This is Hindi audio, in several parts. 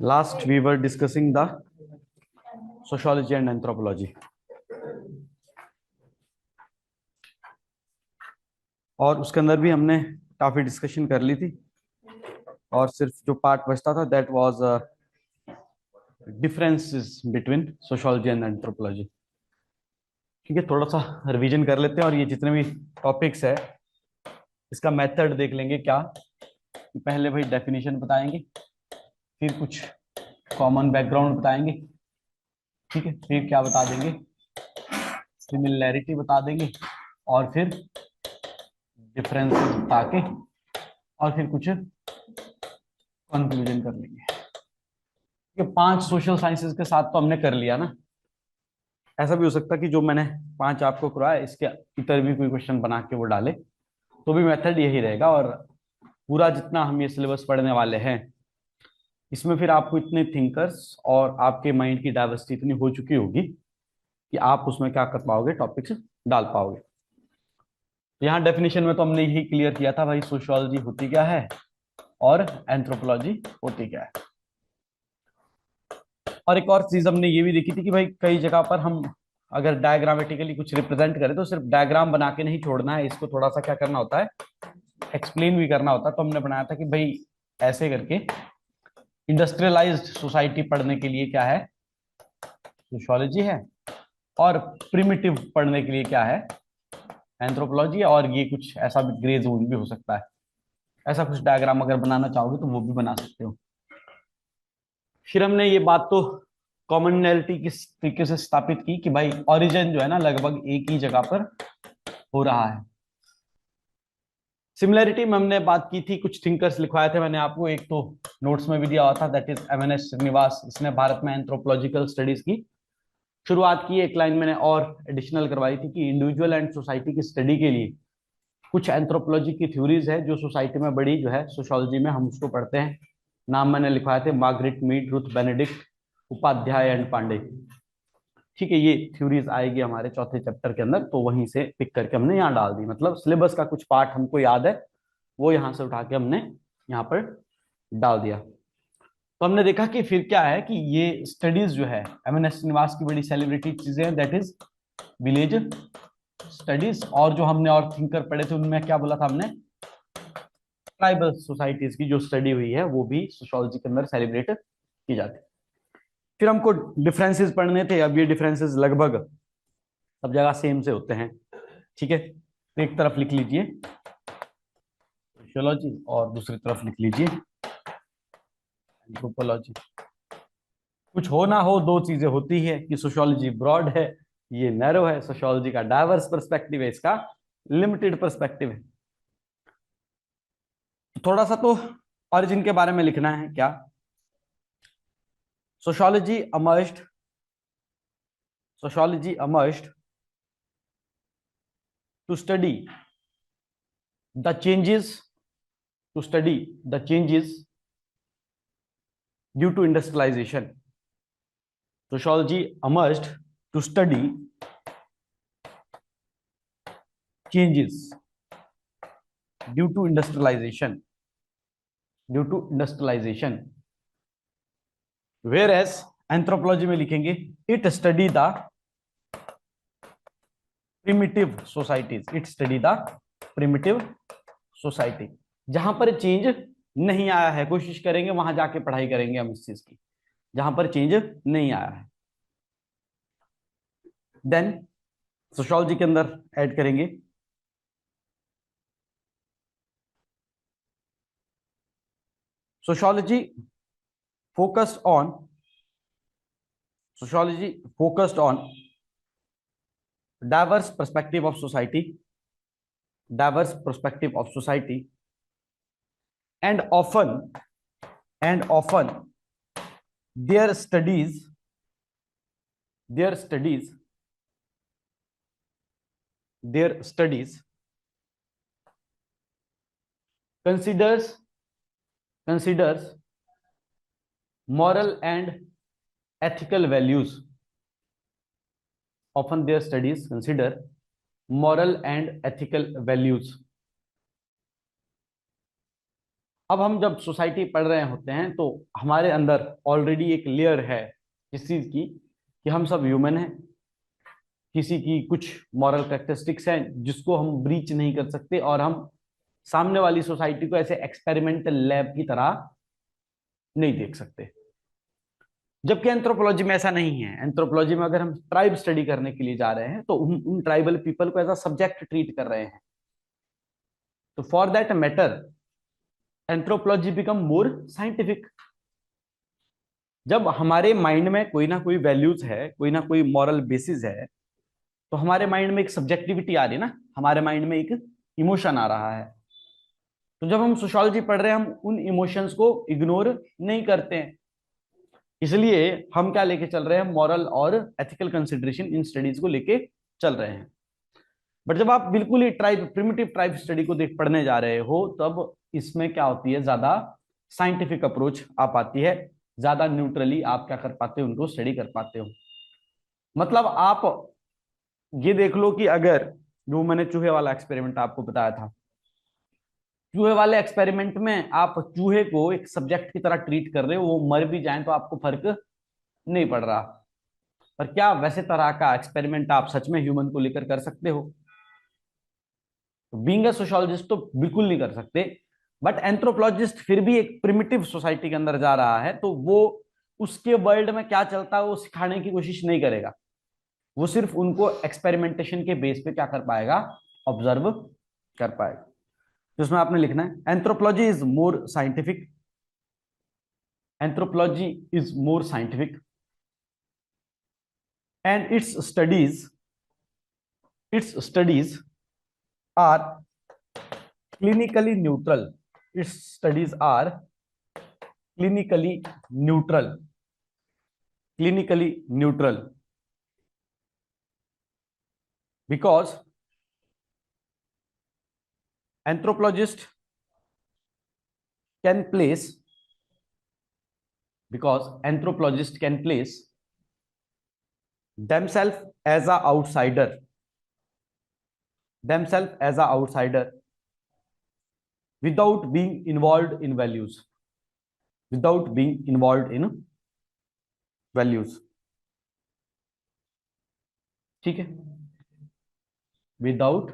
Last we were discussing the sociology and anthropology. और उसके अंदर भी हमने काफी डिस्कशन कर ली थी और सिर्फ जो पार्ट बचता था that was differences between sociology and anthropology. ठीक है, थोड़ा सा रिवीजन कर लेते हैं और ये जितने भी टॉपिक्स है इसका मेथड देख लेंगे। क्या पहले भाई डेफिनेशन बताएंगे, फिर कुछ कॉमन बैकग्राउंड बताएंगे, ठीक है, फिर क्या बता देंगे, सिमिलैरिटी बता देंगे और फिर डिफरेंसेस बता के और फिर कुछ कंक्लूजन कर लेंगे। ये 5 सोशल साइंसेस के साथ तो हमने कर लिया ना। ऐसा भी हो सकता है कि जो मैंने 5 आपको कराया इसके इतर भी कोई क्वेश्चन बना के वो डाले, तो भी मेथड यही रहेगा। और पूरा जितना हम ये सिलेबस पढ़ने वाले हैं इसमें फिर आपको इतने थिंकर्स और आपके माइंड की डाइवर्सिटी इतनी हो चुकी होगी कि आप उसमें क्या कर पाओगे, टॉपिक्स डाल पाओगे। तो यहाँ डेफिनेशन में तो हमने यही क्लियर किया था भाई, सोशियोलॉजी होती क्या है और एंथ्रोपोलॉजी होती क्या है। और एक और चीज हमने ये भी देखी थी कि भाई कई जगह पर हम अगर डायग्रामेटिकली कुछ रिप्रेजेंट करें तो सिर्फ डायग्राम बना के नहीं छोड़ना है, इसको थोड़ा सा क्या करना होता है, एक्सप्लेन भी करना होता है। तो हमने बनाया था कि भाई ऐसे करके इंडस्ट्रियलाइज्ड सोसाइटी पढ़ने के लिए क्या है, सोशियोलॉजी है, और प्रिमिटिव पढ़ने के लिए क्या है, एंथ्रोपोलॉजी है। और ये कुछ ऐसा भी ग्रे जोन भी हो सकता है। ऐसा कुछ डायग्राम अगर बनाना चाहोगे तो वो भी बना सकते हो। फिर हमने ये बात तो कॉमनैलिटी किस तरीके से स्थापित की कि भाई ओरिजिन जो है ना लगभग एक ही जगह पर हो रहा है। सिमिलैरिटी में हमने बात की थी, कुछ थिंकर्स लिखवाए थे मैंने आपको, एक तो नोट्स में भी दिया हुआ था, दैट इज एमएनएस श्रीनिवास। इसने भारत में एंथ्रोपोलॉजिकल स्टडीज की शुरुआत की। एक लाइन मैंने और एडिशनल करवाई थी कि इंडिविजुअल एंड सोसाइटी की स्टडी के लिए कुछ एंथ्रोपोलॉजी की थ्योरीज है जो सोसाइटी में बड़ी जो है सोशियोलॉजी में हम उसको पढ़ते हैं। नाम मैंने लिखवाए थे, Margaret Mead, Ruth Benedict, Upadhyay and Pandey. ठीक है, ये थ्योरीज आएगी हमारे चौथे चैप्टर के अंदर, तो वहीं से पिक करके हमने यहाँ डाल दी। मतलब सिलेबस का कुछ पार्ट हमको याद है वो यहाँ से उठा के हमने यहाँ पर डाल दिया। तो हमने देखा कि फिर क्या है कि ये स्टडीज जो है एमएनएस श्रीनिवास की बड़ी सेलिब्रिटी चीजें हैं, दैट इज विलेज स्टडीज। और जो हमने और थिंकर पढ़े थे उनमें क्या बोला था हमने, ट्राइबल सोसाइटीज की जो स्टडी हुई है वो भी सोशियोलॉजी के अंदर सेलिब्रेट की जाती है। फिर हमको डिफरेंसेस पढ़ने थे। अब ये डिफरेंसेस लगभग सब जगह सेम से होते हैं, ठीक है। तो एक तरफ लिख लीजिए सोशियोलॉजी और दूसरी तरफ लिख लीजिए एंथ्रोपोलॉजी। कुछ हो ना हो दो चीजें होती है कि सोशियोलॉजी ब्रॉड है, ये नैरो है। सोशियोलॉजी का डाइवर्स पर्सपेक्टिव है, इसका लिमिटेड पर्सपेक्टिव है। थोड़ा सा तो ओरिजिन के बारे में लिखना है क्या। Sociology emerged sociology emerged to study the changes to study the changes due to industrialization. Sociology emerged to study changes due to industrialization, due to industrialization. Whereas anthropology में लिखेंगे it study the primitive societies, it study the primitive society। जहां पर चेंज नहीं आया है कोशिश करेंगे वहां जाके पढ़ाई करेंगे हम इस चीज की, जहां पर चेंज नहीं आया है। देन सोशियोलॉजी के अंदर ऐड करेंगे sociology focused on, sociology focused on diverse perspective of society, diverse perspective of society and often their studies their studies their studies considers moral and ethical values. Often their studies consider moral and ethical values अब हम जब सोसाइटी पढ़ रहे होते हैं तो हमारे अंदर ऑलरेडी एक लेयर है इस चीज की कि हम सब ह्यूमन हैं, किसी की कुछ मॉरल कैरेक्टरिस्टिक्स हैं जिसको हम ब्रीच नहीं कर सकते, और हम सामने वाली सोसाइटी को ऐसे एक्सपेरिमेंटल लैब की तरह नहीं देख सकते। जबकि एंथ्रोपोलॉजी में ऐसा नहीं है। एंथ्रोपोलॉजी में अगर हम ट्राइब स्टडी करने के लिए जा रहे हैं तो उन ट्राइबल पीपल को एज अ सब्जेक्ट ट्रीट कर रहे हैं। तो for that matter anthropology become more scientific. जब हमारे माइंड में कोई ना कोई वैल्यूज है, कोई ना कोई मॉरल बेसिस है, तो हमारे माइंड में एक सब्जेक्टिविटी आ रही है ना, हमारे माइंड में एक इमोशन आ रहा है। तो जब हम सोशियोलॉजी पढ़ रहे हैं हम उन इमोशंस को इग्नोर नहीं करते हैं। इसलिए हम क्या लेके चल रहे हैं, मॉरल और एथिकल कंसिडरेशन इन स्टडीज को लेके चल रहे हैं। बट जब आप बिल्कुल ही ट्राइब, प्रिमिटिव ट्राइब स्टडी को देख पढ़ने जा रहे हो, तब इसमें क्या होती है, ज्यादा साइंटिफिक अप्रोच आ पाती है, ज्यादा न्यूट्रली आप क्या कर पाते हो, उनको स्टडी कर पाते हो। मतलब आप ये देख लो कि अगर जो मैंने चूहे वाला एक्सपेरिमेंट आपको बताया था, चूहे वाले एक्सपेरिमेंट में आप चूहे को एक सब्जेक्ट की तरह ट्रीट कर रहे हो, वो मर भी जाए तो आपको फर्क नहीं पड़ रहा। पर क्या वैसे तरह का एक्सपेरिमेंट आप सच में ह्यूमन को लेकर कर सकते हो? बीइंग अ सोशियोलॉजिस्ट तो बिल्कुल नहीं कर सकते। बट एंथ्रोपोलॉजिस्ट फिर भी एक प्रिमिटिव सोसाइटी के अंदर जा रहा है, तो वो उसके वर्ल्ड में क्या चलता है वो सिखाने की कोशिश नहीं करेगा। वो सिर्फ उनको एक्सपेरिमेंटेशन के बेस पे क्या कर पाएगा, ऑब्जर्व कर पाएगा। तो इसमें आपने लिखना है anthropology is more scientific, anthropology is more scientific and its studies are clinically neutral. Its studies are clinically neutral. Clinically neutral. Because anthropologists can place, because anthropologists can place themselves as a outsider, themselves as a outsider without being involved in values, without being involved in values. ठीक है, विदाउट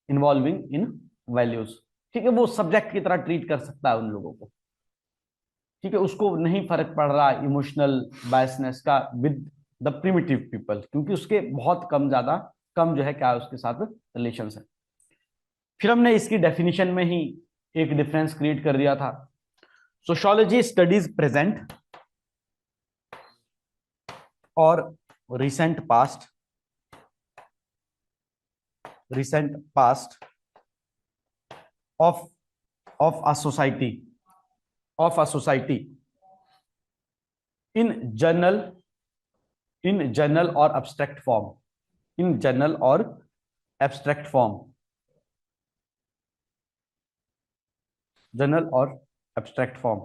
इन्वॉल्विंग इन वैल्यूज। ठीक है, वो सब्जेक्ट की तरह ट्रीट कर सकता है उन लोगों को। ठीक है, उसको नहीं फर्क पड़ रहा इमोशनल बायसनेस का विद द प्रिमिटिव पीपल, क्योंकि उसके बहुत कम, ज्यादा कम जो है क्या है उसके साथ रिलेशन है। फिर हमने इसकी डेफिनेशन में ही एक डिफरेंस क्रिएट कर दिया था। सोशियोलॉजी स्टडीज प्रेजेंट और recent past of a society, of a society in general or abstract form, in general or abstract form, general or abstract form.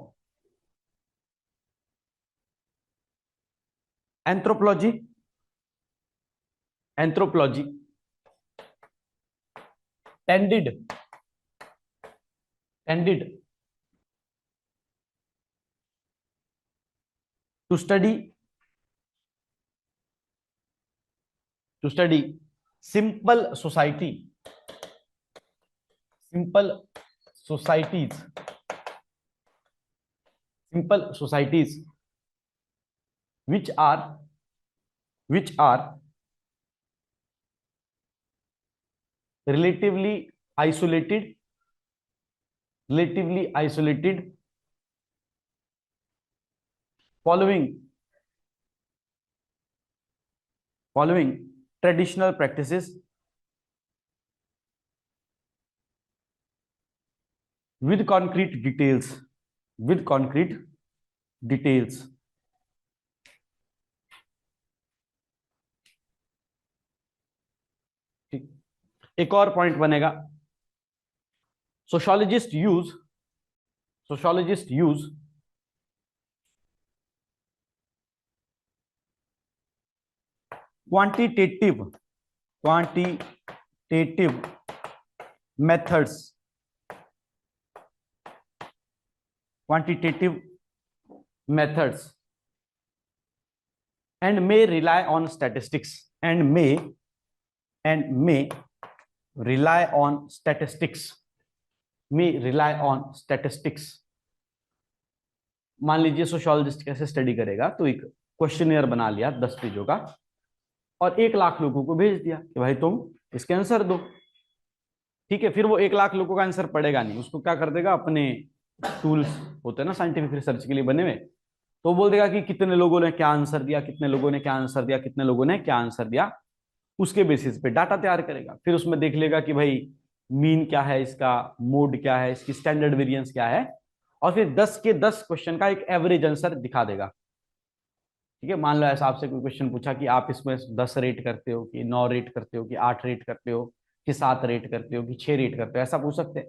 Anthropology tended to study simple society, simple societies which are relatively isolated, following traditional practices with concrete details, ठीक, एक और पॉइंट बनेगा, sociologist use quantitative methods quantitative methods and may rely on statistics and may rely on statistics मान लीजिए सोशियोलॉजिस्ट कैसे स्टडी करेगा, तो एक क्वेश्चनियर बना लिया 10 पेजों का और 1 लाख लोगों को भेज दिया कि भाई तुम इसके आंसर दो। ठीक है, फिर वो 1 लाख लोगों का आंसर पढ़ेगा नहीं, उसको क्या कर देगा, अपने टूल्स होते हैं ना साइंटिफिक रिसर्च के लिए बने हुए, तो बोल देगा कि कितने लोगों ने क्या आंसर दिया, कितने लोगों ने क्या आंसर दिया, कितने लोगों ने क्या आंसर दिया। उसके बेसिस पे डाटा तैयार करेगा, फिर उसमें देख लेगा कि भाई मीन क्या है, इसका मोड क्या है, इसकी स्टैंडर्ड वेरिएंस क्या है, और फिर 10 के 10 क्वेश्चन का एक एवरेज आंसर दिखा देगा। ठीक है, मान लो ऐसा आपसे कोई क्वेश्चन पूछा कि आप इसमें 10 रेट करते हो कि 9 रेट करते हो कि 8 रेट करते हो कि 7 रेट करते हो कि 6 रेट करते हो, ऐसा पूछ सकते हैं।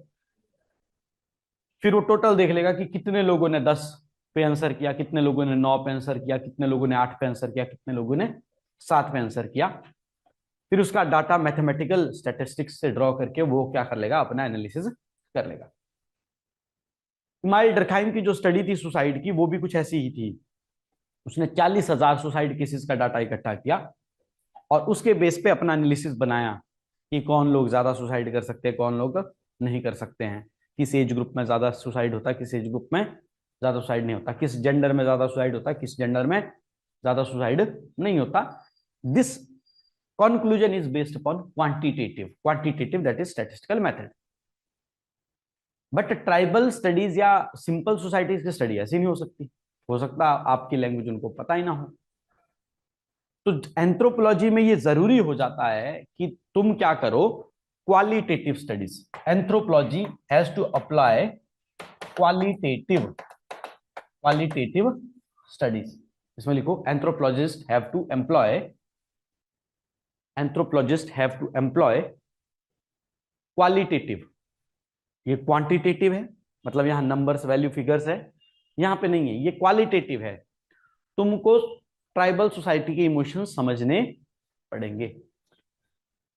फिर वो टोटल देख लेगा कि कितने लोगों ने 10 पे आंसर किया, कितने लोगों ने 9 पे आंसर किया, कितने लोगों ने 8 पे आंसर किया, कितने लोगों ने 7 पे आंसर किया। फिर उसका डाटा मैथमेटिकल स्टैटिस्टिक्स से ड्रॉ करके वो क्या कर लेगा, अपना एनालिसिस कर लेगा। इमाइल डर्कहाइम की जो स्टडी थी सुसाइड की, वो भी कुछ ऐसी ही थी। उसने 40,000 सुसाइड केसेस का डाटा इकट्ठा किया और उसके बेस पे अपना एनालिसिस बनाया कि कौन लोग ज्यादा सुसाइड कर सकते हैं, कौन लोग नहीं कर सकते हैं, किस एज ग्रुप में ज्यादा सुसाइड होता है, किस एज ग्रुप में ज्यादा सुसाइड नहीं होता, किस जेंडर में ज्यादा सुसाइड होता है, किस जेंडर में ज्यादा सुसाइड नहीं होता। This conclusion is based upon quantitative that is statistical method. But tribal studies या सिंपल सोसाइटीज की स्टडी ऐसी नहीं हो सकता आपकी लैंग्वेज उनको पता ही ना हो। तो एंथ्रोपोलॉजी में ये जरूरी हो जाता है कि तुम क्या करो, qualitative studies. Anthropology has to apply qualitative studies. इसमें लिखो anthropologist have to employ qualitative. ये क्वांटिटेटिव है, मतलब यहां नंबर्स वैल्यू फिगर्स है, यहां पे नहीं है, ये क्वालिटेटिव है। तुमको ट्राइबल सोसाइटी के इमोशंस समझने पड़ेंगे।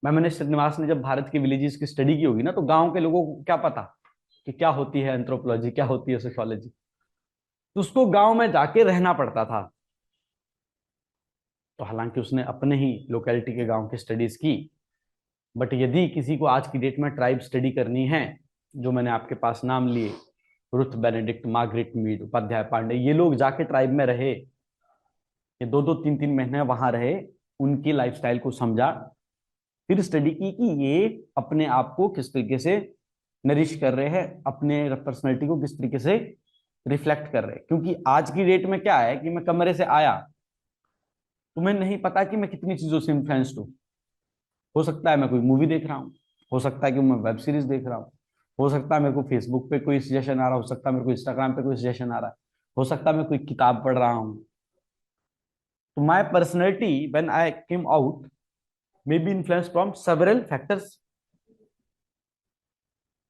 मैमने श्रीनिवास ने जब भारत के विलेजेस की स्टडी की होगी ना, तो गांव के लोगों को क्या पता कि क्या होती है एंथ्रोपोलॉजी, क्या होती है सोशियोलॉजी, तो उसको गांव में जाके रहना पड़ता था। तो हालांकि उसने अपने ही लोकेलिटी के गांव की स्टडीज की, बट यदि किसी को आज की डेट में ट्राइब स्टडी करनी है, जो मैंने आपके पास नाम लिए, Ruth Benedict, Margaret Mead, Upadhyay Pandey, ये लोग जाके ट्राइब में रहे, ये 2-2 3-3 महीने वहां रहे, उनकी लाइफस्टाइल को समझा, फिर स्टडी की कि ये अपने आप को किस तरीके से नरिश कर रहे हैं, अपने पर्सनैलिटी को किस तरीके से रिफ्लेक्ट कर रहे हैं। क्योंकि आज की डेट में क्या है कि मैं कमरे से आया, तुम्हें नहीं पता कि मैं कितनी चीजों से इन्फ्लुएंस्ड हूं। हो सकता है मैं कोई मूवी देख रहा हूं, हो सकता है कि मैं वेब सीरीज देख रहा हूं, हो सकता है मेरे को फेसबुक पे कोई सजेशन आ रहा, हो सकता है मेरे को इंस्टाग्राम पे कोई सजेशन आ रहा है, हो सकता है मैं कोई किताब पढ़ रहा हूं। तो my personality when I came out may be influenced from several factors.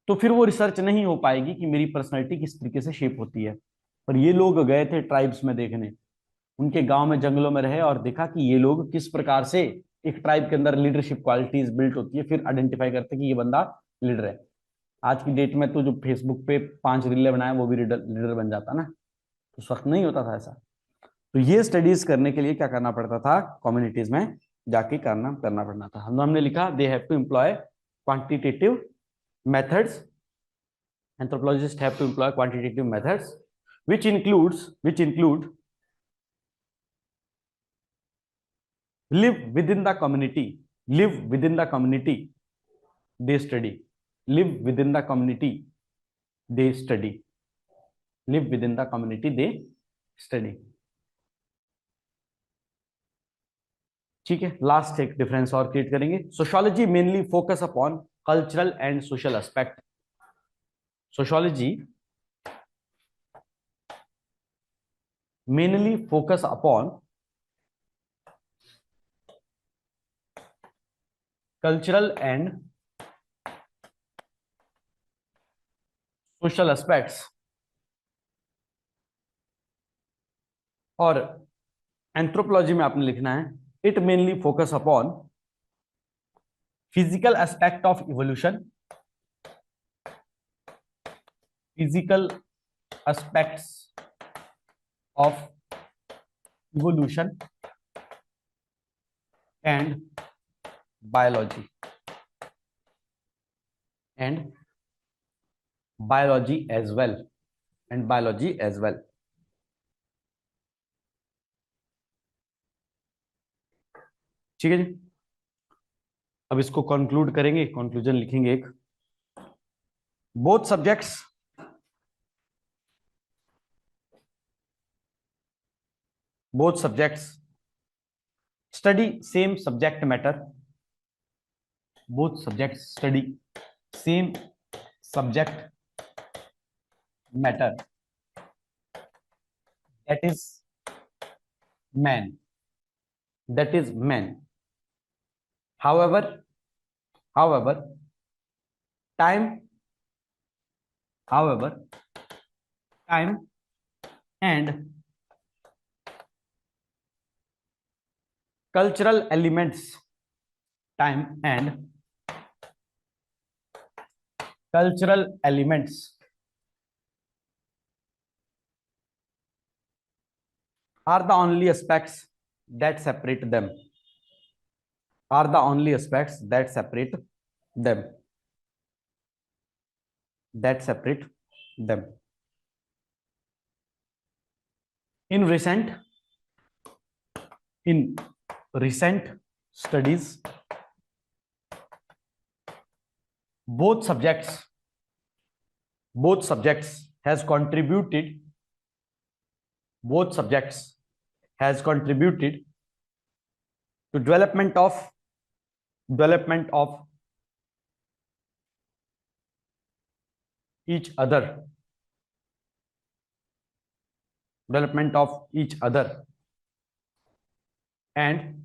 तो फिर वो रिसर्च नहीं हो पाएगी कि मेरी पर्सनैलिटी किस तरीके से शेप होती है। पर ये लोग गए थे ट्राइब्स में देखने, उनके गांव में जंगलों में रहे और देखा कि ये लोग किस प्रकार से एक ट्राइब के अंदर लीडरशिप क्वालिटीज बिल्ट होती है, फिर आइडेंटिफाई करते कि ये बंदा लीडर है। आज की डेट में तो जो फेसबुक पे 5 रीलें बनाए वो भी लीडर बन जाता ना, तो उस वक्त नहीं होता था ऐसा। तो ये स्टडीज करने के लिए क्या करना पड़ता था, कम्युनिटीज में जाके करना पड़ना था। हमने लिखा they have to employ quantitative methods, anthropologist have to employ quantitative methods which include live within the community they study, live within the community they study, live within the community they study। ठीक है, लास्ट एक डिफरेंस और क्रिएट करेंगे। Sociology mainly focus upon cultural and social aspect. Sociology mainly focus upon cultural and social aspects, और एंथ्रोपोलॉजी में आपने लिखना है it mainly focus upon physical aspect of evolution, physical aspects of evolution and biology and biology as well and biology as well. ठीक है जी, अब इसको कंक्लूड करेंगे, कंक्लूजन लिखेंगे एक। Both subjects study same subject matter. Both subjects study same subject matter, that is man. However, time and cultural elements are the only aspects that separate them. In recent studies, both subjects has contributed to development of each other and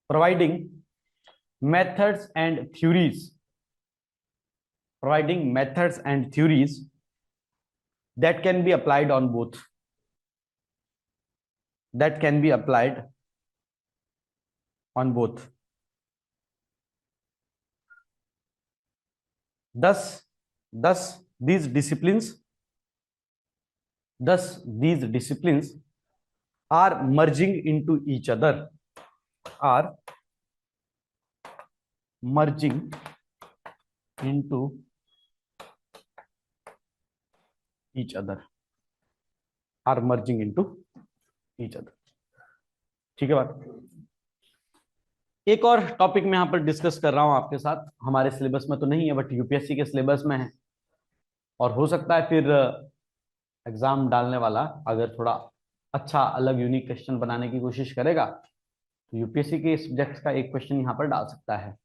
providing methods and theories that can be applied on both. Thus these disciplines are merging into each other. ठीक है बात। एक और टॉपिक मैं यहां पर डिस्कस कर रहा हूं आपके साथ, हमारे सिलेबस में तो नहीं है बट यूपीएससी के सिलेबस में है, और हो सकता है फिर एग्जाम डालने वाला अगर थोड़ा अच्छा अलग यूनिक क्वेश्चन बनाने की कोशिश करेगा तो यूपीएससी के सब्जेक्ट्स का एक क्वेश्चन यहां पर डाल सकता है।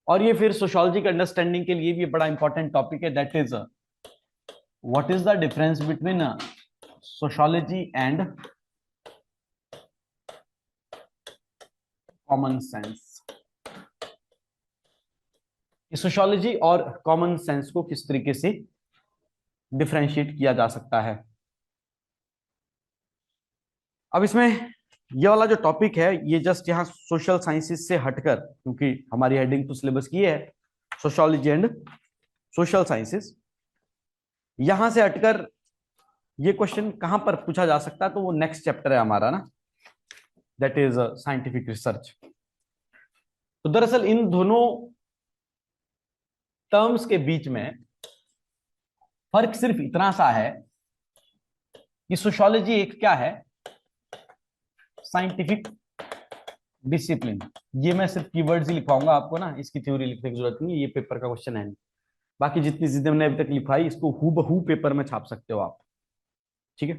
और ये फिर सोशियोलॉजी के अंडरस्टैंडिंग के लिए भी बड़ा इंपॉर्टेंट टॉपिक है, that is what is the difference between sociology and common sense. Sociology और कॉमन सेंस को किस तरीके से डिफरेंशिएट किया जा सकता है। अब इसमें ये वाला जो टॉपिक है ये जस्ट यहाँ सोशल साइंसेस से हटकर, क्योंकि हमारी हेडिंग तो सिलेबस की है सोशियोलॉजी एंड सोशल साइंसेस, यहां से हटकर ये क्वेश्चन कहां पर पूछा जा सकता है, तो वो नेक्स्ट चैप्टर है हमारा ना, दैट इज साइंटिफिक रिसर्च। तो दरअसल इन दोनों टर्म्स के बीच में फर्क सिर्फ इतना सा है कि सोशियोलॉजी एक क्या है, साइंटिफिक डिसिप्लिन। ये मैं सिर्फ कीवर्ड्स ही लिखवाऊंगा आपको ना, इसकी थ्योरी लिखने की जरूरत नहीं है, ये पेपर का क्वेश्चन है नहीं। बाकी जितनी चीजें हमने अभी तक लिखवाई इसको हूबहू पेपर में छाप सकते हो आप, ठीक है।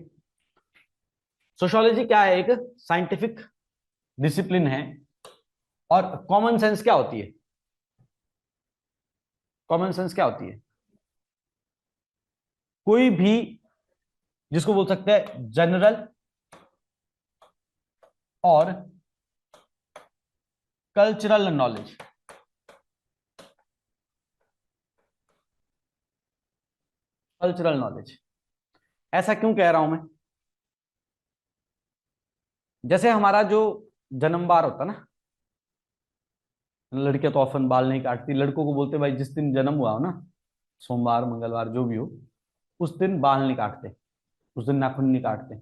सोशियोलॉजी क्या है, एक साइंटिफिक डिसिप्लिन है। और कॉमन सेंस क्या होती है, कोई भी जिसको बोल सकते हैं जनरल और कल्चरल नॉलेज। ऐसा क्यों कह रहा हूं मैं, जैसे हमारा जो जन्म बार होता ना, लड़कियां तो ऑफन बाल नहीं काटती, लड़कों को बोलते भाई जिस दिन जन्म हुआ हो ना सोमवार मंगलवार जो भी हो, उस दिन बाल नहीं काटते, उस दिन नाखून नहीं काटते,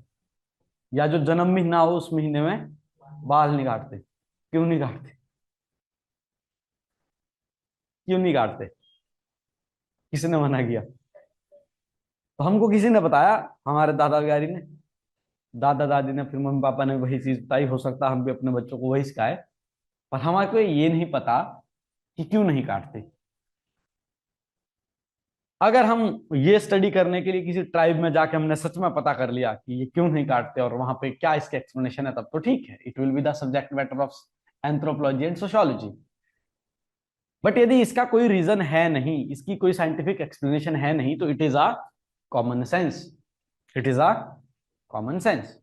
या जो जन्म महीना हो उस महीने में बाल नहीं काटते। क्यों नहीं काटते? क्यों नहीं काटते? किसने मना किया? तो हमको किसी ने बताया, हमारे दादा दादी ने, दादा दादी ने, फिर मम्मी पापा ने वही चीज बताई। हो सकता है हम भी अपने बच्चों को वही सिखाए, पर हमारे को ये नहीं पता कि क्यों नहीं काटते। अगर हम ये स्टडी करने के लिए किसी ट्राइब में जाके हमने सच में पता कर लिया कि ये क्यों नहीं काटते और वहां पे क्या इसके एक्सप्लेनेशन है, तब तो ठीक है, it will be the subject matter of anthropology and sociology. But यदि इसका कोई रीजन है नहीं, इसकी कोई साइंटिफिक एक्सप्लेनेशन है नहीं, तो it is a common sense. It is a common sense.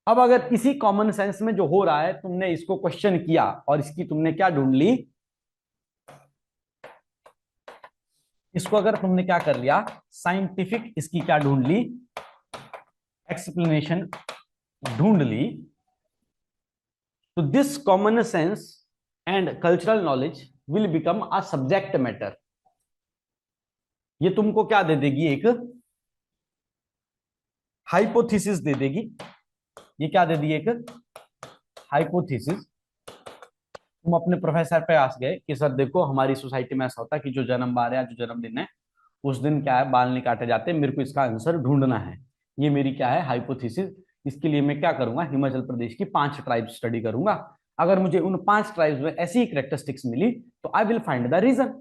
अब अगर इसी कॉमन सेंस में जो हो रहा है, तुमने इसको क्वेश्चन किया और इसकी तुमने क्या ढूंढ ली, इसको अगर तुमने क्या कर लिया, साइंटिफिक इसकी क्या ढूंढ ली, एक्सप्लेनेशन ढूंढ ली, तो this common sense and cultural knowledge will become a subject matter. ये तुमको क्या दे देगी, एक हाइपोथेसिस दे देगी। ये क्या दे दी, एक हाइपोथेसिस। तुम अपने प्रोफेसर पे आस गए कि सर देखो, हमारी सोसाइटी में ऐसा होता है कि जो जन्म बार है, जो जन्मदिन है, उस दिन क्या है, बाल नहीं काटे जाते, मेरे को इसका आंसर ढूंढना है। ये मेरी क्या है, हाइपोथेसिस। इसके लिए मैं क्या करूंगा, हिमाचल प्रदेश की 5 ट्राइब स्टडी करूंगा। अगर मुझे उन 5 ट्राइब्स में ऐसी ही कैरेक्टरिस्टिक्स मिली, तो I will find the reason.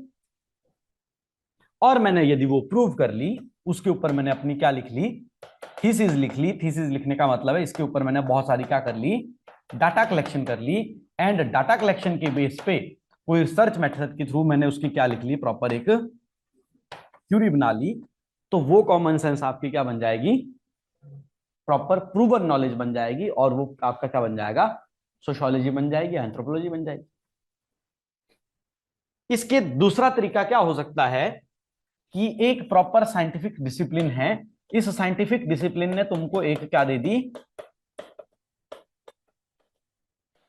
और मैंने यदि वो प्रूव कर ली, उसके ऊपर मैंने अपनी क्या लिख ली, थीसिस लिख ली। थीसिस लिखने का मतलब है इसके ऊपर मैंने बहुत सारी क्या कर ली, डाटा कलेक्शन कर ली। एंड डाटा कलेक्शन के बेस पे कोई रिसर्च मेथड के थ्रू मैंने उसकी क्या लिख ली, प्रॉपर एक थ्योरी बना ली। तो वो कॉमन सेंस आपकी क्या बन जाएगी, प्रॉपर प्रूवन नॉलेज बन जाएगी। और वो आपका क्या बन जाएगा, सोशियोलॉजी बन जाएगी, एंथ्रोपोलॉजी बन जाएगी। इसके दूसरा तरीका क्या हो सकता है कि एक प्रॉपर साइंटिफिक डिसिप्लिन है, इस साइंटिफिक डिसिप्लिन ने तुमको एक क्या दे दी,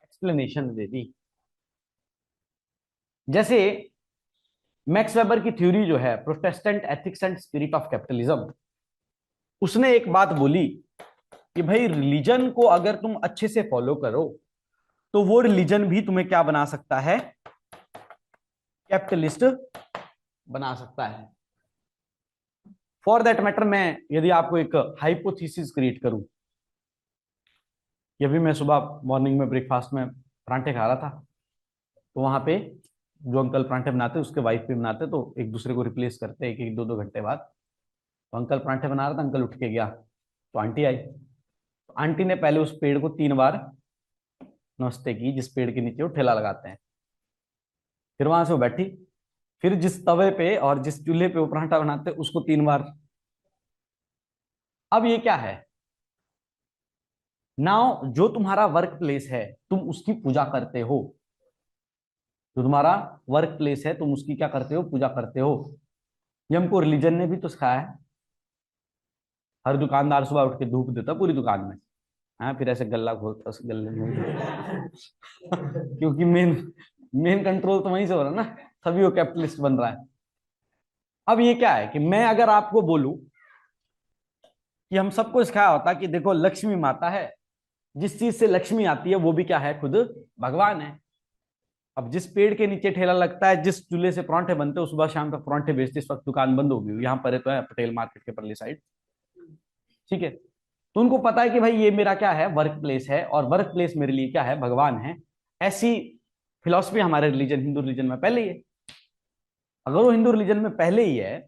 एक्सप्लेनेशन दे दी। जैसे मैक्स वेबर की थ्योरी जो है, Protestant ethics and spirit of capitalism, उसने एक बात बोली कि भाई रिलीजन को अगर तुम अच्छे से फॉलो करो, तो वो रिलीजन भी तुम्हें क्या बना सकता है, कैपिटलिस्ट बना सकता है। फॉर दैट मैटर, मैं यदि आपको एक हाइपोथेसिस क्रिएट करूं, ये भी मैं सुबह मॉर्निंग में ब्रेकफास्ट में परांठे खा रहा था, तो वहां पे जो अंकल परांठे बनाते उसके वाइफ भी बनाते, तो एक दूसरे को रिप्लेस करते एक एक 2 2 घंटे बाद। तो अंकल परांठे बना रहा था, अंकल उठ के गया, तो आंटी आई। तो आंटी ने पहले उस पेड़ को 3 बार नमस्ते की, जिस पेड़ के नीचे वो ठेला लगाते हैं। फिर वहां से वो बैठी, फिर जिस तवे पे और जिस चूल्हे पे वो परांठा बनाते उसको 3 बार। अब ये क्या है, नाउ जो तुम्हारा वर्क प्लेस है, तुम उसकी पूजा करते हो। जो तुम्हारा वर्क प्लेस है, तुम उसकी क्या करते हो, पूजा करते हो। ये हमको रिलीजन ने भी तो सिखाया है। हर दुकानदार सुबह उठ के धूप देता पूरी दुकान में, हाँ, फिर ऐसे गल्ला खोलता उस गल्ले में क्योंकि मेन मेन कंट्रोल तो वहीं से हो रहा है ना, तभी वो कैपिटलिस्ट बन रहा है। अब ये क्या है कि मैं अगर आपको बोलूं कि हम सबको सिखाया होता कि देखो लक्ष्मी माता है, जिस चीज से लक्ष्मी आती है वो भी क्या है, खुद भगवान है। अब जिस पेड़ के नीचे ठेला लगता है, जिस चूल्हे से परांठे बनते हैं, सुबह शाम तक परांठे बेचते, इस वक्त दुकान बंद होगी, यहाँ पर है तो है पटेल मार्केट के परली साइड, ठीक है। तो उनको पता है कि भाई ये मेरा क्या है, वर्क प्लेस है, और वर्क प्लेस मेरे लिए क्या है, भगवान है। ऐसी फिलॉसफी हमारे रिलीजन, हिंदू रिलीजन में पहले ही है। अगर वो हिंदू रिलीजन में पहले ही है,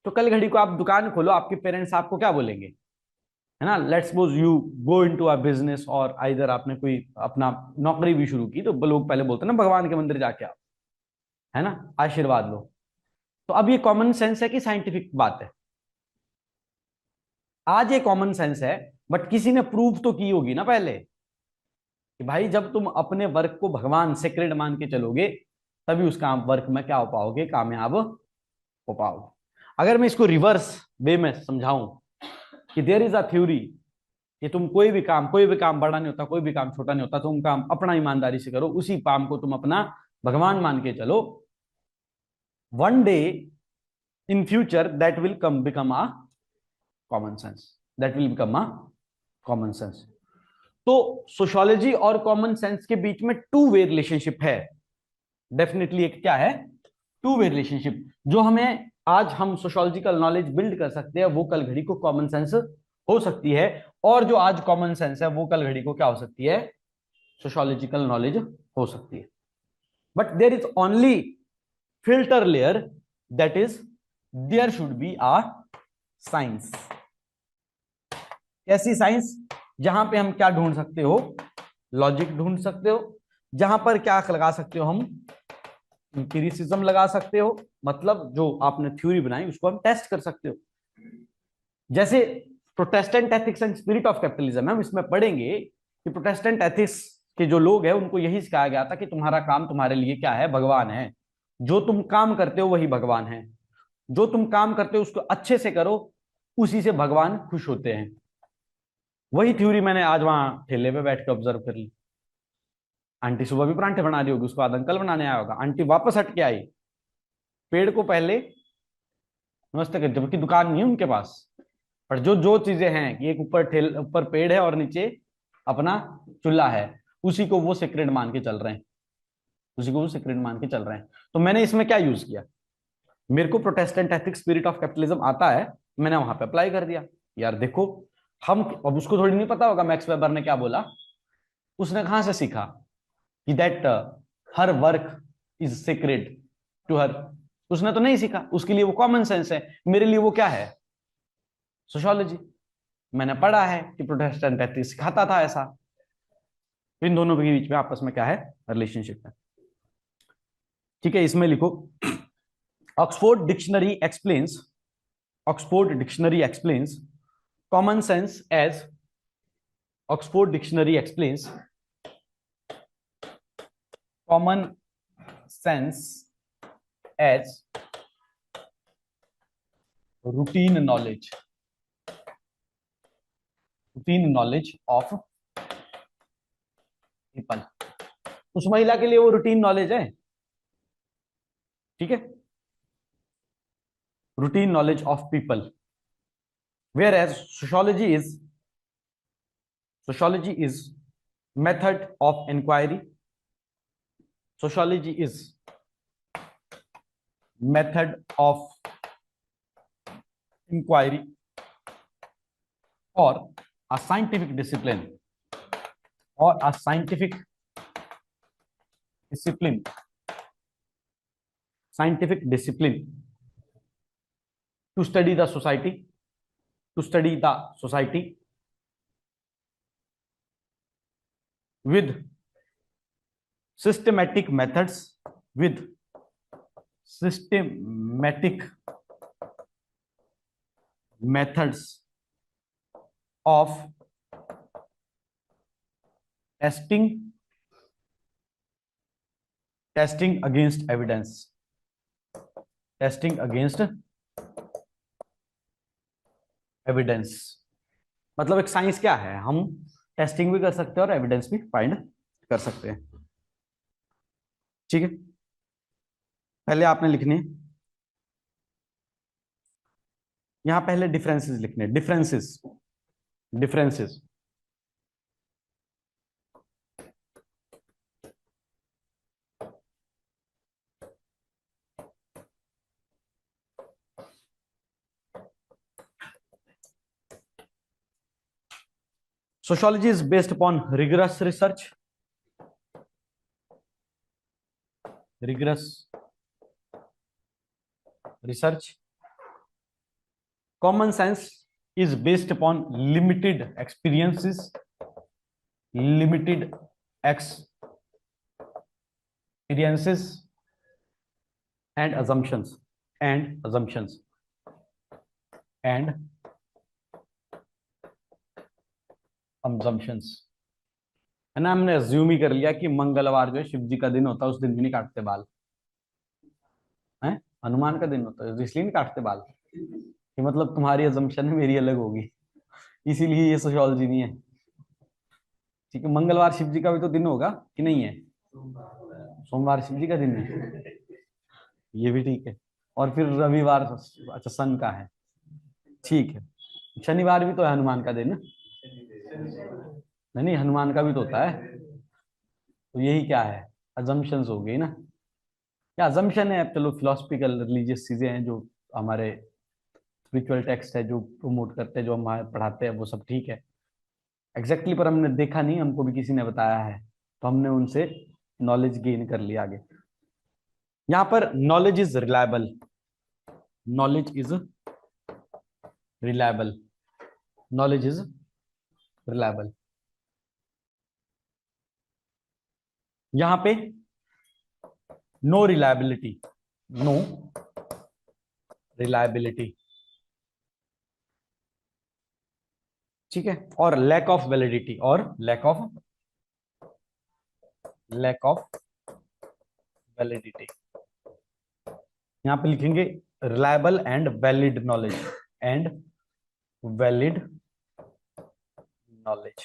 तो कल घड़ी को आप दुकान खोलो, आपके पेरेंट्स आपको क्या बोलेंगे, है ना। Let's suppose you go into a business, और इधर आपने कोई अपना नौकरी भी शुरू की, तो लोग पहले बोलते हैं ना, भगवान के मंदिर जाके आओ, है ना, आशीर्वाद लो। तो अब ये कॉमन सेंस है कि साइंटिफिक बात है? आज ये कॉमन सेंस है, बट किसी ने प्रूव तो की होगी ना पहले, कि भाई जब तुम अपने वर्क को भगवान सेक्रेड मान के चलोगे, तभी उस काम वर्क में क्या हो पाओगे, कामयाब हो पाओगे। अगर मैं इसको रिवर्स वे में समझाऊं कि देयर इज अ थ्योरी कि तुम कोई भी काम बड़ा नहीं होता, कोई भी काम छोटा नहीं होता, तुम काम अपना ईमानदारी से करो, उसी काम को तुम अपना भगवान मान के चलो, one day in future that will become a common sense, that will become a common sense. तो सोशियोलॉजी और कॉमन सेंस के बीच में टू वे रिलेशनशिप है, डेफिनेटली एक क्या है, टू वे रिलेशनशिप। जो हमें आज हम सोशियोलॉजिकल नॉलेज बिल्ड कर सकते हैं वो कल घड़ी को कॉमन सेंस हो सकती है, और जो आज कॉमन सेंस है वो कल घड़ी को क्या हो सकती है, सोशियोलॉजिकल नॉलेज हो सकती है। But there is only filter layer, that is there should be a science. ऐसी साइंस जहां पे हम क्या ढूंढ सकते हो, लॉजिक ढूंढ सकते हो, जहां पर क्या लगा सकते हो, हम एम्पिरिसिज्म लगा सकते हो, मतलब जो आपने थ्योरी बनाई उसको हम टेस्ट कर सकते हो। जैसे Protestant ethics and spirit of capitalism, हम इसमें पढ़ेंगे कि प्रोटेस्टेंट एथिक्स के जो लोग हैं उनको यही सिखाया गया था कि तुम्हारा काम तुम्हारे लिए क्या है, भगवान है, जो तुम काम करते हो वही भगवान है, जो तुम काम करते हो उसको अच्छे से करो, उसी से भगवान खुश होते हैं। वही थ्योरी मैंने आज वहां ठेले पे बैठ के ऑब्जर्व कर ली। आंटी सुबह भी परांठे बना रही होगी, उसको बाद अंकल बनाने आया होगा, आंटी वापस हट के आई, पेड़ को पहले नमस्ते कर, जबकि दुकान नहीं है उनके पास, पर जो जो चीजें हैं कि एक ऊपर पेड़ है और नीचे अपना चूल्हा है, उसी को वो सीक्रेट मान के चल रहे हैं, उसी को वो सीक्रेट मान के चल रहे हैं। तो मैंने इसमें क्या यूज किया, मेरे को Protestant ethics spirit of capitalism आता है, मैंने वहां पे अप्लाई कर दिया। यार देखो, हम अब उसको थोड़ी नहीं पता होगा मैक्स वेबर ने क्या बोला, उसने कहां से सीखा कि that her work is secret to her, उसने तो नहीं सीखा, उसके लिए वो कॉमन सेंस है, मेरे लिए वो क्या है, सोशियोलॉजी। मैंने पढ़ा है कि प्रोटेस्टेंट एथिक्स सिखाता था ऐसा। इन दोनों के बीच में आपस में क्या है, रिलेशनशिप है। ठीक है, इसमें लिखो, Oxford dictionary explains, Oxford dictionary explains common sense as, Oxford dictionary explains common sense as routine knowledge, routine knowledge of people। उस महिला के लिए वो रूटीन नॉलेज है, ठीक है, routine knowledge of people. Whereas sociology is method of inquiry, sociology is method of inquiry or a scientific discipline, or a scientific discipline, scientific discipline to study the society, to study the society with systematic methods, with systematic methods of testing against evidence, testing against evidence. मतलब एक साइंस क्या है, हम टेस्टिंग भी कर सकते हैं और एविडेंस भी फाइंड कर सकते हैं। ठीक है, पहले आपने लिखने, यहां पहले डिफरेंसेस लिखने, differences, differences sociology is based upon rigorous research, rigorous research. Common sense is based upon limited experiences, limited experiences and assumptions, and assumptions, and assumptions। है ना, हमने अज्यूम ही कर लिया कि मंगलवार जो है शिव जी का दिन होता है, उस दिन भी नहीं काटते बाल, है हनुमान का दिन होता है इसलिए नहीं काटते बाल, कि मतलब तुम्हारी अजम्पशन है मेरी अलग होगी, इसीलिए ये सोशियोलॉजी नहीं है। ठीक है, मंगलवार शिव जी का भी तो दिन होगा कि नहीं है, सोमवार शिव जी का दिन है, ये भी ठीक है। और फिर रविवार, अच्छा सन का है, ठीक है। शनिवार भी तो है हनुमान का दिन ना? नहीं नहीं, हनुमान का भी तो होता है। तो यही क्या है, अजम्पशंस हो गई ना, या अजम्पशन है। अब चलो फिलोसफिकल रिलीजियस चीजें हैं जो हमारे स्पिरिचुअल टेक्स्ट है जो प्रमोट करते हैं, जो हमारे पढ़ाते हैं, वो सब ठीक है एग्जैक्टली, पर हमने देखा नहीं, हमको भी किसी ने बताया है, तो हमने उनसे नॉलेज गेन कर लिया आगे। यहां पर knowledge is reliable, knowledge is reliable, knowledge is reliable. यहां पे नो रिलायबिलिटी, नो रिलायबिलिटी, ठीक है, और लैक ऑफ वैलिडिटी, और लैक ऑफ वैलिडिटी। यहां पे लिखेंगे reliable and valid knowledge, and valid knowledge.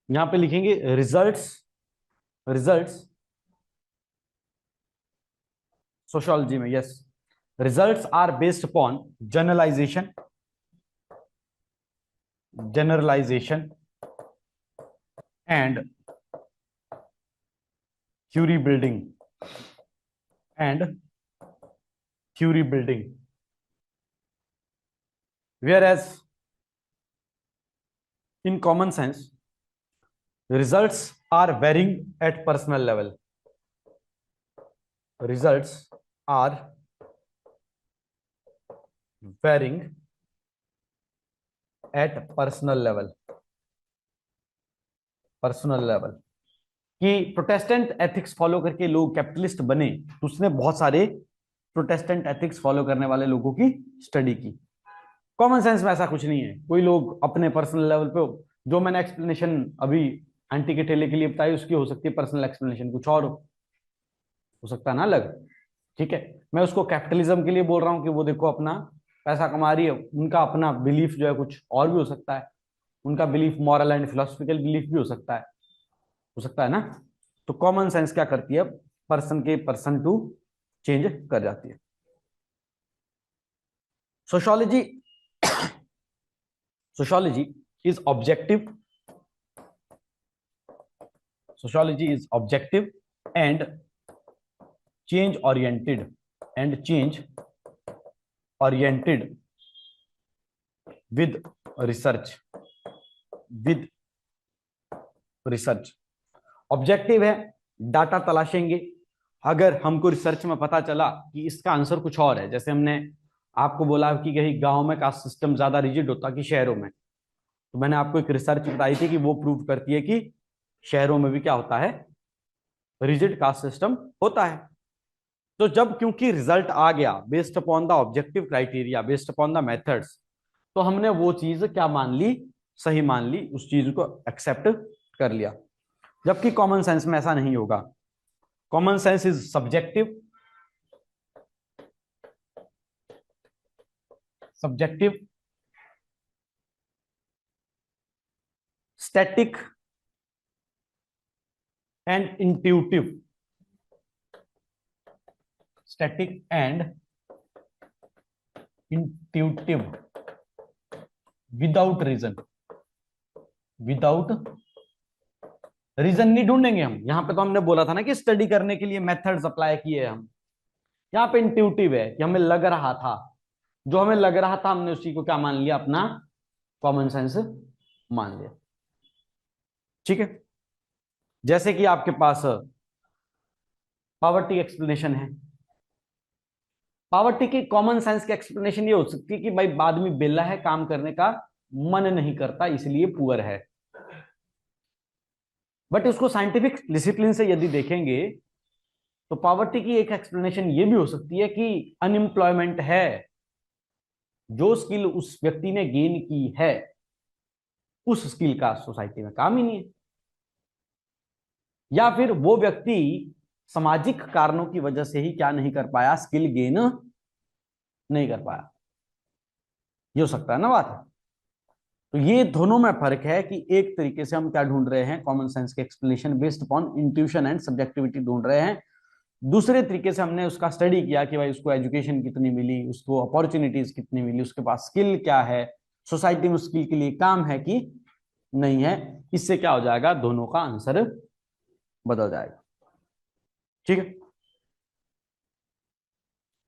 यहां पे लिखेंगे रिजल्ट्स, रिजल्ट्स सोशियोलॉजी में, yes, results are based upon generalization, generalization and theory building, and theory building, whereas in common sense results are varying at personal level, results are varying at personal level, personal level. कि प्रोटेस्टेंट एथिक्स फॉलो करके लोग कैपिटलिस्ट बने, तो उसने बहुत सारे प्रोटेस्टेंट एथिक्स फॉलो करने वाले लोगों की स्टडी की। कॉमन सेंस में ऐसा कुछ नहीं है, कोई लोग अपने पर्सनल लेवल पे, जो मैंने एक्सप्लेनेशन अभी आंटी के ठेले के लिए बताई, उसकी हो सकती है पर्सनल एक्सप्लेनेशन कुछ और हो सकता है ना अलग, ठीक है। मैं उसको कैपिटलिज्म के लिए बोल रहा हूँ कि वो देखो अपना पैसा कमा रही है, उनका अपना बिलीफ जो है कुछ और भी हो सकता है, उनका belief moral and philosophical belief भी हो सकता है ना। तो कॉमन सेंस क्या करती है, पर्सन के पर्सन टू चेंज कर जाती है। Sociology, sociology is objective, sociology is objective and change oriented, and change oriented with research, with research. Objective है, डाटा तलाशेंगे, अगर हमको रिसर्च में पता चला कि इसका आंसर कुछ और है, जैसे हमने आपको बोला कि कहीं गांव में कास्ट सिस्टम ज्यादा रिजिड होता कि शहरों में, तो मैंने आपको एक रिसर्च बताई थी कि वो प्रूव करती है कि शहरों में भी क्या होता है, रिजिड कास्ट सिस्टम होता है। तो जब क्योंकि रिजल्ट आ गया based upon the objective criteria, based upon the methods, तो हमने वो चीज क्या मान ली, सही मान ली, उस चीज को एक्सेप्ट कर लिया। जबकि कॉमन सेंस में ऐसा नहीं होगा, common sense is subjective, subjective, static and intuitive, static and intuitive, without reason, without reason नहीं ढूंढेंगे हम। यहां पे तो हमने बोला था ना कि स्टडी करने के लिए मेथड्स अप्लाई किए हम, यहाँ पे इंट्यूटिव है कि हमें लग रहा था, जो हमें लग रहा था हमने उसी को क्या मान लिया, अपना कॉमन सेंस मान लिया, ठीक है। जैसे कि आपके पास पावर्टी एक्सप्लेनेशन है, पावर्टी की कॉमन सेंस की एक्सप्लेनेशन ये हो सकती है कि भाई आदमी बेला है, काम करने का मन नहीं करता इसलिए पुअर है। बट उसको साइंटिफिक डिसिप्लिन से यदि देखेंगे तो पावर्टी की एक एक्सप्लेनेशन ये भी हो सकती है कि अनएम्प्लॉयमेंट है, जो स्किल उस व्यक्ति ने गेन की है उस स्किल का सोसाइटी में काम ही नहीं है, या फिर वो व्यक्ति सामाजिक कारणों की वजह से ही क्या नहीं कर पाया, स्किल गेन नहीं कर पाया, ये हो सकता है ना बात। तो ये दोनों में फर्क है कि एक तरीके से हम क्या ढूंढ रहे हैं, कॉमन सेंस के explanation based upon intuition and subjectivity ढूंढ रहे हैं। दूसरे तरीके से हमने उसका स्टडी किया कि भाई उसको एजुकेशन कितनी मिली, उसको अपॉर्चुनिटीज कितनी मिली, उसके पास स्किल क्या है, सोसाइटी में स्किल के लिए काम है कि नहीं है। इससे क्या हो जाएगा, दोनों का आंसर बदल जाएगा। ठीक है,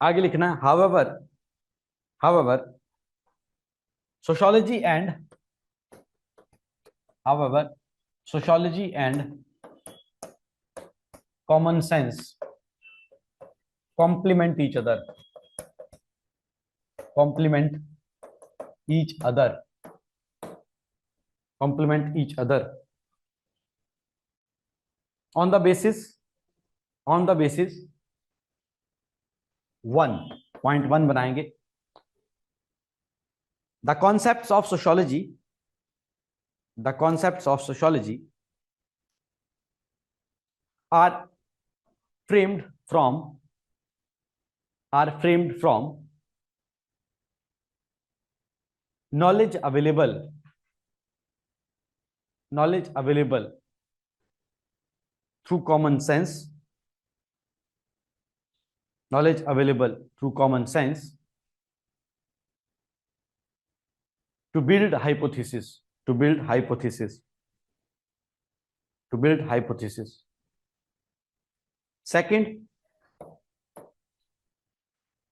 आगे लिखना है however sociology and common sense complement each other complement each other complement each other on the basis 1.1 बनाएंगे। the concepts of sociology are framed from knowledge available through common sense to build hypothesis second,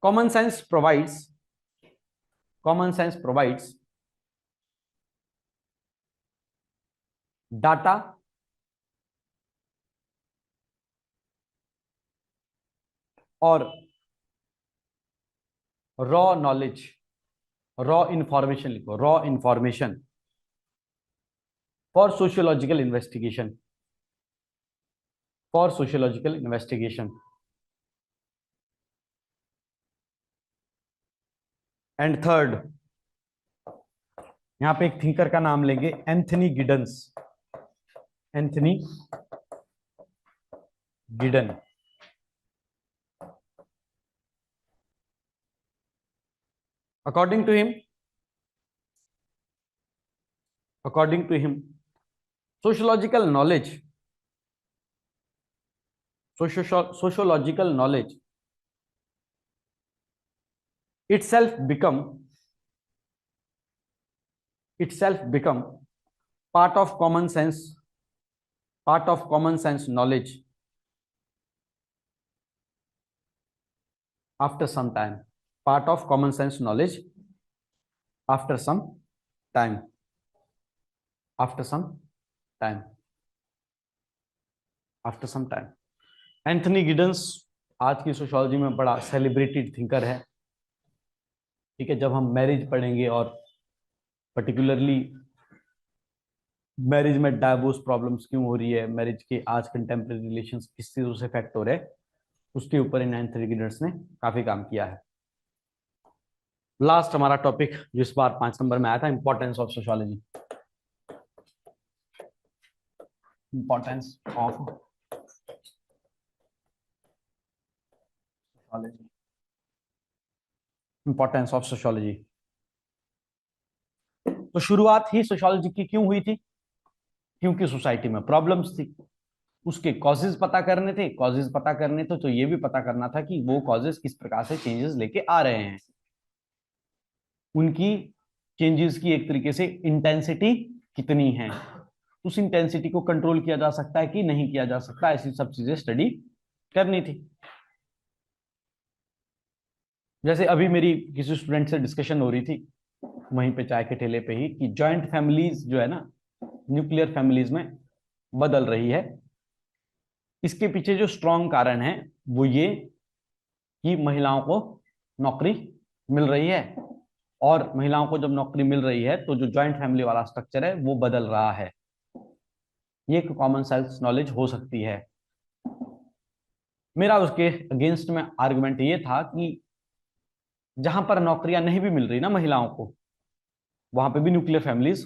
common sense provides data और रॉ नॉलेज, रॉ इंफॉर्मेशन लिखो, raw information for sociological investigation and third, यहां पे एक थिंकर का नाम लेंगे, Anthony गिडन। According to him, sociological knowledge itself become part of common sense knowledge after some time, after some time Anthony Giddens आज की सोशियोलॉजी में बड़ा सेलिब्रेटेड थिंकर है। ठीक है, जब हम मैरिज पढ़ेंगे और पर्टिकुलरली मैरिज में डाइवोर्स प्रॉब्लम्स क्यों हो रही है, मैरिज के आज कंटेम्प्रेरी रिलेशंस किस चीजों से इफेक्ट हो रहे हैं, उसके ऊपर इन एंथनी गिडन्स ने काफी काम किया है। लास्ट हमारा टॉपिक जो इस बार 5 नंबर में आया था, importance of sociology. Importance of sociology. तो शुरुआत ही सोशियोलॉजी की क्यों हुई थी? क्योंकि सोसाइटी में प्रॉब्लम्स थी, उसके कॉजेज पता करने थे। तो ये भी पता करना था कि वो कॉजेज किस प्रकार से चेंजेस लेके आ रहे हैं, उनकी चेंजेस की एक तरीके से इंटेंसिटी कितनी है, उस इंटेंसिटी को कंट्रोल किया जा सकता है कि नहीं किया जा सकता, ऐसी सब चीजें स्टडी करनी थी। जैसे अभी मेरी किसी स्टूडेंट से डिस्कशन हो रही थी वहीं पे चाय के ठेले पे ही, कि जॉइंट फैमिलीज जो है ना, न्यूक्लियर फैमिलीज में बदल रही है। इसके पीछे जो स्ट्रॉन्ग कारण है वो ये कि महिलाओं को नौकरी मिल रही है, और महिलाओं को जब नौकरी मिल रही है तो जो जॉइंट फैमिली वाला स्ट्रक्चर है वो बदल रहा है। ये एक कॉमन सेंस नॉलेज हो सकती है। मेरा उसके अगेंस्ट में आर्गुमेंट ये था कि जहां पर नौकरियां नहीं भी मिल रही ना महिलाओं को, वहां पे भी न्यूक्लियर फैमिलीज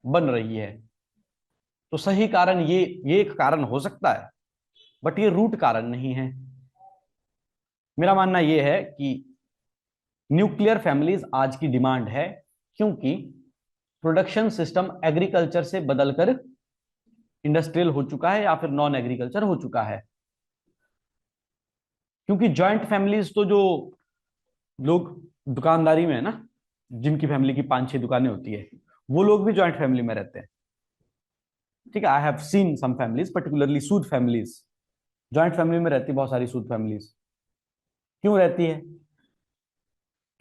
बन रही है। तो सही कारण ये एक कारण हो सकता है, बट ये रूट कारण नहीं है। मेरा मानना यह है कि न्यूक्लियर फैमिलीज आज की डिमांड है, क्योंकि प्रोडक्शन सिस्टम एग्रीकल्चर से बदलकर इंडस्ट्रियल हो चुका है या फिर नॉन एग्रीकल्चर हो चुका है। क्योंकि जॉइंट फैमिलीज तो जो लोग दुकानदारी में है ना, जिनकी फैमिली की 5-6 दुकानें होती है, वो लोग भी जॉइंट फैमिली में रहते हैं। ठीक है, I have seen some families, particularly Sood families, joint family में रहती बहुत सारी सूद फैमिलीज। क्यों रहती है?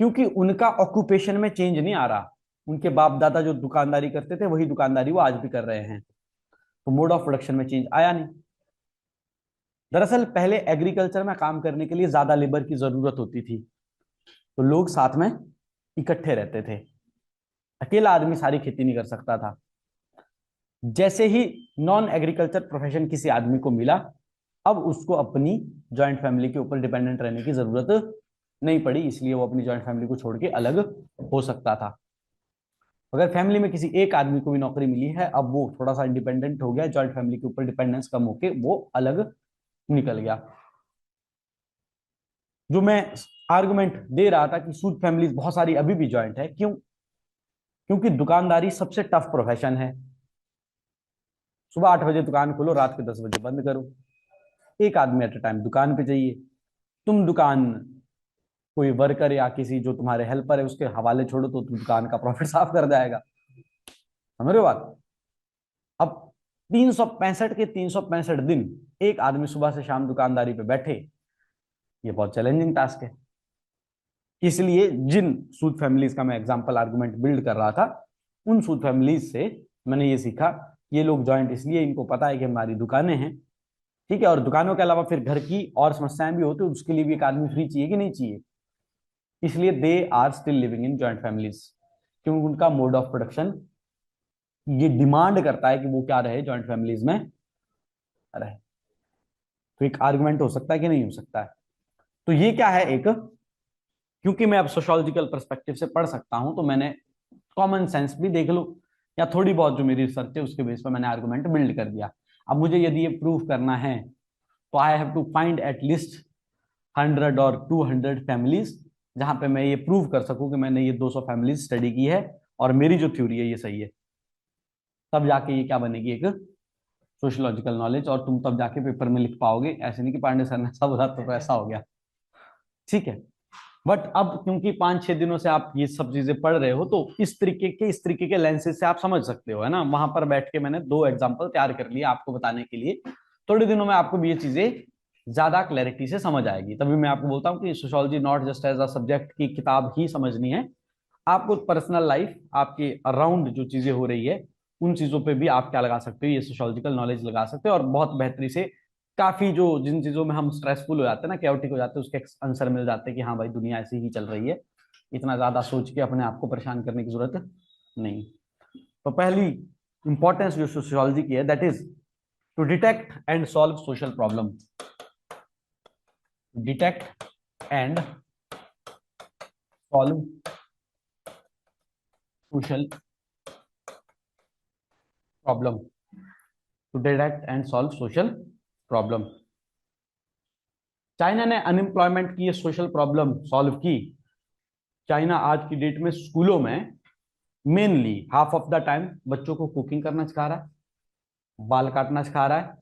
क्योंकि उनका ऑक्यूपेशन में चेंज नहीं आ रहा। उनके बाप दादा जो दुकानदारी करते थे वही दुकानदारी वो आज भी कर रहे हैं, तो मोड ऑफ प्रोडक्शन में चेंज आया नहीं। दरअसल पहले एग्रीकल्चर में काम करने के लिए ज्यादा लेबर की जरूरत होती थी, तो लोग साथ में इकट्ठे रहते थे, अकेला आदमी सारी खेती नहीं कर सकता था। जैसे ही नॉन एग्रीकल्चर प्रोफेशन किसी आदमी को मिला, अब उसको अपनी जॉइंट फैमिली के ऊपर डिपेंडेंट रहने की जरूरत नहीं पड़ी, इसलिए वो अपनी जॉइंट फैमिली को छोड़ के अलग हो सकता था। अगर फैमिली में किसी एक आदमी को भी नौकरी मिली है, अब वो थोड़ा सा इंडिपेंडेंट हो गया, जॉइंट फैमिली के ऊपर डिपेंडेंस कम होके वो अलग निकल गया। जो मैं आर्गुमेंट दे रहा था कि सूद फैमिलीज बहुत सारी अभी भी जॉइंट है, क्यों? क्योंकि दुकानदारी सबसे टफ प्रोफेशन है। सुबह 8 बजे दुकान खोलो, रात के 10 बजे बंद करो, एक आदमी एट अ टाइम दुकान पे चाहिए। तुम दुकान कोई वर्कर या किसी जो तुम्हारे हेल्पर है उसके हवाले छोड़ो तो तुम दुकान का प्रॉफिट साफ कर जाएगा। समझ रहे हो बात? अब 365 के 365 दिन एक आदमी सुबह से शाम दुकानदारी पे बैठे, ये बहुत चैलेंजिंग टास्क है। इसलिए जिन सूद फैमिलीज का मैं एग्जांपल आर्गुमेंट बिल्ड कर रहा था, उन सूद फैमिलीज से मैंने ये सीखा, ये लोग जॉइंट इसलिए, इनको पता है कि हमारी दुकानें हैं, ठीक है, और दुकानों के अलावा फिर घर की और समस्याएं भी होती है, उसके लिए भी एक आदमी फ्री चाहिए कि नहीं चाहिए, इसलिए they are still living in joint families, क्योंकि उनका मोड ऑफ प्रोडक्शन ये डिमांड करता है कि वो क्या रहे, जॉइंट फैमिलीज में रहे। तो एक आर्गुमेंट हो सकता है कि नहीं हो सकता है। तो ये क्या है, एक, क्योंकि मैं अब सोशियोलॉजिकल पर्सपेक्टिव से पढ़ सकता हूं, तो मैंने कॉमन सेंस भी देख लो या थोड़ी बहुत जो मेरी रिसर्च है उसके बेस पर मैंने आर्गुमेंट बिल्ड कर दिया। अब मुझे यदि ये प्रूव करना है तो I have to find at least 100 और 200 फैमिलीज, जहां पे मैं ये प्रूव कर सकूं कि मैंने ये 200 फैमिलीज स्टडी की है और मेरी जो थ्योरी है ये सही है। तब जाके ये क्या बनेगी, एक सोशियोलॉजिकल नॉलेज, और तुम तब जाके पेपर में लिख पाओगे। ऐसे नहीं कि पांडे सर ने ऐसा बोला तो ऐसा हो गया, ठीक है। बट अब क्योंकि 5-6 दिनों से आप ये सब चीजें पढ़ रहे हो, तो इस तरीके के लेंसेज से आप समझ सकते हो, है ना। वहां पर बैठ के मैंने 2 एग्जांपल तैयार कर लिए आपको बताने के लिए। थोड़े दिनों में आपको भी ये चीजें ज्यादा क्लैरिटी से समझ आएगी। तभी मैं आपको बोलता हूँ कि sociology not just as a subject की किताब ही समझनी है, आपको पर्सनल लाइफ, आपके अराउंड जो चीजें हो रही है उन चीजों पे भी आप क्या लगा सकते हो, ये सोशियोलॉजिकल नॉलेज लगा सकते हो, और बहुत बेहतरी से काफी जो जिन चीजों में हम स्ट्रेसफुल हो जाते हैं ना, कैओटिक हो जाते हैं, उसके आंसर मिल जाते हैं कि हाँ भाई दुनिया ऐसी ही चल रही है, इतना ज्यादा सोच के अपने आप को परेशान करने की जरूरत नहीं। तो पहली इंपॉर्टेंस जो सोशियोलॉजी की है, that is to detect and solve social problem. Detect and solve social problem. To detect and solve social problem. China ने अनएम्प्लॉयमेंट की ये सोशल प्रॉब्लम सॉल्व की। चाइना आज की डेट में स्कूलों में mainly half of the time बच्चों को कुकिंग करना सिखा रहा है, बाल काटना सिखा रहा है,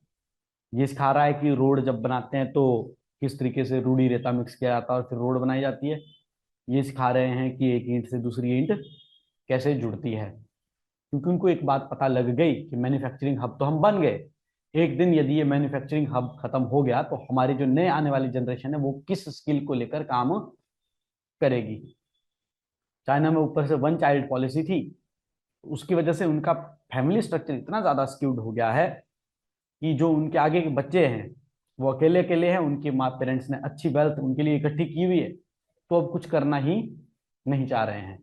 ये सिखा रहा है कि रोड जब बनाते हैं तो किस तरीके से रूढ़ी रेता मिक्स किया जाता है और फिर रोड बनाई जाती है, ये सिखा रहे हैं कि एक ईंट से दूसरी ईंट कैसे जुड़ती है। क्योंकि उनको एक बात पता लग गई कि मैन्युफैक्चरिंग हब तो हम बन गए, एक दिन यदि ये मैन्युफैक्चरिंग हब खत्म हो गया तो हमारी जो नए आने वाली जनरेशन है वो किस स्किल को लेकर काम करेगी। चाइना में ऊपर से 1 चाइल्ड पॉलिसी थी, उसकी वजह से उनका फैमिली स्ट्रक्चर इतना ज्यादा स्क्यूड हो गया है कि जो उनके आगे के बच्चे हैं वो अकेले अकेले हैं, उनके माँ पेरेंट्स ने अच्छी वेल्थ उनके लिए इकट्ठी की हुई है, तो अब कुछ करना ही नहीं चाह रहे हैं।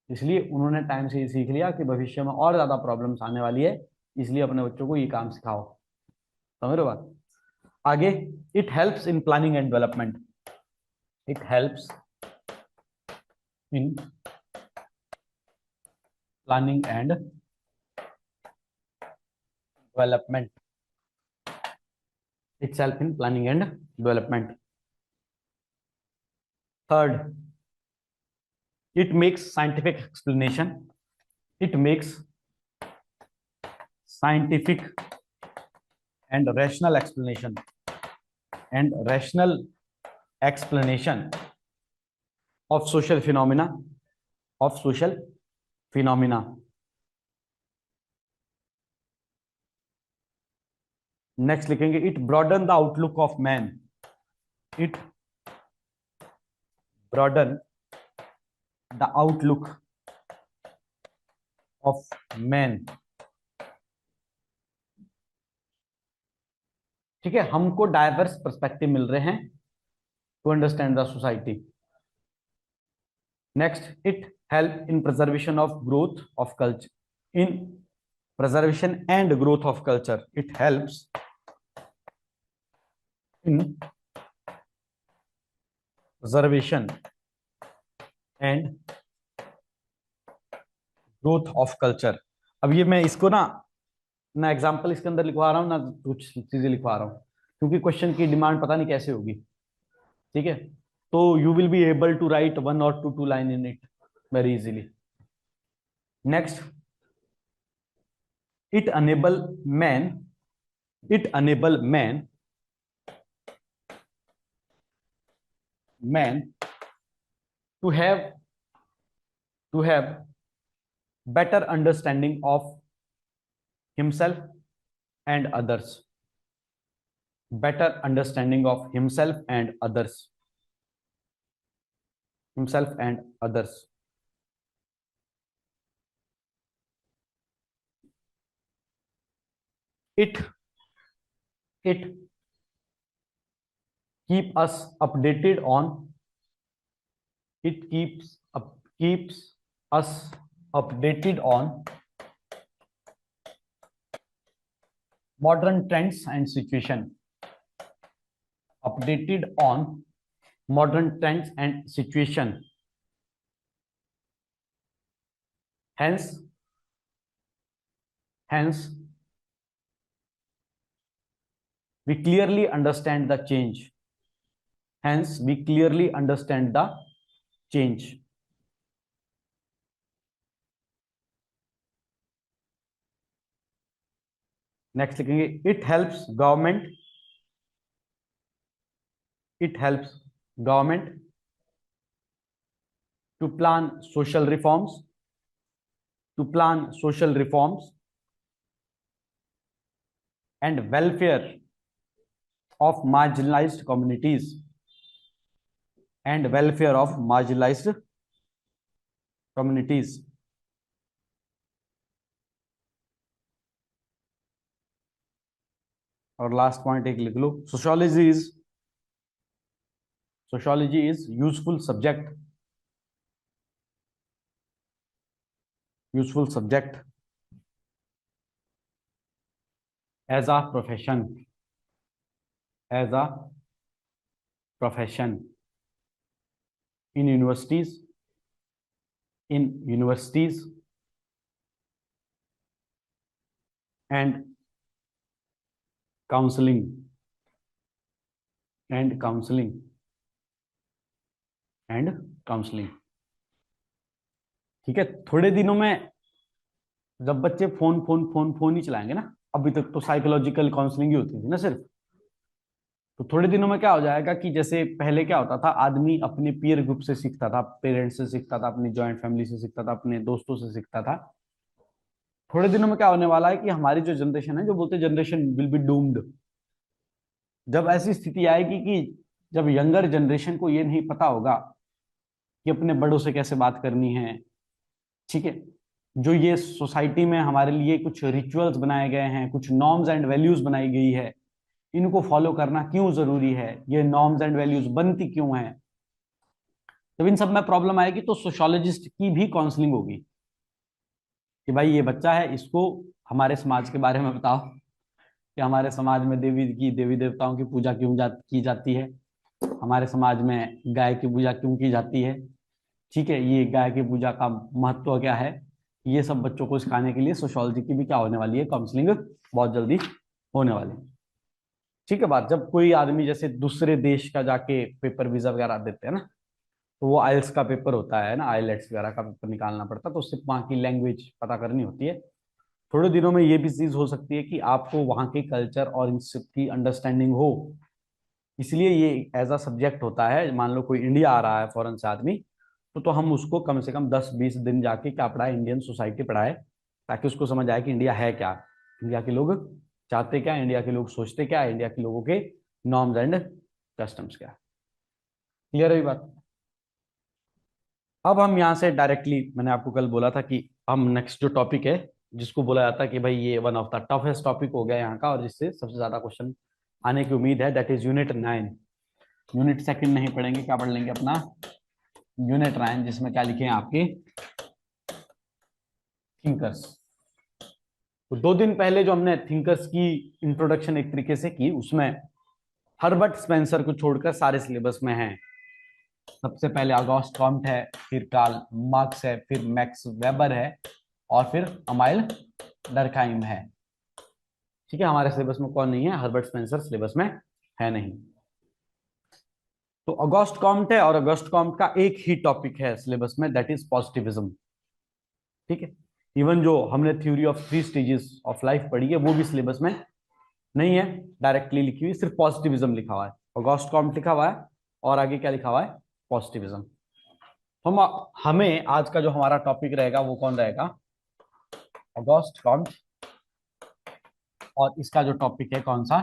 इसलिए उन्होंने टाइम से ये सीख लिया कि भविष्य में और ज्यादा प्रॉब्लम्स आने वाली है, इसलिए अपने बच्चों को ये काम सिखाओ। समझ रहे हो बात? आगे, it helps in planning and development. It helps in planning and development. It's help in planning and development. Third, it makes scientific explanation it makes scientific and rational explanation of social phenomena. Next लिखेंगे it broaden the outlook of man. It broaden the outlook of man. ठीक है, हमको डाइवर्स पर्सपेक्टिव मिल रहे हैं to understand the society. Next, it help in preservation of growth of culture. In preservation and growth of culture. It helps in preservation and growth of culture. अब ये मैं इसको ना एग्जाम्पल इसके अंदर लिखवा रहा हूँ ना कुछ चीजें लिखवा रहा हूँ, क्योंकि क्वेश्चन की डिमांड पता नहीं कैसे होगी. ठीक है, तो you will be able to write 1 or 2 line in it very easily. Next, it enable man to have better understanding of himself and others. Better understanding of himself and others. It keeps us updated on modern trends and situation. Updated on modern trends and situation. Hence we clearly understand the change. Next लिखेंगे it helps government to plan social reforms and welfare of marginalized communities और लास्ट पॉइंट एक लिख लो, sociology is useful subject as a profession in universities and counseling. ठीक है, थोड़े दिनों में जब बच्चे फोन ही चलाएंगे ना, अभी तक तो साइकोलॉजिकल काउंसलिंग ही होती थी ना सिर्फ, तो थोड़े दिनों में क्या हो जाएगा कि जैसे पहले क्या होता था, आदमी अपने पीयर ग्रुप से सीखता था, पेरेंट्स से सीखता था, अपनी जॉइंट फैमिली से सीखता था, अपने दोस्तों से सीखता था. थोड़े दिनों में क्या होने वाला है कि हमारी जो जनरेशन है, जो बोलते जनरेशन विल बी डूम्ड. जब ऐसी स्थिति आएगी कि जब यंगर जनरेशन को ये नहीं पता होगा कि अपने बड़ों से कैसे बात करनी है, ठीक है, जो ये सोसाइटी में हमारे लिए कुछ रिचुअल्स बनाए गए हैं, कुछ नॉर्म्स एंड वैल्यूज बनाई गई है, इनको फॉलो करना क्यों जरूरी है, ये नॉर्म्स एंड वैल्यूज बनती क्यों हैं, जब इन सब में प्रॉब्लम आएगी तो सोशियोलॉजिस्ट की भी काउंसलिंग होगी कि भाई ये बच्चा है, इसको हमारे समाज के बारे में बताओ कि हमारे समाज में देवी देवताओं की पूजा क्यों की जाती है, हमारे समाज में गाय की पूजा क्यों की जाती है, ठीक है, ये गाय की पूजा का महत्व क्या है. ये सब बच्चों को सिखाने के लिए सोशियोलॉजी की भी क्या होने वाली है, काउंसलिंग बहुत जल्दी होने वाली है. ठीक है बात, जब कोई आदमी जैसे दूसरे देश का जाके पेपर वीजा वगैरह देते हैं ना, तो वो आइल्स का पेपर होता है ना, आइलेट्स वगैरह का पेपर निकालना पड़ता है, तो उससे वहाँ की लैंग्वेज पता करनी होती है। थोड़े दिनों में ये भी चीज हो सकती है कि आपको वहाँ के कल्चर और इन सब की अंडरस्टैंडिंग हो, इसलिए ये एज अ सब्जेक्ट होता है। मान लो कोई इंडिया आ रहा है फॉरेन से आदमी, तो हम उसको कम से कम 10-20 दिन जाके क्या पढ़ाए, इंडियन सोसाइटी पढ़ाए, ताकि उसको समझ आए कि इंडिया है क्या, इंडिया के लोग चाहते क्या, इंडिया के लोग सोचते क्या, इंडिया के लोगों के नॉर्म्स एंड कस्टम्स क्या। क्लियर है ये बात? अब हम यहाँ से डायरेक्टली, मैंने आपको कल बोला था कि हम नेक्स्ट जो टॉपिक है, जिसको बोला जाता है कि भाई ये one of the toughest topic हो गया यहाँ का, और जिससे सबसे ज्यादा क्वेश्चन आने की उम्मीद है, that is unit 9। Unit second नहीं पढ़ेंगे, क्या पढ़ लेंगे अपना यूनिट 9, जिसमें क्या लिखे हैं आपके थिंकर्स। तो 2 दिन पहले जो हमने थिंकर्स की इंट्रोडक्शन एक तरीके से की, उसमें हर्बर्ट स्पेंसर को छोड़कर सारे सिलेबस में हैं। सबसे पहले अगॉस्ट कॉम्ट है, फिर कार्ल मार्क्स है, फिर मैक्स वेबर है, और फिर अमाइल डर्कहाइम है। ठीक है, हमारे सिलेबस में कौन नहीं है? हर्बर्ट स्पेंसर सिलेबस में है नहीं। तो अगॉस्ट कॉम्ट है, और अगॉस्ट कॉम्ट का एक ही टॉपिक है सिलेबस में, दैट इज पॉजिटिविज्म। ठीक है, इवन जो हमने theory of 3 stages of life पढ़ी है, वो भी सिलेबस में नहीं है डायरेक्टली लिखी हुई, सिर्फ पॉजिटिविज्म लिखा हुआ है, अगॉस्ट कॉम्ट लिखा हुआ है, और आगे क्या लिखा हुआ है? पॉजिटिविज्म। हम हमें आज का जो हमारा टॉपिक रहेगा वो कौन रहेगा? अगॉस्ट कॉम्ट, और इसका जो टॉपिक है कौन सा?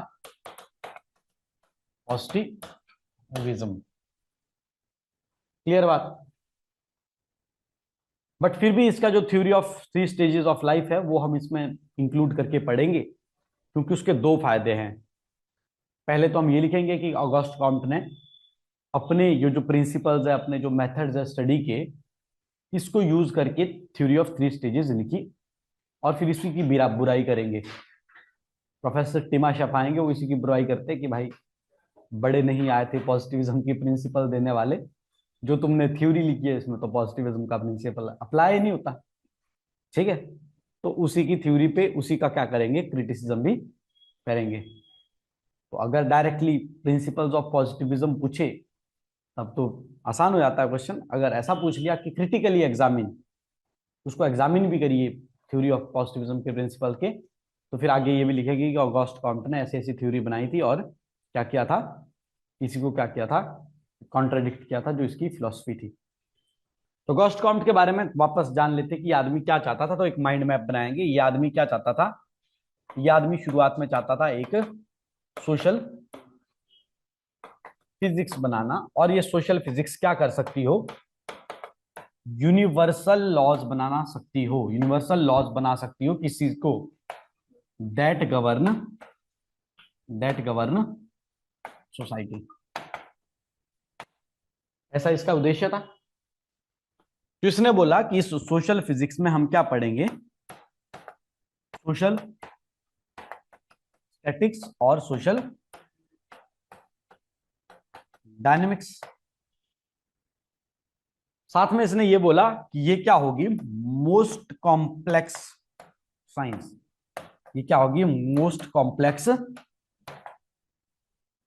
पॉजिटिविज्म। क्लियर बात? बट फिर भी इसका जो theory of 3 stages of life है, वो हम इसमें इंक्लूड करके पढ़ेंगे, क्योंकि उसके 2 फायदे हैं। पहले तो हम ये लिखेंगे कि ऑगस्ट कॉम्ट ने अपने ये जो प्रिंसिपल्स है, अपने जो मेथड्स है स्टडी के, इसको यूज करके थ्योरी ऑफ 3 स्टेजेस लिखी, और फिर इसी की बुराई करेंगे। प्रोफेसर टिमा शेफ आएंगे, वो इसी की बुराई करते कि भाई बड़े नहीं आए थे पॉजिटिविज्म की प्रिंसिपल देने वाले, जो तुमने थ्योरी लिखी है इसमें तो पॉजिटिविज्म का प्रिंसिपल अप्लाई नहीं होता। ठीक है, तो उसी की थ्योरी पे उसी का क्या करेंगे? क्रिटिसिज्म भी करेंगे। तो अगर डायरेक्टली प्रिंसिपल्स ऑफ पॉजिटिविज्म पूछे तब तो आसान हो जाता है क्वेश्चन। अगर ऐसा पूछ लिया कि क्रिटिकली एग्जामिन, उसको एग्जामिन भी करिए थ्योरी ऑफ पॉजिटिविज्म के प्रिंसिपल के, तो फिर आगे ये भी लिखेगी कि ऑगस्ट कॉम्ट ने ऐसी ऐसी थ्योरी बनाई थी, और क्या किया था, किसी को क्या किया था? कॉन्ट्राडिक्ट किया था जो इसकी फिलॉसफी थी। तो ऑगस्ट कॉम्ट के बारे में वापस जान लेते कि ये आदमी क्या चाहता था। तो एक माइंड मैप बनाएंगे, ये आदमी क्या चाहता था। ये आदमी शुरुआत में चाहता था एक सोशल फिजिक्स बनाना, और ये सोशल फिजिक्स क्या कर सकती हो? यूनिवर्सल लॉज बना सकती हो, यूनिवर्सल लॉज बना सकती हो किस चीज को? That govern society. ऐसा इसका उद्देश्य था। तो इसने बोला कि इस सोशल फिजिक्स में हम क्या पढ़ेंगे? सोशल स्टैटिक्स और सोशल डायनेमिक्स। साथ में इसने ये बोला कि ये क्या होगी? Most complex science. ये क्या होगी? मोस्ट कॉम्प्लेक्स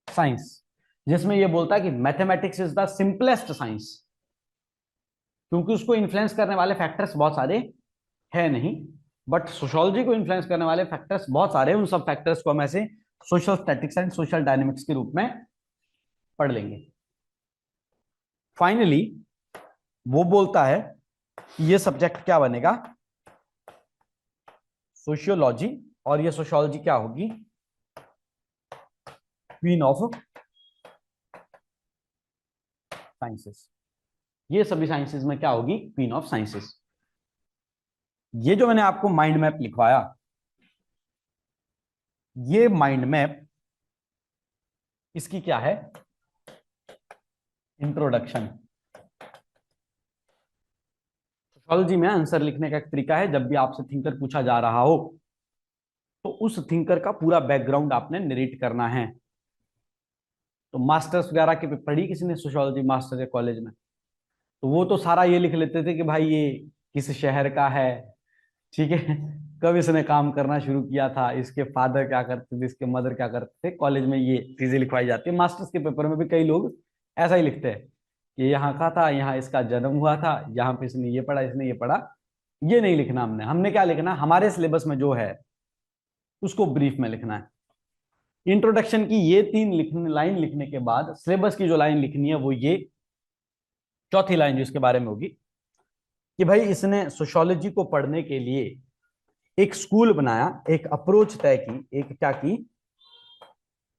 साइंस, जिसमें ये बोलता है कि mathematics is the simplest science, क्योंकि उसको इन्फ्लुएंस करने वाले फैक्टर्स बहुत सारे है नहीं, बट सोशियोलॉजी को इन्फ्लुएंस करने वाले फैक्टर्स बहुत सारे हैं। उन सब फैक्टर्स को हम ऐसे social statics and social dynamics के रूप में पढ़ लेंगे। फाइनली वो बोलता है कि ये सब्जेक्ट क्या बनेगा? सोशियोलॉजी, और ये सोशियोलॉजी क्या होगी? Queen of sciences. ये सभी साइंसेस में क्या होगी? Queen of sciences. ये जो मैंने आपको माइंड मैप लिखवाया, ये माइंड मैप इसकी क्या है? इंट्रोडक्शन। सोशियोलॉजी में आंसर लिखने का एक तरीका है, जब भी आपसे थिंकर पूछा जा रहा हो तो उस थिंकर का पूरा बैकग्राउंड आपने नरेट करना है। तो मास्टर्स वगैरह के पढ़ी किसी ने सोशियोलॉजी मास्टर या कॉलेज में, तो वो तो सारा ये लिख लेते थे कि भाई ये किस शहर का है, ठीक है, कब इसने काम करना शुरू किया था, इसके फादर क्या करते थे, इसके मदर क्या करते थे। कॉलेज में ये चीजें लिखवाई जाती है, मास्टर्स के पेपर में भी कई लोग ऐसा ही लिखते हैं। ये यहाँ का था, यहाँ इसका जन्म हुआ था, यहाँ पे इसने ये पढ़ा, इसने ये पढ़ा, ये नहीं लिखना हमने। हमने क्या लिखना, हमारे सिलेबस में जो है उसको ब्रीफ में लिखना है। इंट्रोडक्शन की ये 3 लाइन लिखने के बाद सिलेबस की जो लाइन लिखनी है वो ये चौथी लाइन जो इसके बारे में होगी कि भाई इसने सोशियोलॉजी को पढ़ने के लिए एक स्कूल बनाया, एक अप्रोच तय की, एक क्या की,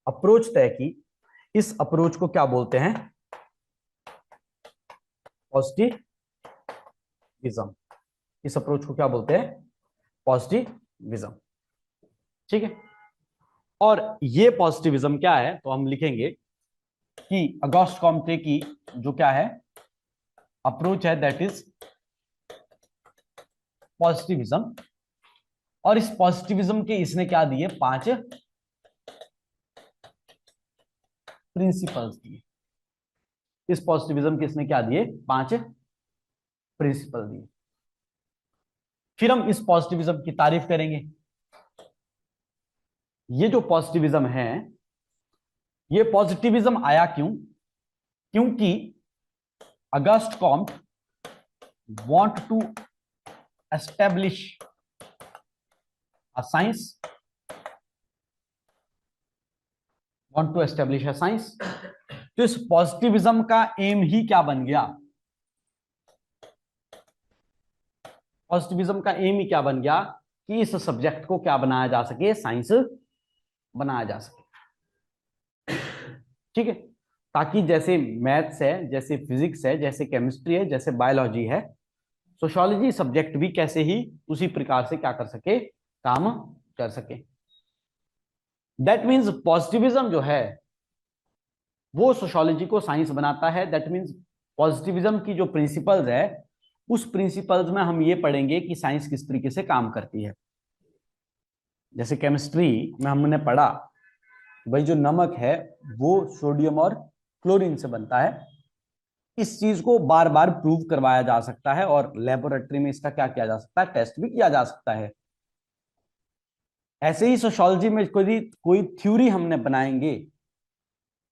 अप्रोच तय की। इस अप्रोच को क्या बोलते हैं, पॉजिटिविज्म। इस अप्रोच को क्या बोलते हैं, पॉजिटिविज्म। ठीक है। और ये पॉजिटिविज्म क्या है, तो हम लिखेंगे कि अगॉस्ट कॉम्टे की जो क्या है अप्रोच है दैट इज पॉजिटिविज्म। और इस पॉजिटिविज्म के इसने क्या दिए, 5 प्रिंसिपल्स दिए। इस पॉजिटिविज्म के इसने क्या दिए, 5 प्रिंसिपल दिए। फिर हम इस पॉजिटिविज्म की तारीफ करेंगे। ये जो पॉजिटिविज्म है, ये पॉजिटिविज्म आया क्यों, क्योंकि Auguste Comte want to establish a science, want to establish a science. तो इस पॉजिटिविज्म का एम ही क्या बन गया, पॉजिटिविज्म का एम ही क्या बन गया कि इस सब्जेक्ट को क्या बनाया जा सके, साइंस बनाया जा सके। ठीक है। ताकि जैसे मैथ्स है, जैसे फिजिक्स है, जैसे केमिस्ट्री है, जैसे बायोलॉजी है, सोशियोलॉजी सब्जेक्ट भी कैसे ही उसी प्रकार से क्या कर सके, काम कर सके। दैट मीन्स पॉजिटिविज्म जो है वो सोशियोलॉजी को साइंस बनाता है। दैट मीन्स पॉजिटिविज्म की जो प्रिंसिपल्स है उस प्रिंसिपल्स में हम ये पढ़ेंगे कि साइंस किस तरीके से काम करती है। जैसे केमिस्ट्री में हमने पढ़ा भाई जो नमक है वो सोडियम और क्लोरीन से बनता है। इस चीज को बार बार प्रूव करवाया जा सकता है और लेबोरेटरी में इसका क्या किया जा सकता है, टेस्ट भी किया जा सकता है। ऐसे ही सोशियोलॉजी में कोई थ्योरी हमने बनाएंगे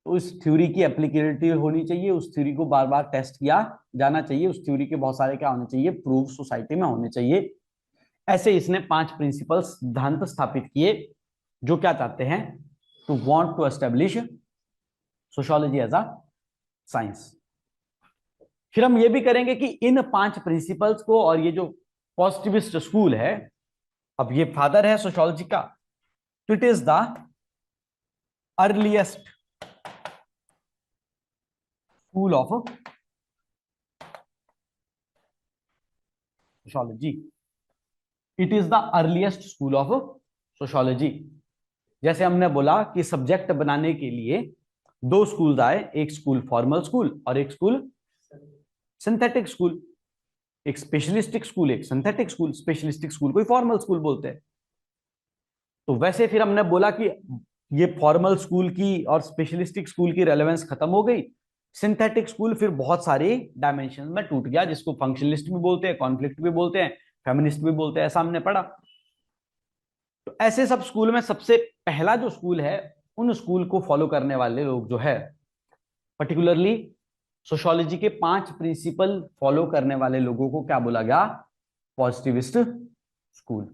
तो उस थ्योरी की एप्लीकेबिलिटी होनी चाहिए, उस थ्योरी को बार बार टेस्ट किया जाना चाहिए, उस थ्योरी के बहुत सारे क्या होने चाहिए, प्रूफ सोसाइटी में होने चाहिए। ऐसे इसने 5 प्रिंसिपल सिद्धांत स्थापित किए जो क्या चाहते हैं, to want to establish sociology as a science. फिर हम ये भी करेंगे कि इन 5 प्रिंसिपल्स को, और ये जो पॉजिटिविस्ट स्कूल है, अब ये फादर है सोशियोलॉजी का, तो it is the earliest school of sociology. It is the earliest school of sociology. जैसे हमने बोला कि सब्जेक्ट बनाने के लिए 2 स्कूल आए, एक स्कूल फॉर्मल स्कूल और एक स्कूल सिंथेटिक स्कूल। एक स्पेशलिस्टिक स्कूल, एक सिंथेटिक स्कूल। स्पेशलिस्टिक स्कूल को फॉर्मल स्कूल बोलते हैं। तो वैसे फिर हमने बोला कि ये फॉर्मल स्कूल की और स्पेशलिस्टिक स्कूल की रेलेवेंस खत्म हो गई। सिंथेटिक स्कूल फिर बहुत सारे डायमेंशन में टूट गया, जिसको फंक्शनलिस्ट भी बोलते हैं, कॉन्फ्लिक्ट भी बोलते हैं, फेमिनिस्ट भी बोलते हैं, ऐसा हमने पढ़ा। तो ऐसे सब स्कूल में सबसे पहला जो स्कूल है, उन स्कूल को फॉलो करने वाले लोग जो है, पर्टिकुलरली सोशियोलॉजी के 5 प्रिंसिपल फॉलो करने वाले लोगों को क्या बोला गया, positivist school.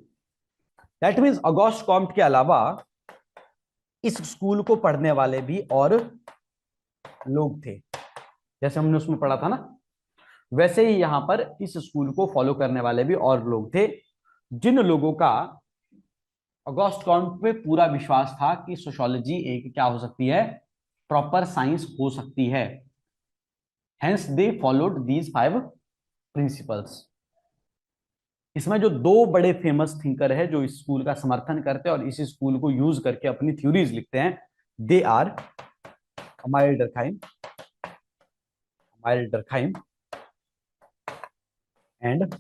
That means August Comte के अलावा इस स्कूल को पढ़ने वाले भी और लोग थे। जैसे हमने उसमें पढ़ा था ना, वैसे ही यहां पर इस स्कूल को फॉलो करने वाले भी और लोग थे, जिन लोगों का ऑगस्ट कॉम्ट पे पूरा विश्वास था कि सोशियोलॉजी एक क्या हो सकती है, प्रॉपर साइंस हो सकती है। Hence they followed these 5 principles. इसमें जो 2 बड़े फेमस थिंकर है जो इस स्कूल का समर्थन करते हैं और इस स्कूल को यूज करके अपनी थ्योरीज लिखते हैं, they are Emile Durkheim and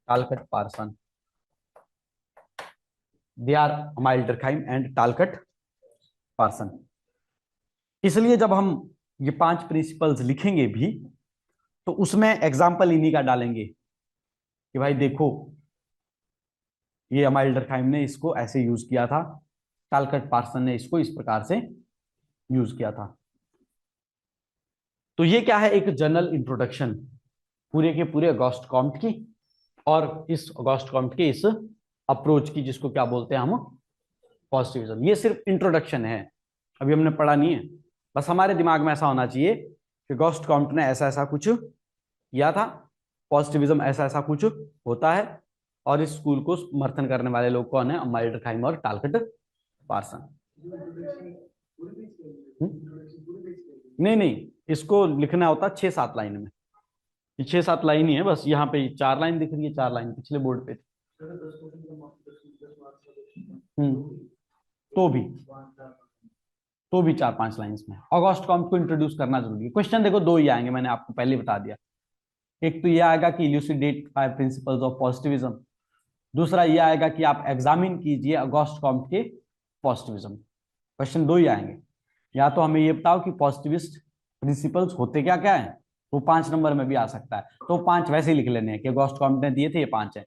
Talcott Parson. They are Emile Durkheim and Talcott Parson. इसलिए जब हम ये 5 प्रिंसिपल्स लिखेंगे भी तो उसमें एग्जाम्पल इन्हीं का डालेंगे कि भाई देखो ये अमाइल डरखाइम ने इसको ऐसे यूज किया था, टालकट पार्सन ने इसको इस प्रकार से यूज किया था। तो ये क्या है, एक जनरल इंट्रोडक्शन पूरे के पूरे ऑगस्ट कॉम्ट की, और इस ऑगस्ट कॉम्ट के इस अप्रोच की, जिसको क्या बोलते हैं हम, पॉजिटिविज्म। ये सिर्फ इंट्रोडक्शन है, अभी हमने पढ़ा नहीं है। बस हमारे दिमाग में ऐसा होना चाहिए कि ऑगस्ट कॉम्ट ने ऐसा ऐसा कुछ किया था, पॉजिटिविज्म ऐसा ऐसा कुछ होता है, और इस स्कूल को समर्थन करने वाले लोग कौन है, अमाल्ड खाइम और टालकट पार्सन। नहीं नहीं, इसको लिखना होता 6-7 लाइन में, ये 6-7 लाइन ही है बस। यहाँ पे 4 लाइन दिख रही है, 4 लाइन पिछले बोर्ड पे थी। तो भी तो भी 4-5 लाइंस में ऑगस्ट कॉम्ट को इंट्रोड्यूस करना जरूरी है। क्वेश्चन देखो दो ही आएंगे, मैंने आपको पहले बता दिया। एक तो ये आएगा कि इल्यूसिडेट 5 प्रिंसिपल्स ऑफ पॉजिटिविज्म, दूसरा ये आएगा कि आप एग्जामिन कीजिए ऑगस्ट कॉम्ट के पॉजिटिविज्म। क्वेश्चन दो ही आएंगे, या तो हमें ये बताओ कि पॉजिटिविस्ट प्रिंसिपल्स होते क्या क्या है, तो 5 नंबर में भी आ सकता है, तो 5 वैसे ही लिख लेने हैं कि ऑगस्ट कॉम्ट ने दिए थे, ये 5 है।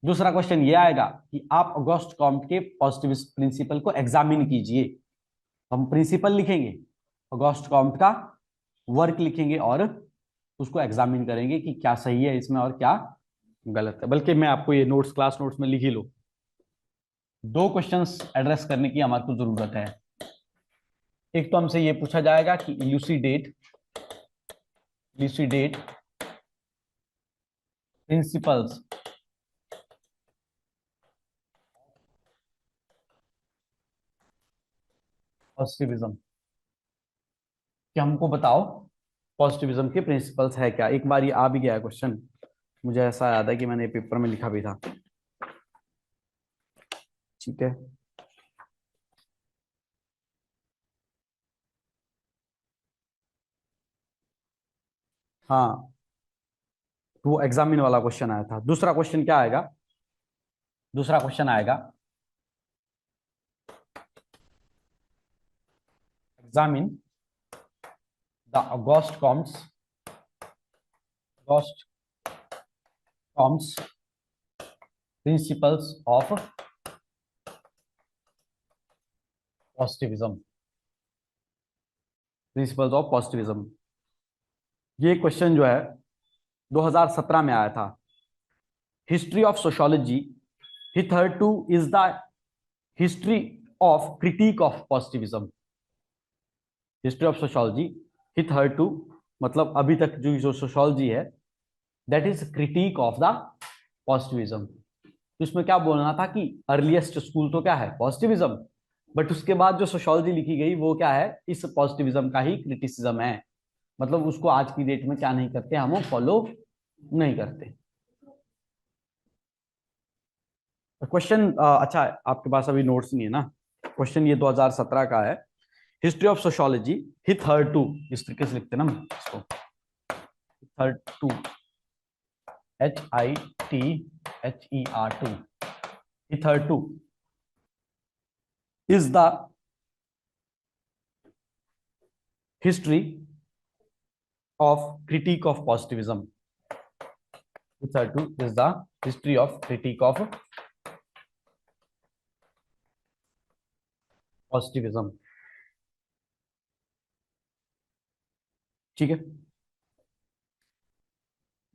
दूसरा क्वेश्चन ये आएगा कि आप ऑगस्ट कॉम्ट के पॉजिटिविस्ट प्रिंसिपल को एग्जामिन कीजिए। हम प्रिंसिपल लिखेंगे, ऑगस्ट कॉम्ट का वर्क लिखेंगे, और उसको एग्जामिन करेंगे कि क्या सही है इसमें और क्या गलत है। बल्कि मैं आपको ये नोट्स, क्लास नोट्स में लिख ही लो। 2 क्वेश्चंस एड्रेस करने की हमारे को जरूरत है। एक तो हमसे ये पूछा जाएगा कि इल्यूसिडेट प्रिंसिपल्स पॉजिटिविज्म, कि हमको बताओ पॉजिटिविज्म के प्रिंसिपल्स है क्या। एक बार ये आ भी गया क्वेश्चन, मुझे ऐसा याद है कि मैंने पेपर में लिखा भी था। ठीक है, हाँ, तो वो एग्जामिन वाला क्वेश्चन आया था। दूसरा क्वेश्चन क्या आएगा, दूसरा क्वेश्चन आएगा examine the Auguste Comte's principles of positivism, principles of positivism. ये क्वेश्चन जो है 2017 में आया था। History of sociology hitherto is the history of critique of positivism। History of sociology hitherto मतलब अभी तक जो सोशियोलॉजी है, that is critique of the positivism. तो इसमें क्या बोलना था कि अर्लीस्ट स्कूल तो क्या है, पॉजिटिविज्म, बट उसके बाद जो सोशियोलॉजी लिखी गई वो क्या है, इस पॉजिटिविज्म का ही क्रिटिसिज्म है। मतलब उसको आज की डेट में क्या नहीं करते, हम फॉलो नहीं करते। क्वेश्चन अच्छा, आपके पास अभी नोट्स नहीं है ना। क्वेश्चन ये 2017 का है। हिस्ट्री ऑफ सोशियोलॉजी hitherto, इस तरीके से लिखते हैं ना इसको, hitherto HITHER2, hitherto is the history of critique of positivism। hitherto is the history of critique of positivism। ठीक है,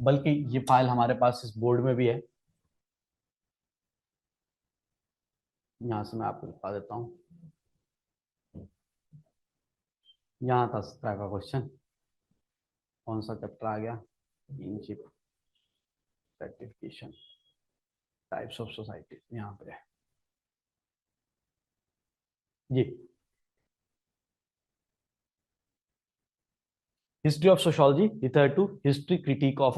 बल्कि ये फाइल हमारे पास इस बोर्ड में भी है, यहां से मैं आपको लिखवा देता हूं। यहाँ था 17 का क्वेश्चन, कौन सा चैप्टर आ गया, इनशिप सर्टिफिकेशन टाइप्स ऑफ सोसाइटी, यहाँ पे है जी। History of sociology hitherto history critique of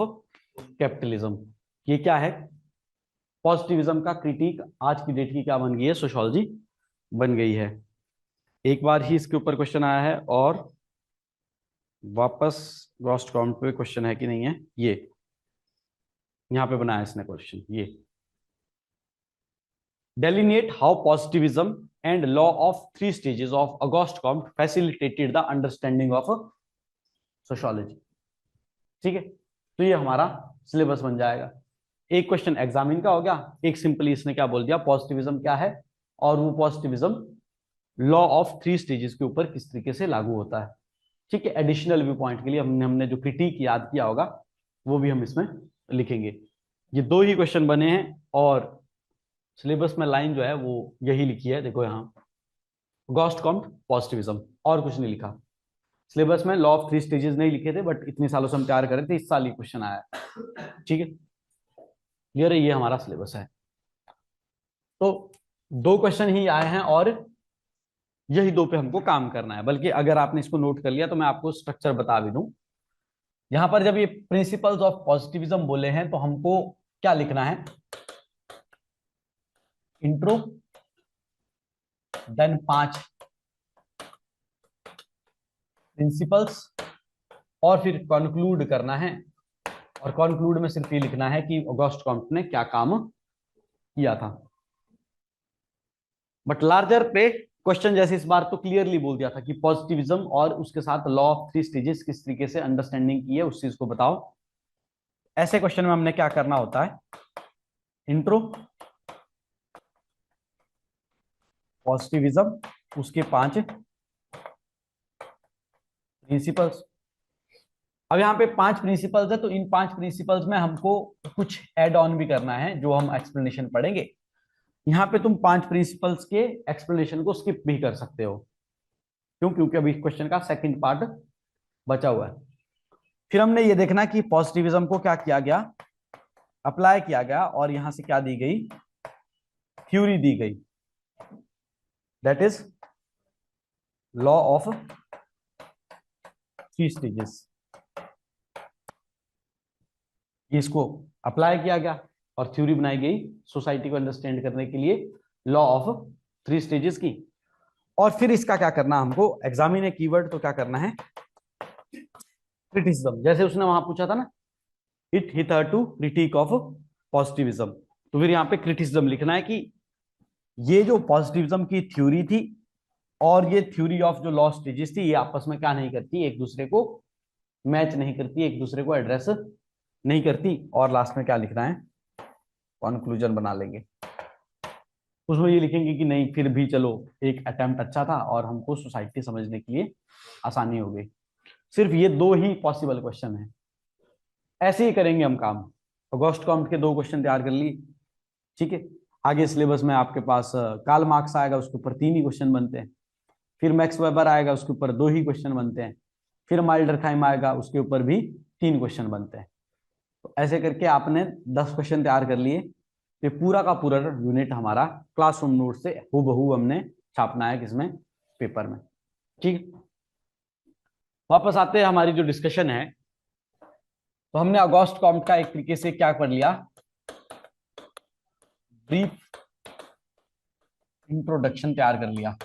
capitalism. ये क्या है, पॉजिटिविज्म का क्रिटिक आज की डेट की क्या बन गई है, सोशियोलॉजी बन गई है। एक बार ही इसके ऊपर क्वेश्चन आया है, और वापस गॉस्ट काउंट पे क्वेश्चन है कि नहीं है, ये यहां पे बनाया इसने क्वेश्चन, ये delineate how positivism and law of 3 stages of Auguste Comte facilitated the understanding of sociology. ठीक है, तो ये हमारा सिलेबस बन जाएगा। एक क्वेश्चन एग्जामिन का हो गया, एक सिंपली इसने क्या बोल दिया, पॉजिटिविज्म क्या है, और वो पॉजिटिविज्म लॉ ऑफ 3 स्टेजेस के ऊपर किस तरीके से लागू होता है। ठीक है। एडिशनल व्यू पॉइंट के लिए हमने जो क्रिटिक याद किया होगा वो भी हम इसमें लिखेंगे। ये दो ही क्वेश्चन बने हैं और सिलेबस में लाइन जो है वो यही लिखी है, देखो यहाँ, गॉस्ट कॉम्ट पॉजिटिविज्म, और कुछ नहीं लिखा। सिलेबस में लॉ ऑफ थ्री स्टेजेस नहीं लिखे थे, बट इतने सालों से हम तैयार कर रहे थे, इस साल ही क्वेश्चन आया है। ठीक है, क्लियर है, ये हमारा सिलेबस है। तो दो क्वेश्चन ही आए हैं और यही दो पे हमको काम करना है। बल्कि अगर आपने इसको नोट कर लिया तो मैं आपको स्ट्रक्चर बता भी दूं। यहां पर जब ये प्रिंसिपल्स ऑफ पॉजिटिविज्म बोले हैं तो हमको क्या लिखना है, इंट्रो, देन 5 प्रिंसिपल्स, और फिर कंक्लूड करना है। और कंक्लूड में सिर्फ ये लिखना है कि ऑगस्ट कॉम्ट ने क्या काम किया था। बट लार्जर पे क्वेश्चन जैसे इस बार तो क्लियरली बोल दिया था कि पॉजिटिविज्म और उसके साथ लॉ ऑफ थ्री स्टेजेस किस तरीके से अंडरस्टैंडिंग की है उस चीज को बताओ। ऐसे क्वेश्चन में हमने क्या करना होता है, इंट्रो, पॉजिटिविज्म, उसके 5 प्रिंसिपल्स। अब यहाँ पे 5 प्रिंसिपल्स है तो इन 5 प्रिंसिपल्स में हमको कुछ एड ऑन भी करना है जो हम एक्सप्लेनेशन पढ़ेंगे। यहाँ पे तुम 5 प्रिंसिपल्स के एक्सप्लेनेशन को स्किप भी कर सकते हो। क्यों? क्योंकि अभी क्वेश्चन का सेकंड पार्ट बचा हुआ है। फिर हमने ये देखना कि पॉजिटिविज्म को क्या किया गया, अप्लाई किया गया, और यहां से क्या दी गई, थ्योरी दी गई, that is law of three stages. इसको अप्लाई किया गया और थ्योरी बनाई गई सोसाइटी को अंडरस्टैंड करने के लिए लॉ ऑफ थ्री स्टेजेस की। और फिर इसका क्या करना, हमको एग्जामिन है कीवर्ड, तो क्या करना है, क्रिटिसिज्म। जैसे उसने वहां पूछा था ना, it hitherto critique of positivism, तो फिर यहाँ पे क्रिटिसिज्म लिखना है कि ये जो पॉजिटिविज्म की थ्योरी थी और ये थ्योरी ऑफ जो लॉ स्टेजेस थी, ये आपस में क्या नहीं करती, एक दूसरे को मैच नहीं करती, एक दूसरे को एड्रेस नहीं करती। और लास्ट में क्या लिखना है, कंक्लूजन बना लेंगे। उसमें ये लिखेंगे कि नहीं, फिर भी चलो एक अटेम्प्ट अच्छा था और हमको सोसाइटी समझने के लिए आसानी हो गई। सिर्फ ये दो ही पॉसिबल क्वेश्चन है, ऐसे ही करेंगे हम काम। ऑगस्ट कॉम्ट के दो क्वेश्चन तैयार कर लिए, ठीक है। आगे सिलेबस में आपके पास कार्ल मार्क्स आएगा, उसके ऊपर 3 ही क्वेश्चन बनते हैं। फिर मैक्स वेबर आएगा, उसके ऊपर 2 ही क्वेश्चन बनते हैं। फिर माइल्डरखाइम आएगा, उसके ऊपर भी 3 क्वेश्चन बनते हैं। तो ऐसे करके आपने 10 क्वेश्चन तैयार कर लिए। ये पूरा का पूरा यूनिट हमारा क्लासरूम नोट से हूबहू हमने छापना है किसमें, पेपर में। ठीक, वापस आते हैं हमारी जो डिस्कशन है। तो हमने ऑगस्ट कॉम्ट का एक तरीके से क्या कर लिया, ब्रीफ इंट्रोडक्शन तैयार कर लिया।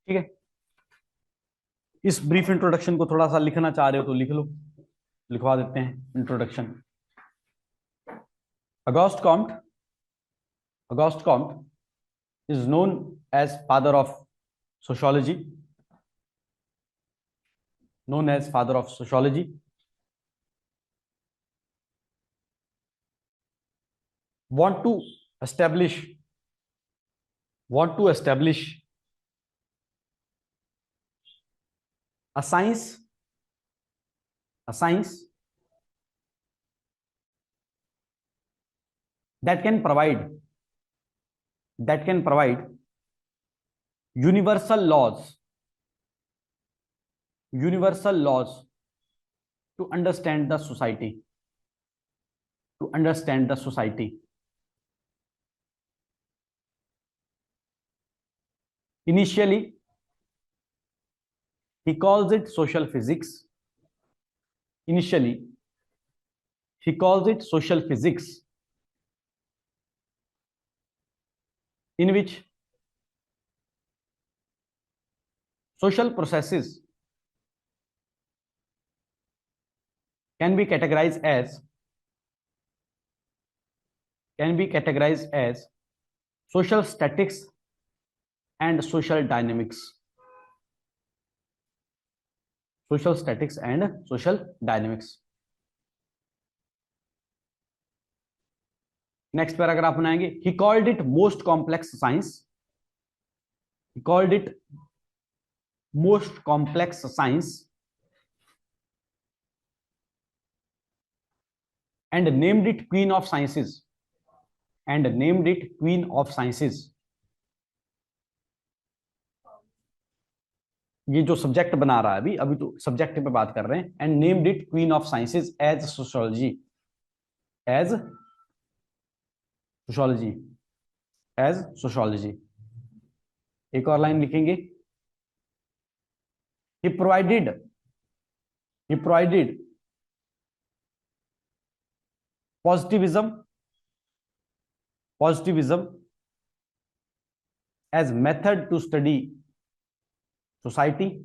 ठीक है, इस ब्रीफ इंट्रोडक्शन को थोड़ा सा लिखना चाह रहे हो तो लिख लो, लिखवा देते हैं introduction. Auguste Comte, Auguste Comte is known as father of sociology, known as father of sociology. Want to establish a science, a science that can provide universal laws to understand the society, Initially, he calls it social physics. Initially, he calls it social physics, in which social processes can be categorized as social statics and social dynamics. Social statics and social dynamics. Next paragraph बनाएंगे, he called it most complex science. called it most complex science and named it queen of sciences and named it queen of sciences. ये जो सब्जेक्ट बना रहा है अभी अभी तो सब्जेक्ट पे बात कर रहे हैं. And named it queen of sciences as sociology, as sociology, as sociology. एक और लाइन लिखेंगे. he provided positivism as method to study society,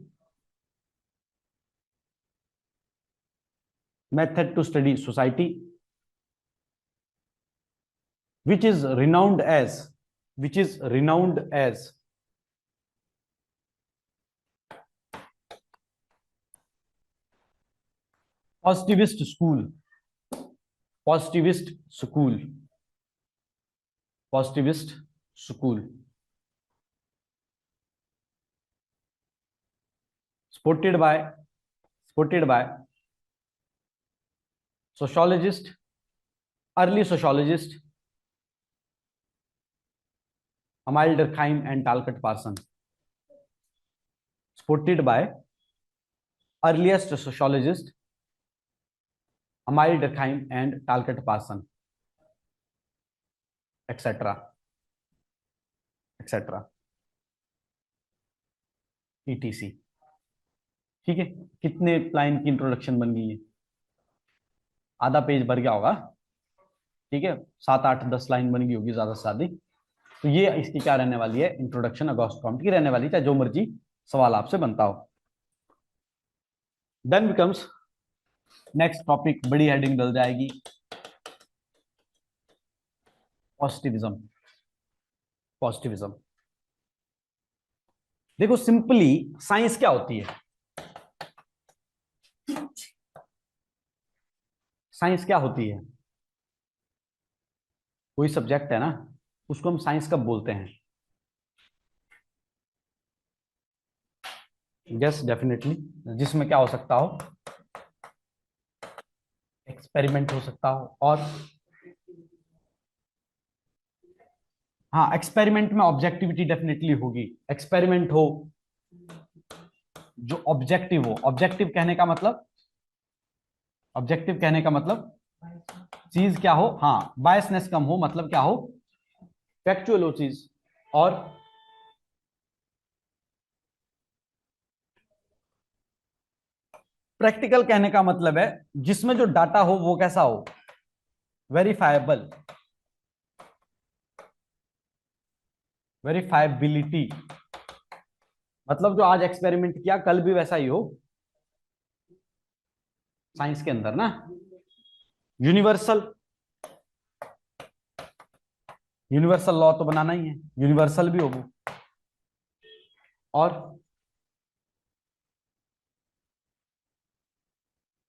which is renowned as positivist school, supported by early sociologist Emile Durkheim and Talcott Parson. Supported by earliest sociologist Emile Durkheim and Talcott Parson, etc. etc. ठीक है. कितने लाइन की इंट्रोडक्शन बन गई है? आधा पेज भर गया होगा. ठीक है, 7, 8, 10 लाइन बन गई होगी ज्यादा से ज्यादा. तो ये इसकी क्या रहने वाली है? इंट्रोडक्शन ऑगस्ट कॉम्ट की रहने वाली, चाहे जो मर्जी सवाल आपसे बनता हो. देन बिकम्स नेक्स्ट टॉपिक, बड़ी हेडिंग डल जाएगी, पॉजिटिविज्म. देखो सिंपली साइंस क्या होती है? साइंस क्या होती है? कोई सब्जेक्ट है ना, उसको हम साइंस कब बोलते हैं? यस डेफिनेटली, जिसमें क्या हो सकता हो? एक्सपेरिमेंट हो सकता हो. और हाँ, एक्सपेरिमेंट में ऑब्जेक्टिविटी डेफिनेटली होगी. एक्सपेरिमेंट हो जो ऑब्जेक्टिव हो. ऑब्जेक्टिव कहने का मतलब चीज क्या हो? हाँ, बायसनेस कम हो, मतलब क्या हो? फैक्चुअल हो चीज. और प्रैक्टिकल कहने का मतलब है जिसमें जो डाटा हो वो कैसा हो? वेरीफाइबिलिटी. मतलब जो आज एक्सपेरिमेंट किया कल भी वैसा ही हो. साइंस के अंदर ना यूनिवर्सल लॉ तो बनाना ही है, यूनिवर्सल भी हो वो. और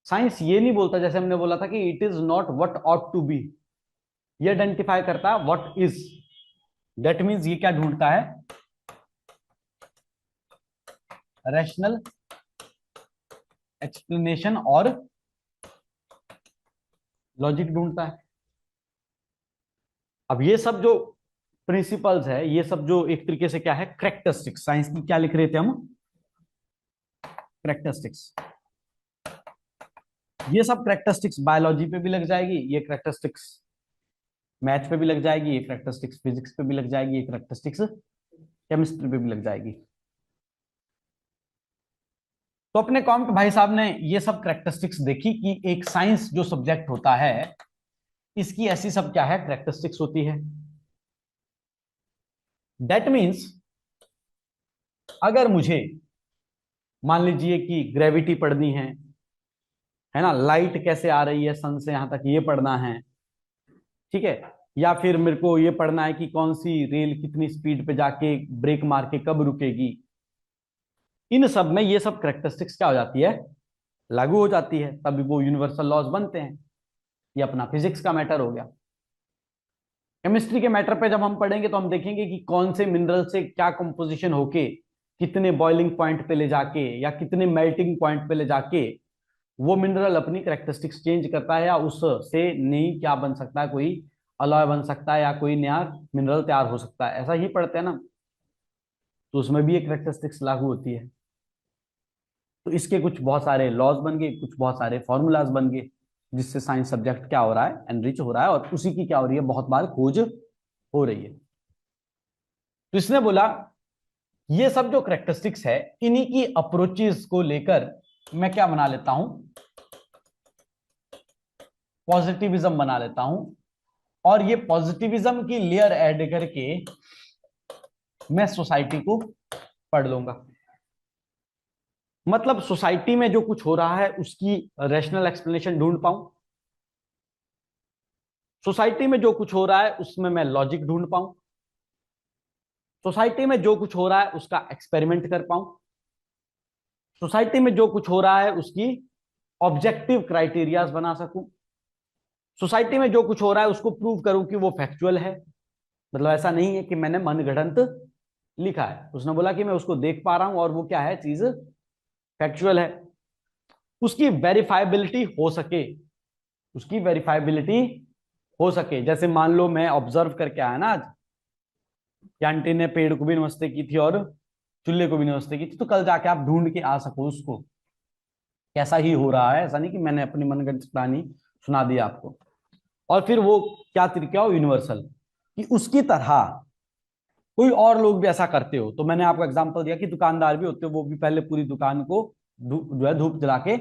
साइंस ये नहीं बोलता, जैसे हमने बोला था कि it is not what ought to be, ये आइडेंटिफाई करता है व्हाट इज. दैट मींस ये क्या ढूंढता है? रैशनल एक्सप्लेनेशन और लॉजिक ढूंढता है. अब ये सब जो प्रिंसिपल्स है, ये सब जो एक तरीके से क्या है? कैरेक्टरिस्टिक्स. साइंस की क्या लिख रहे थे हम? कैरेक्टरिस्टिक्स. ये सब कैरेक्टरिस्टिक्स बायोलॉजी पे भी लग जाएगी, ये कैरेक्टरिस्टिक्स मैथ पे भी लग जाएगी, ये कैरेक्टरिस्टिक्स फिजिक्स पे भी लग जाएगी, ये कैरेक्टरिस्टिक्स केमिस्ट्री पे भी लग जाएगी. तो अपने कॉम्ट भाई साहब ने ये सब कैरेक्टरिस्टिक्स देखी कि एक साइंस जो सब्जेक्ट होता है इसकी ऐसी सब क्या है? कैरेक्टरिस्टिक्स होती है. दैट मीन्स अगर मुझे मान लीजिए कि ग्रेविटी पढ़नी है ना, लाइट कैसे आ रही है सन से यहां तक, ये पढ़ना है. ठीक है, या फिर मेरे को ये पढ़ना है कि कौन सी रेल कितनी स्पीड पे जाके ब्रेक मार के कब रुकेगी. इन सब में ये सब कैरेक्टरिस्टिक्स क्या हो जाती है? लागू हो जाती है. तभी वो यूनिवर्सल लॉज बनते हैं. ये अपना फिजिक्स का मैटर हो गया. केमिस्ट्री के मैटर पे जब हम पढ़ेंगे तो हम देखेंगे कि कौन से मिनरल से क्या कंपोजिशन होके कितने बॉइलिंग पॉइंट पे ले जाके या कितने मेल्टिंग पॉइंट पे ले जाके वो मिनरल अपनी कैरेक्टरिस्टिक्स चेंज करता है, या उससे नहीं क्या बन सकता है, कोई अलॉय बन सकता है या कोई नया मिनरल तैयार हो सकता है। ऐसा ही पढ़ते हैं ना, तो उसमें भी एक कैरेक्टरिस्टिक्स लागू होती है। तो इसके कुछ बहुत सारे लॉज बन गए, कुछ बहुत सारे फॉर्मूलाज बन गए, जिससे साइंस सब्जेक्ट क्या हो रहा है, एनरिच हो रहा है, और उसी की क्या हो रही है, बहुत बार खोज हो रही है। तो इसने बोला ये सब जो करेक्टरिस्टिक्स है, इन्हीं की अप्रोचेस को लेकर मैं क्या बना लेता हूं, पॉजिटिविज्म बना लेता हूं, और ये पॉजिटिविज्म की लेयर ऐड करके मैं सोसाइटी को पढ़ लूंगा। मतलब सोसाइटी में जो कुछ हो रहा है उसकी रैशनल एक्सप्लेनेशन ढूंढ पाऊं, सोसाइटी में जो कुछ हो रहा है उसमें मैं लॉजिक ढूंढ पाऊं, सोसाइटी में जो कुछ हो रहा है उसका एक्सपेरिमेंट कर पाऊं, सोसाइटी में जो कुछ हो रहा है उसकी ऑब्जेक्टिव क्राइटेरियाज बना सकूं, सोसाइटी में जो कुछ हो रहा है उसको प्रूव करूं कि वो फैक्चुअल है। मतलब ऐसा नहीं है कि मैंने मनगढ़ंत लिखा है, उसने बोला कि मैं उसको देख पा रहा हूं और वो क्या है, चीज फैक्चुअल है। उसकी वेरीफाइबिलिटी हो सके, उसकी वेरीफाइबिलिटी हो सके। जैसे मान लो मैं ऑब्जर्व करके आया ना आज कि आंटी ने पेड़ को भी नमस्ते की थी और चूल्हे को भी नमस्ते की थी, तो कल जाके आप ढूंढ के आ सको उसको कैसा ही हो रहा है, ऐसा नहीं कि मैंने अपनी मनगढ़ंत कहानी सुना दी आपको। और फिर वो क्या तरीका हो यूनिवर्सल, कि उसकी तरह कोई और लोग भी ऐसा करते हो। तो मैंने आपको एग्जांपल दिया कि दुकानदार भी होते हो, वो भी पहले पूरी दुकान को जो है धूप जला के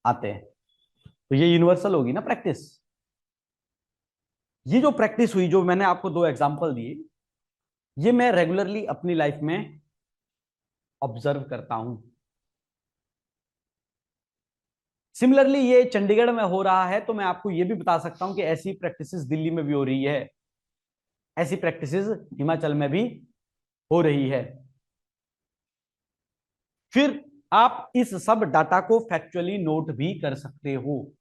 आते हैं। तो ये यूनिवर्सल होगी ना प्रैक्टिस। ये जो प्रैक्टिस हुई, जो मैंने आपको दो एग्जांपल दिए, ये मैं रेगुलरली अपनी लाइफ में ऑब्जर्व करता हूं। सिमिलरली ये चंडीगढ़ में हो रहा है, तो मैं आपको ये भी बता सकता हूं कि ऐसी प्रैक्टिसेस दिल्ली में भी हो रही है, ऐसी प्रैक्टिसेस हिमाचल में भी हो रही है। फिर आप इस सब डाटा को फैक्चुअली नोट भी कर सकते हो,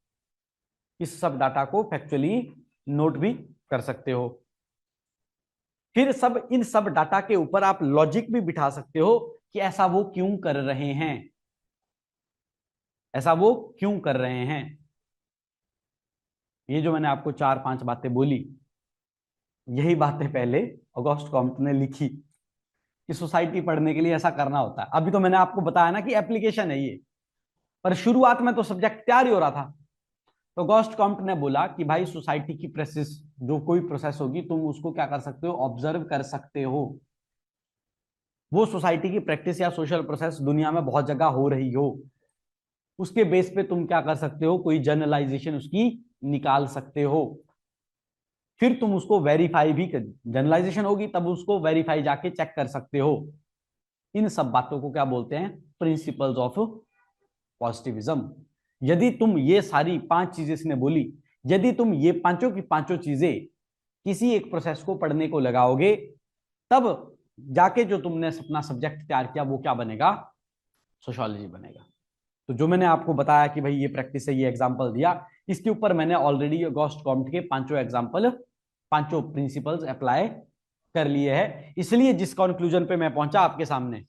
इस सब डाटा को फैक्चुअली नोट भी कर सकते हो। फिर सब इन सब डाटा के ऊपर आप लॉजिक भी बिठा सकते हो कि ऐसा वो क्यों कर रहे हैं, ऐसा वो क्यों कर रहे हैं। ये जो मैंने आपको चार पांच बातें बोली, यही बातें पहले ऑगस्ट कॉम्ट ने लिखी कि सोसाइटी पढ़ने के लिए ऐसा करना होता है। अभी तो मैंने आपको बताया ना कि एप्लीकेशन है ये, पर शुरुआत में तो सब्जेक्ट तैयार ही हो रहा था। तो ऑगस्ट कॉम्ट ने बोला कि भाई सोसाइटी की प्रोसेस, जो कोई प्रोसेस होगी तुम उसको क्या कर सकते हो, ऑब्जर्व कर सकते हो। वो सोसाइटी की प्रैक्टिस या सोशल प्रोसेस दुनिया में बहुत जगह हो रही हो, उसके बेस पे तुम क्या कर सकते हो, कोई जनरलाइजेशन उसकी निकाल सकते हो। फिर तुम उसको वेरीफाई भी कर, जनरलाइजेशन होगी तब उसको वेरीफाई जाके चेक कर सकते हो। इन सब बातों को क्या बोलते हैं, प्रिंसिपल्स ऑफ पॉजिटिविज्म। यदि तुम ये सारी पांच चीजें इसने बोली, यदि तुम ये पांचों की पांचों चीजें किसी एक प्रोसेस को पढ़ने को लगाओगे, तब जाके जो तुमने अपना सब्जेक्ट तैयार किया वो क्या बनेगा, सोशियोलॉजी बनेगा। तो जो मैंने आपको बताया कि भाई ये प्रैक्टिस है, ये एग्जांपल दिया, इसके ऊपर मैंने ऑलरेडी ऑगस्ट कॉम्ट के पांचों एग्जांपल, पांचों प्रिंसिपल्स अप्लाई कर लिए हैं। इसलिए जिस कंक्लूजन पे मैं पहुंचा आपके सामने,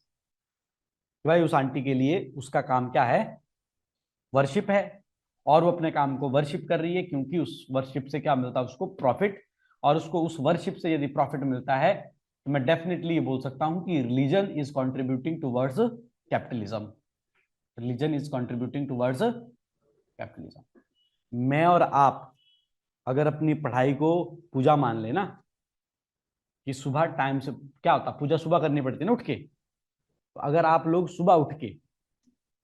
भाई उस आंटी के लिए उसका काम क्या है, वर्शिप है, और वो अपने काम को वर्शिप कर रही है क्योंकि उस वर्शिप से क्या मिलता है उसको, प्रॉफिट। और उसको उस वर्शिप से यदि प्रॉफिट मिलता है तो मैं डेफिनेटली ये बोल सकता हूं कि religion is contributing towards capitalism, religion is contributing towards capitalism. मैं और आप अगर अपनी पढ़ाई को पूजा मान लेना, कि सुबह टाइम से क्या होता, पूजा सुबह करनी पड़ती है ना उठ के, तो अगर आप लोग सुबह उठ के,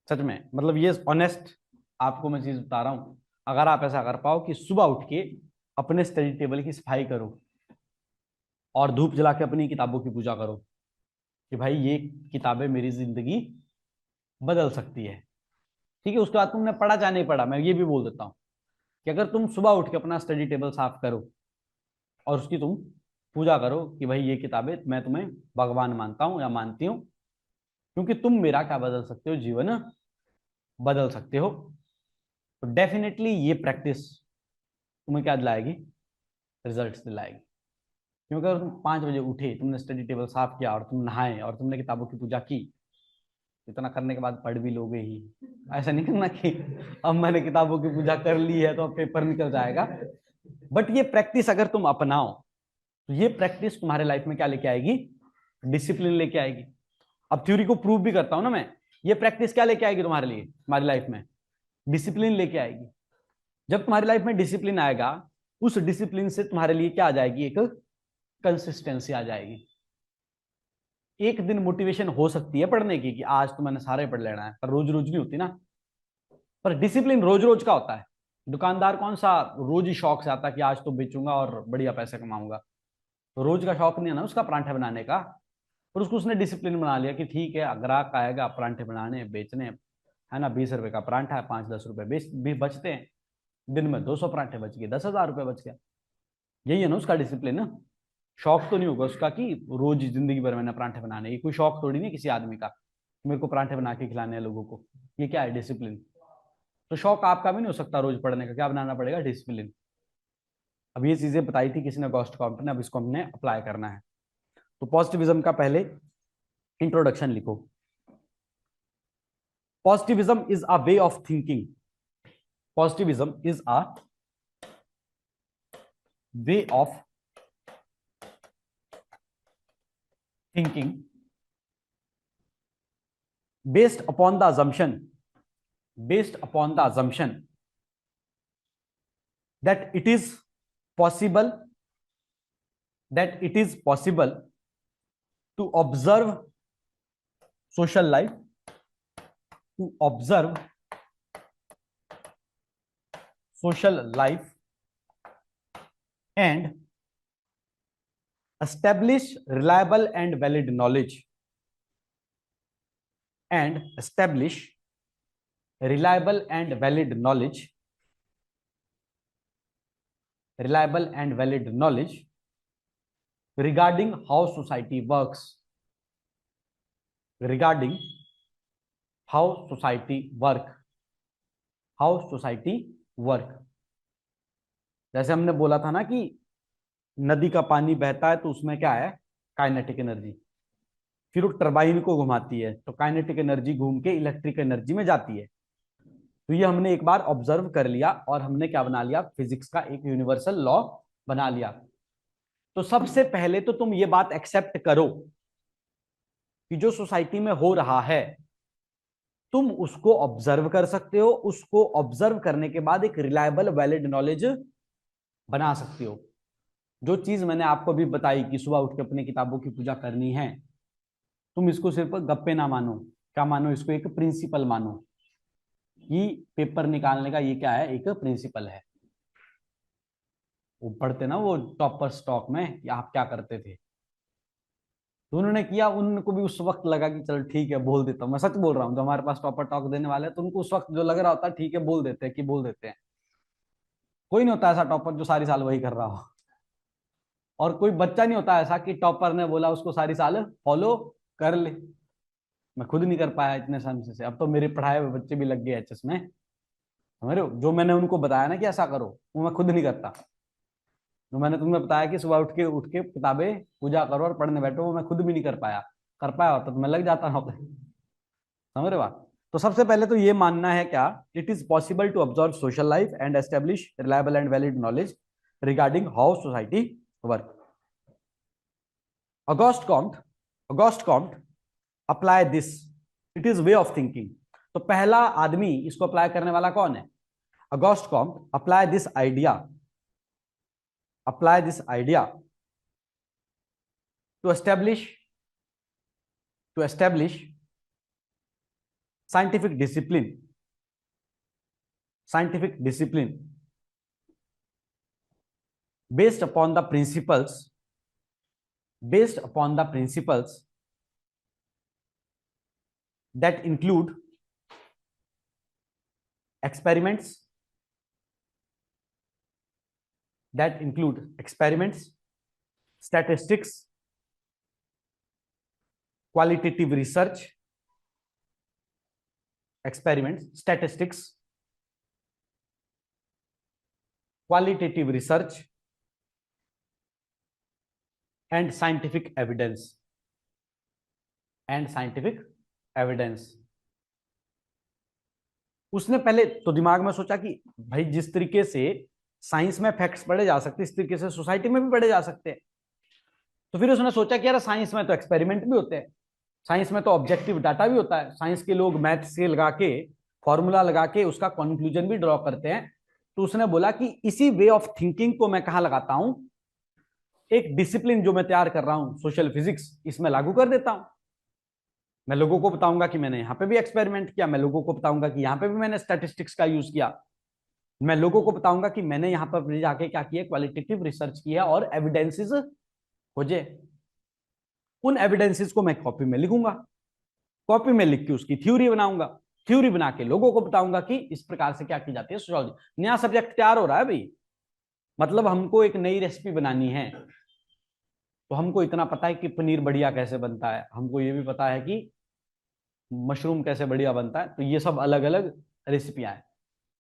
सच में मतलब ये ऑनेस्ट आपको मैं चीज बता रहा हूं, अगर आप ऐसा कर पाओ कि सुबह उठ के अपने स्टडी टेबल की सफाई करो और धूप जला के अपनी किताबों की पूजा करो कि भाई ये किताबें मेरी जिंदगी बदल सकती है, ठीक है। उसके बाद तुमने पढ़ा चाहे नहीं पढ़ा, मैं ये भी बोल देता हूँ कि अगर तुम सुबह उठ के अपना स्टडी टेबल साफ करो और उसकी तुम पूजा करो कि भाई ये किताबें मैं तुम्हें भगवान मानता हूं या मानती हूँ, क्योंकि तुम मेरा क्या बदल सकते हो, जीवन बदल सकते हो, तो डेफिनेटली ये प्रैक्टिस तुम्हें क्या दिलाएगी, रिजल्ट्स दिलाएगी। क्योंकि अगर तुम 5 बजे उठे, तुमने स्टडी टेबल साफ किया और तुम नहाए और तुमने किताबों की पूजा की, इतना करने के बाद पढ़ भी लोगे ही। ऐसा नहीं करना कि अब मैंने किताबों की पूजा कर ली है तो अब पेपर निकल जाएगा। बट ये प्रैक्टिस अगर तुम अपनाओ तो ये प्रैक्टिस तुम्हारे लाइफ में क्या लेके आएगी? डिसिप्लिन लेके आएगी। अब थ्योरी को प्रूव भी करता हूं ना मैं। ये प्रैक्टिस क्या लेके आएगी तुम्हारे लिए, तुम्हारी लाइफ में? डिसिप्लिन लेके आएगी। जब तुम्हारी लाइफ में डिसिप्लिन आएगा, उस डिसिप्लिन से तुम्हारे लिए क्या आ जाएगी? एक कंसिस्टेंसी आ जाएगी। एक दिन मोटिवेशन हो सकती है पढ़ने की कि आज तो मैंने सारे पढ़ लेना है, पर रोज रोज नहीं होती ना। पर डिसिप्लिन रोज रोज का होता है। दुकानदार कौन सा रोज ही शौक से आता है कि आज तो बेचूंगा और बढ़िया पैसे कमाऊंगा? तो रोज का शौक नहीं है ना उसका परांठे बनाने का। पर उसको उसने डिसिप्लिन बना लिया कि ठीक है, ग्राहक आएगा परांठे बनाने बेचने, है ना, 20 रुपए का परांठा है, 5-10 रुपए भी बचते हैं। दिन में 200 परांठे बच गए, 10,000 रुपए बच गया। यही है ना उसका डिसिप्लिन ना। शौक तो नहीं होगा उसका कि रोज जिंदगी भर मैंने परांठे बनाने, ये कोई शौक थोड़ी नहीं किसी आदमी का मेरे को परांठे बना के खिलाने हैं लोगों को। ये क्या है? डिसिप्लिन। तो शौक आपका भी नहीं हो सकता रोज पढ़ने का, क्या बनाना पड़ेगा? डिसिप्लिन। अब ये चीजें बताई थी किसी ने, गॉस्ट कॉम्प ने, अब इसको हमने अप्लाई करना है। तो पॉजिटिविज्म का पहले इंट्रोडक्शन लिखो। Positivism is a way of thinking. Positivism is a way of thinking based upon the assumption based upon the assumption that it is possible to observe social life, to observe social life and establish reliable and valid knowledge, and establish reliable and valid knowledge, reliable and valid knowledge regarding how society works, regarding how society work, how society work। जैसे हमने बोला था ना कि नदी का पानी बहता है तो उसमें क्या है? Kinetic energy. फिर वो टरबाइन को घुमाती है तो काइनेटिक एनर्जी घूम के इलेक्ट्रिक एनर्जी में जाती है। तो ये हमने एक बार ऑब्जर्व कर लिया और हमने क्या बना लिया? फिजिक्स का एक यूनिवर्सल लॉ बना लिया। तो सबसे पहले तो तुम ये बात एक्सेप्ट करो कि जो सोसाइटी में हो रहा है तुम उसको ऑब्जर्व कर सकते हो, उसको ऑब्जर्व करने के बाद एक रिलायबल वैलिड नॉलेज बना सकते हो। जो चीज मैंने आपको भी बताई कि सुबह उठ के अपनी किताबों की पूजा करनी है, तुम इसको सिर्फ गप्पे ना मानो, क्या मानो? इसको एक प्रिंसिपल मानो कि पेपर निकालने का ये क्या है? एक प्रिंसिपल है। वो पढ़ते ना वो टॉपर स्टॉक में कि आप क्या करते थे, तो उन्होंने किया, उनको भी उस वक्त लगा कि चलो ठीक है बोल देता हूँ। मैं सच बोल रहा हूँ, जो हमारे पास टॉपर टॉक देने वाले हैं तो उनको उस वक्त जो लग रहा होता है ठीक है बोल देते हैं कि बोल देते हैं। कोई नहीं होता ऐसा टॉपर जो सारी साल वही कर रहा हो, और कोई बच्चा नहीं होता ऐसा कि टॉपर ने बोला उसको सारी साल फॉलो कर ले। मैं खुद नहीं कर पाया इतने समय से, अब तो मेरे पढ़ाए हुए बच्चे भी लग गए एचएस में। समझ रहे हो? जो मैंने उनको बताया ना कि ऐसा करो, वो मैं खुद नहीं करता। जो मैंने तुम्हें बताया कि सुबह उठ के किताबें पूजा करो और पढ़ने बैठो, वो मैं खुद भी नहीं कर पाया। कर पाया होता तो मैं लग जाता ना। समझ रहे बात? तो सबसे पहले तो ये मानना है क्या? It is possible to observe social life and establish reliable and valid knowledge regarding how society work. Auguste Comte apply this, it is way of thinking. तो पहला आदमी इसको अप्लाई करने वाला कौन है? Auguste Comte apply this idea to establish scientific discipline based upon the principles that include experiments, statistics, qualitative research, and scientific evidence, and scientific evidence. उसने पहले तो दिमाग में सोचा कि भाई जिस तरीके से साइंस में फैक्ट्स पढ़े जा सकते इस तरीके से सोसाइटी में भी पढ़े जा सकते हैं। तो फिर उसने सोचा कि यार साइंस में तो एक्सपेरिमेंट भी होते हैं, साइंस में तो ऑब्जेक्टिव डाटा भी होता है, साइंस के लोग मैथ से लगा के फॉर्मूला लगा के उसका कंक्लूजन भी ड्रॉ करते हैं। तो उसने बोला कि इसी वे ऑफ थिंकिंग को मैं कहां लगाता हूं, एक डिसिप्लिन जो मैं तैयार कर रहा हूं सोशल फिजिक्स, इसमें लागू कर देता हूं। मैं लोगों को बताऊंगा कि मैंने यहाँ पे भी एक्सपेरिमेंट किया, मैं लोगों को बताऊंगा कि यहाँ पे भी मैंने स्टैटिस्टिक्स का यूज किया, मैं लोगों को बताऊंगा कि मैंने यहाँ पर जाके क्या किया, क्वालिटेटिव रिसर्च किया और एविडेंसेस खोजे। उन एविडेंसेस को मैं कॉपी में लिखूंगा, कॉपी में लिख के उसकी थ्योरी बनाऊंगा, थ्योरी बना के लोगों को बताऊंगा कि इस प्रकार से क्या की जाती है सोशियोलॉजी। नया सब्जेक्ट तैयार हो रहा है भाई, मतलब हमको एक नई रेसिपी बनानी है, तो हमको इतना पता है कि पनीर बढ़िया कैसे बनता है, हमको ये भी पता है कि मशरूम कैसे बढ़िया बनता है, तो ये सब अलग अलग रेसिपियां हैं।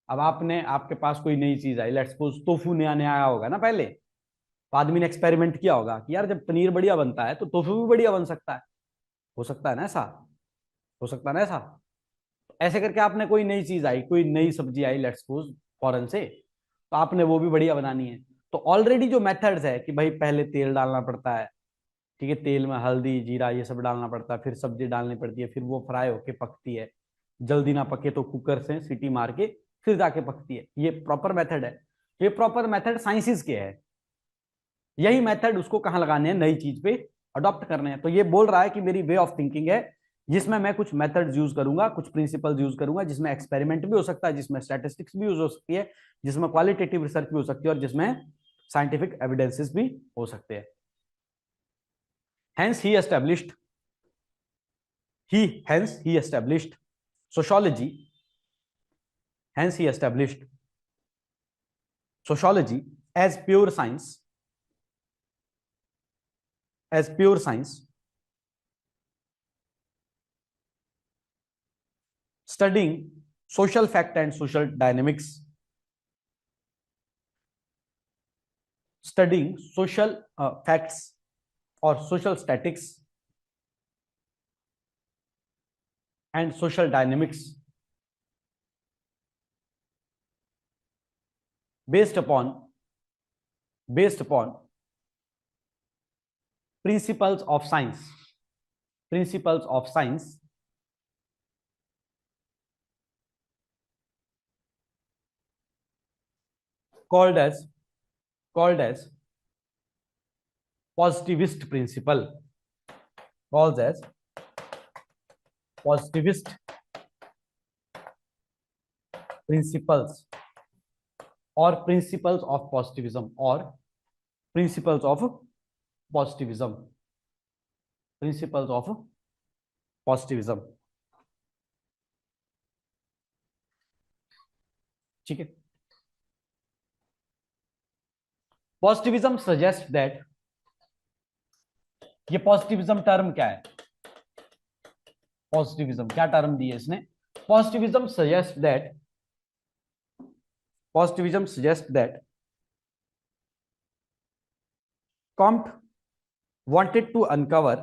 अब आपने, आपके पास कोई नई चीज आई, लेट्स सपोज टोफू नया नया आया होगा ना पहले, तो आदमी ने एक्सपेरिमेंट किया होगा कि यार जब पनीर बढ़िया बनता है तो टोफू भी बढ़िया बन सकता है, हो सकता है ना ऐसा, हो सकता है ना ऐसा। ऐसे करके आपने कोई नई चीज आई, कोई नई सब्जी आई लेट्स सपोज फॉरेन से, तो आपने वो भी बढ़िया बनानी है। तो ऑलरेडी जो मेथड्स है कि भाई पहले तेल डालना पड़ता है, ठीक है, तेल में हल्दी जीरा ये सब डालना पड़ता है, फिर सब्जी डालनी पड़ती है, फिर वो फ्राई होके पकती है, जल्दी ना पके तो कुकर से सीटी मार के फिर जाके पकती है, ये प्रॉपर मेथड है। ये प्रॉपर मेथड साइंसिस के है, यही मेथड उसको कहाँ लगाने हैं, नई चीज पे अडॉप्ट करने हैं। तो ये बोल रहा है कि मेरी वे ऑफ थिंकिंग है जिसमें मैं कुछ मेथड्स यूज करूंगा, कुछ प्रिंसिपल्स यूज करूंगा, जिसमें एक्सपेरिमेंट भी हो सकता है, जिसमें स्टैटिस्टिक्स भी यूज हो सकती है, जिसमें क्वालिटेटिव रिसर्च भी हो सकती है और जिसमें साइंटिफिक एविडेंसेस भी हो सकते हैं। Hence he established he established sociology, hence he established sociology as pure science, as pure science, studying social fact and social dynamics, studying social facts or social statics and social dynamics based upon principles of science, principles of science called as positivist principle, called as positivist principles or principles of positivism, or principles of positivism, principles of positivism। ठीक है, पॉजिटिविज्म सजेस्ट दैट, ये पॉजिटिविज्म टर्म क्या है, पॉजिटिविज्म क्या टर्म दी है इसने, positivism suggest that, positivism suggests that Comte wanted to uncover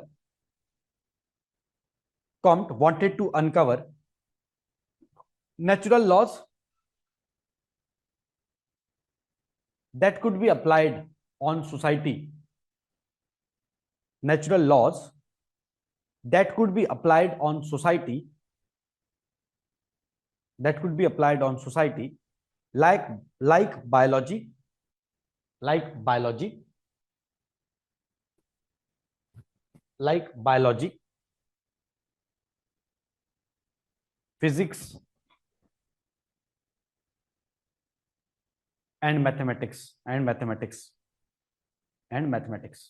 natural laws that could be applied on society, natural laws that could be applied on society, that could be applied on society, like biology, like biology, like biology, physics and mathematics, and mathematics, and mathematics।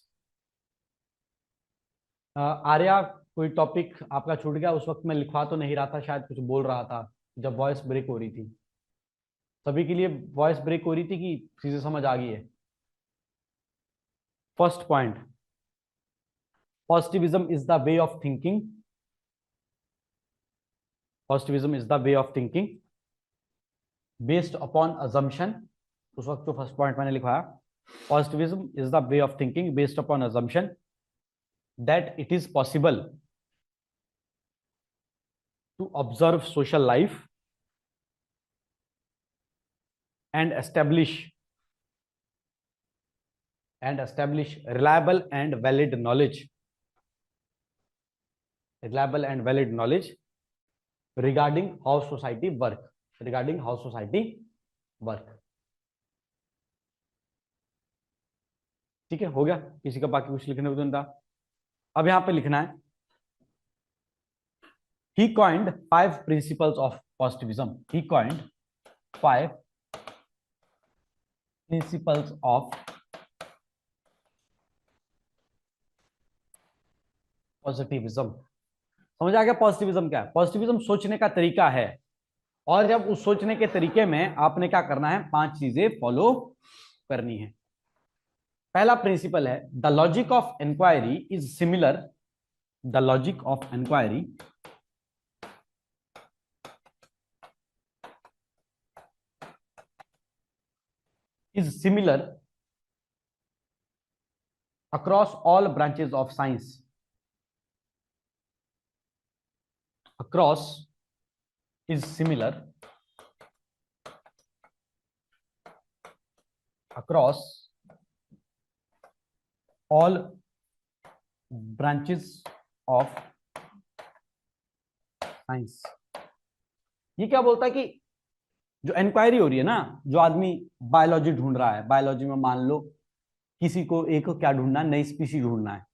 Arya, कोई टॉपिक आपका छूट गया? उस वक्त मैं लिखवा तो नहीं रहा था, शायद कुछ बोल रहा था जब वॉइस ब्रेक हो रही थी। सभी के लिए वॉइस ब्रेक हो रही थी कि चीजें समझ आ गई है? First point, positivism is the way of thinking, positivism is the way of thinking based upon assumption। उस वक्त जो फर्स्ट पॉइंट मैंने लिखवाया, Positivism is the way of thinking based upon assumption that it is possible to observe social life and establish reliable and valid knowledge regarding how society work. ठीक है, हो गया? किसी का बाकी कुछ लिखने को तो था? अब यहां पे लिखना है he coined 5 principles of positivism. He coined 5 principles of positivism. समझ आ गया पॉजिटिविज्म क्या है? पॉजिटिविज्म सोचने का तरीका है, और जब उस सोचने के तरीके में आपने क्या करना है, 5 चीजें फॉलो करनी है. पहला प्रिंसिपल है the logic of inquiry is similar the logic of inquiry is similar across all branches of science. Across is similar across all branches of science. ये क्या बोलता है कि जो इंक्वायरी हो रही है ना, जो आदमी बायोलॉजी ढूंढ रहा है, बायोलॉजी में मान लो किसी को एक क्या ढूंढना है, नई स्पीसी ढूंढना है,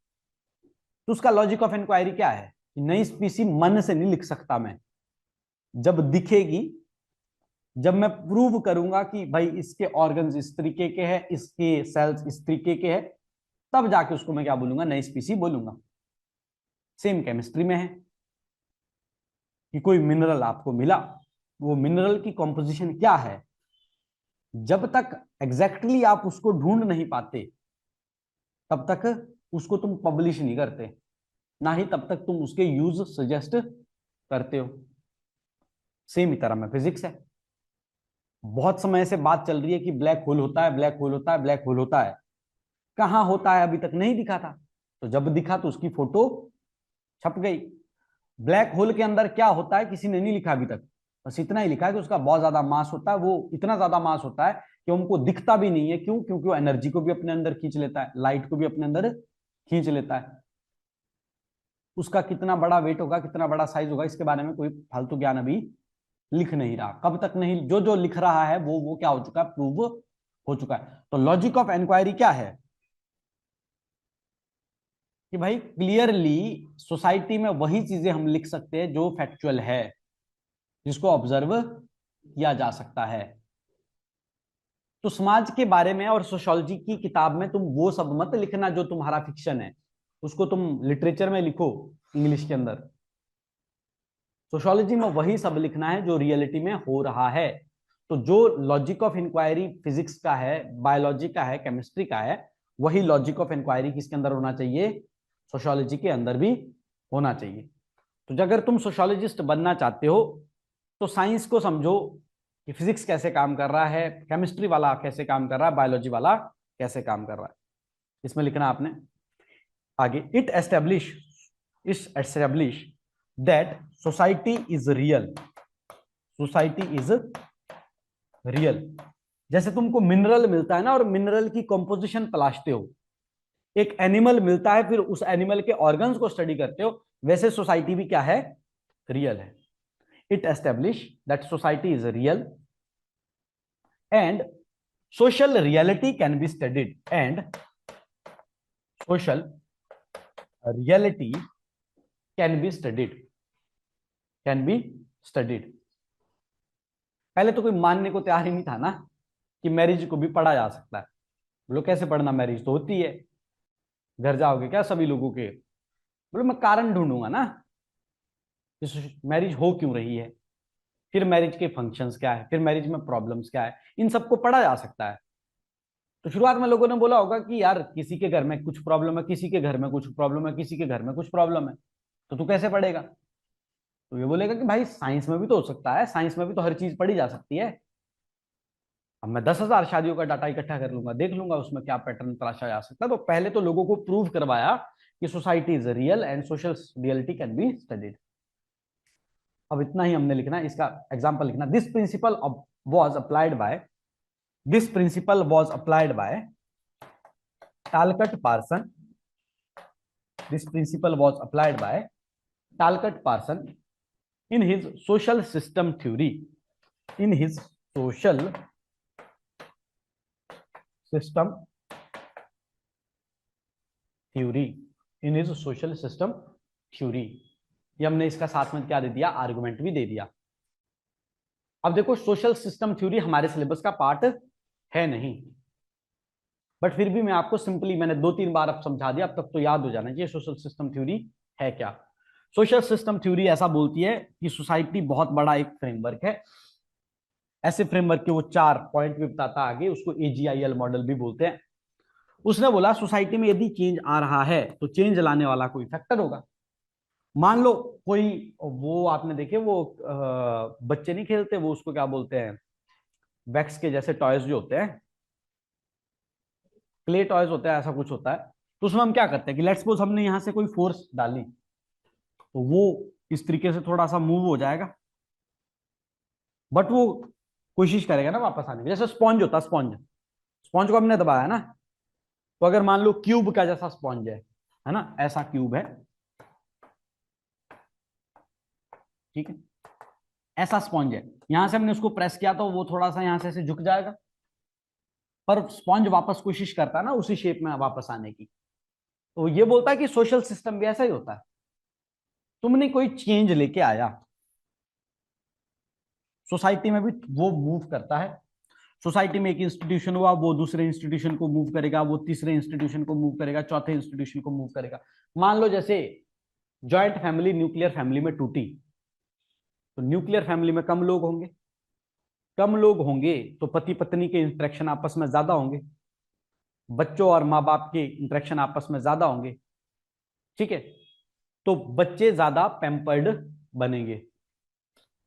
तो उसका लॉजिक ऑफ इंक्वायरी क्या है? नई स्पीसी मन से नहीं लिख सकता मैं, जब दिखेगी, जब मैं प्रूव करूंगा कि भाई इसके ऑर्गन्स इस तरीके के हैं, इसके सेल्स इस तरीके के हैं, तब जाके उसको मैं क्या बोलूंगा, नई स्पीसी बोलूंगा. सेम केमिस्ट्री में है कि कोई मिनरल आपको मिला, वो मिनरल की कॉम्पोजिशन क्या है, जब तक एग्जैक्टली आप उसको ढूंढ नहीं पाते तब तक उसको तुम पब्लिश नहीं करते, ना ही तब तक तुम उसके यूज सजेस्ट करते हो. सेम ही तरह में फिजिक्स है. बहुत समय से बात चल रही है कि ब्लैक होल होता है, ब्लैक होल होता है, ब्लैक होल होता है. कहां होता है अभी तक नहीं दिखा था, तो जब दिखा तो उसकी फोटो छप गई. ब्लैक होल के अंदर क्या होता है किसी ने नहीं लिखा अभी तक, बस इतना ही लिखा है कि उसका बहुत ज्यादा मास होता है. वो इतना ज्यादा मास होता है कि उनको दिखता भी नहीं है. क्यों? क्योंकि वो एनर्जी को भी अपने अंदर खींच लेता है, लाइट को भी अपने अंदर खींच लेता है. उसका कितना बड़ा वेट होगा, कितना बड़ा साइज होगा, इसके बारे में कोई फालतू ज्ञान अभी लिख नहीं रहा. कब तक नहीं, जो जो लिख रहा है वो क्या हो चुका है, प्रूव हो चुका है. तो लॉजिक ऑफ इंक्वायरी क्या है कि भाई क्लियरली सोसाइटी में वही चीजें हम लिख सकते हैं जो फैक्चुअल है, जिसको ऑब्जर्व किया जा सकता है. तो समाज के बारे में और सोशियोलॉजी की किताब में तुम वो सब मत लिखना जो तुम्हारा फिक्शन है, उसको तुम लिटरेचर में लिखो इंग्लिश के अंदर. सोशियोलॉजी में वही सब लिखना है जो रियलिटी में हो रहा है. तो जो लॉजिक ऑफ इंक्वायरी फिजिक्स का है, बायोलॉजी का है, केमिस्ट्री का है, वही लॉजिक ऑफ इंक्वायरी किसके अंदर होना चाहिए, सोशियोलॉजी के अंदर भी होना चाहिए. तो अगर तुम सोशियोलॉजिस्ट बनना चाहते हो तो साइंस को समझो कि फिजिक्स कैसे काम कर रहा है, केमिस्ट्री वाला कैसे काम कर रहा है, बायोलॉजी वाला कैसे काम कर रहा है. इसमें लिखना आपने आगे, it establish that society is real. जैसे तुमको मिनरल मिलता है ना, और मिनरल की कंपोजिशन तलाशते हो, एक एनिमल मिलता है फिर उस एनिमल के ऑर्गन्स को स्टडी करते हो, वैसे सोसाइटी भी क्या है, रियल है. It establish that society is real and social reality can be studied. Social reality can be studied. पहले तो कोई मानने को तैयार ही नहीं था ना कि मैरिज को भी पढ़ा जा सकता है. बोलो कैसे पढ़ना, मैरिज तो होती है. घर जाओगे क्या सभी लोगों के, बोलो मैं कारण ढूंढूंगा ना मैरिज हो क्यों रही है, फिर मैरिज के फंक्शंस क्या है, फिर मैरिज में प्रॉब्लम्स क्या है, इन सबको पढ़ा जा सकता है. तो शुरुआत में लोगों ने बोला होगा कि यार किसी के घर में कुछ प्रॉब्लम है, किसी के घर में कुछ प्रॉब्लम है, किसी के घर में कुछ प्रॉब्लम है, तो तू कैसे पढ़ेगा. तो ये बोलेगा कि भाई साइंस में भी तो हो सकता है, साइंस में भी तो हर चीज पढ़ी जा सकती है. अब मैं 10,000 शादियों का डाटा इकट्ठा कर लूंगा, देख लूंगा उसमें क्या पैटर्न तलाशा जा सकता है। तो पहले तो लोगों को प्रूव करवाया कि society is real and social reality can be studied. अब इतना ही हमने लिखना है, इसका एग्जाम्पल लिखना। Was applied by this principle was applied by Talcott Parsons this principle was applied by Talcott Parsons in his social system theory in his social system theory in his social system theory। ये हमने इसका साथ में क्या दे दिया, आर्गुमेंट भी दे दिया। अब देखो सोशल सिस्टम थ्योरी हमारे सिलेबस का पार्ट है नहीं, बट फिर भी मैं आपको सिंपली मैंने 2-3 बार अब समझा दिया, अब तक तो याद हो जाना चाहिए सोशल सिस्टम थ्योरी है क्या। सोशल सिस्टम थ्योरी ऐसा बोलती है कि सोसाइटी बहुत बड़ा एक फ्रेमवर्क है। ऐसे फ्रेमवर्क के वो 4 पॉइंट भी बताता आगे, उसको AGIL मॉडल भी बोलते हैं। उसने बोला सोसाइटी में यदि चेंज आ रहा है तो चेंज लाने वाला कोई फैक्टर होगा। मान लो कोई, वो आपने देखे वो बच्चे नहीं खेलते, वो उसको क्या बोलते हैं, वैक्स के जैसे टॉयज जो होते हैं, क्ले टॉयज होते हैं, ऐसा कुछ होता है। तो उसमें हम क्या करते हैं कि लेट्स सपोज हमने यहां से कोई फोर्स डाली तो वो इस तरीके से थोड़ा सा मूव हो जाएगा, बट वो कोशिश करेगा ना वापस आने की। जैसे स्पॉन्ज होता है, स्पॉन्ज स्पॉन्ज को हमने दबाया ना, तो अगर मान लो क्यूब का जैसा स्पॉन्ज है ना, ऐसा क्यूब है, ठीक है, ऐसा स्पॉन्ज है, यहां से हमने उसको प्रेस किया तो वो थोड़ा सा यहां से ऐसे झुक जाएगा, पर स्पॉन्ज वापस कोशिश करता है ना उसी शेप में वापस आने की। तो ये बोलता है कि सोशल सिस्टम भी ऐसा ही होता है। तुमने कोई चेंज लेके आया, सोसाइटी में भी वो मूव करता है। सोसाइटी में एक इंस्टीट्यूशन हुआ, वो दूसरे इंस्टीट्यूशन को मूव करेगा, वो तीसरे इंस्टीट्यूशन को मूव करेगा, चौथे इंस्टीट्यूशन को मूव करेगा। मान लो जैसे जॉइंट फैमिली न्यूक्लियर फैमिली में टूटी, तो न्यूक्लियर फैमिली में कम लोग होंगे, कम लोग होंगे तो पति पत्नी के इंटरेक्शन आपस में ज्यादा होंगे, बच्चों और माँ बाप के इंटरेक्शन आपस में ज्यादा होंगे, ठीक है। तो बच्चे ज्यादा पैम्पर्ड बनेंगे।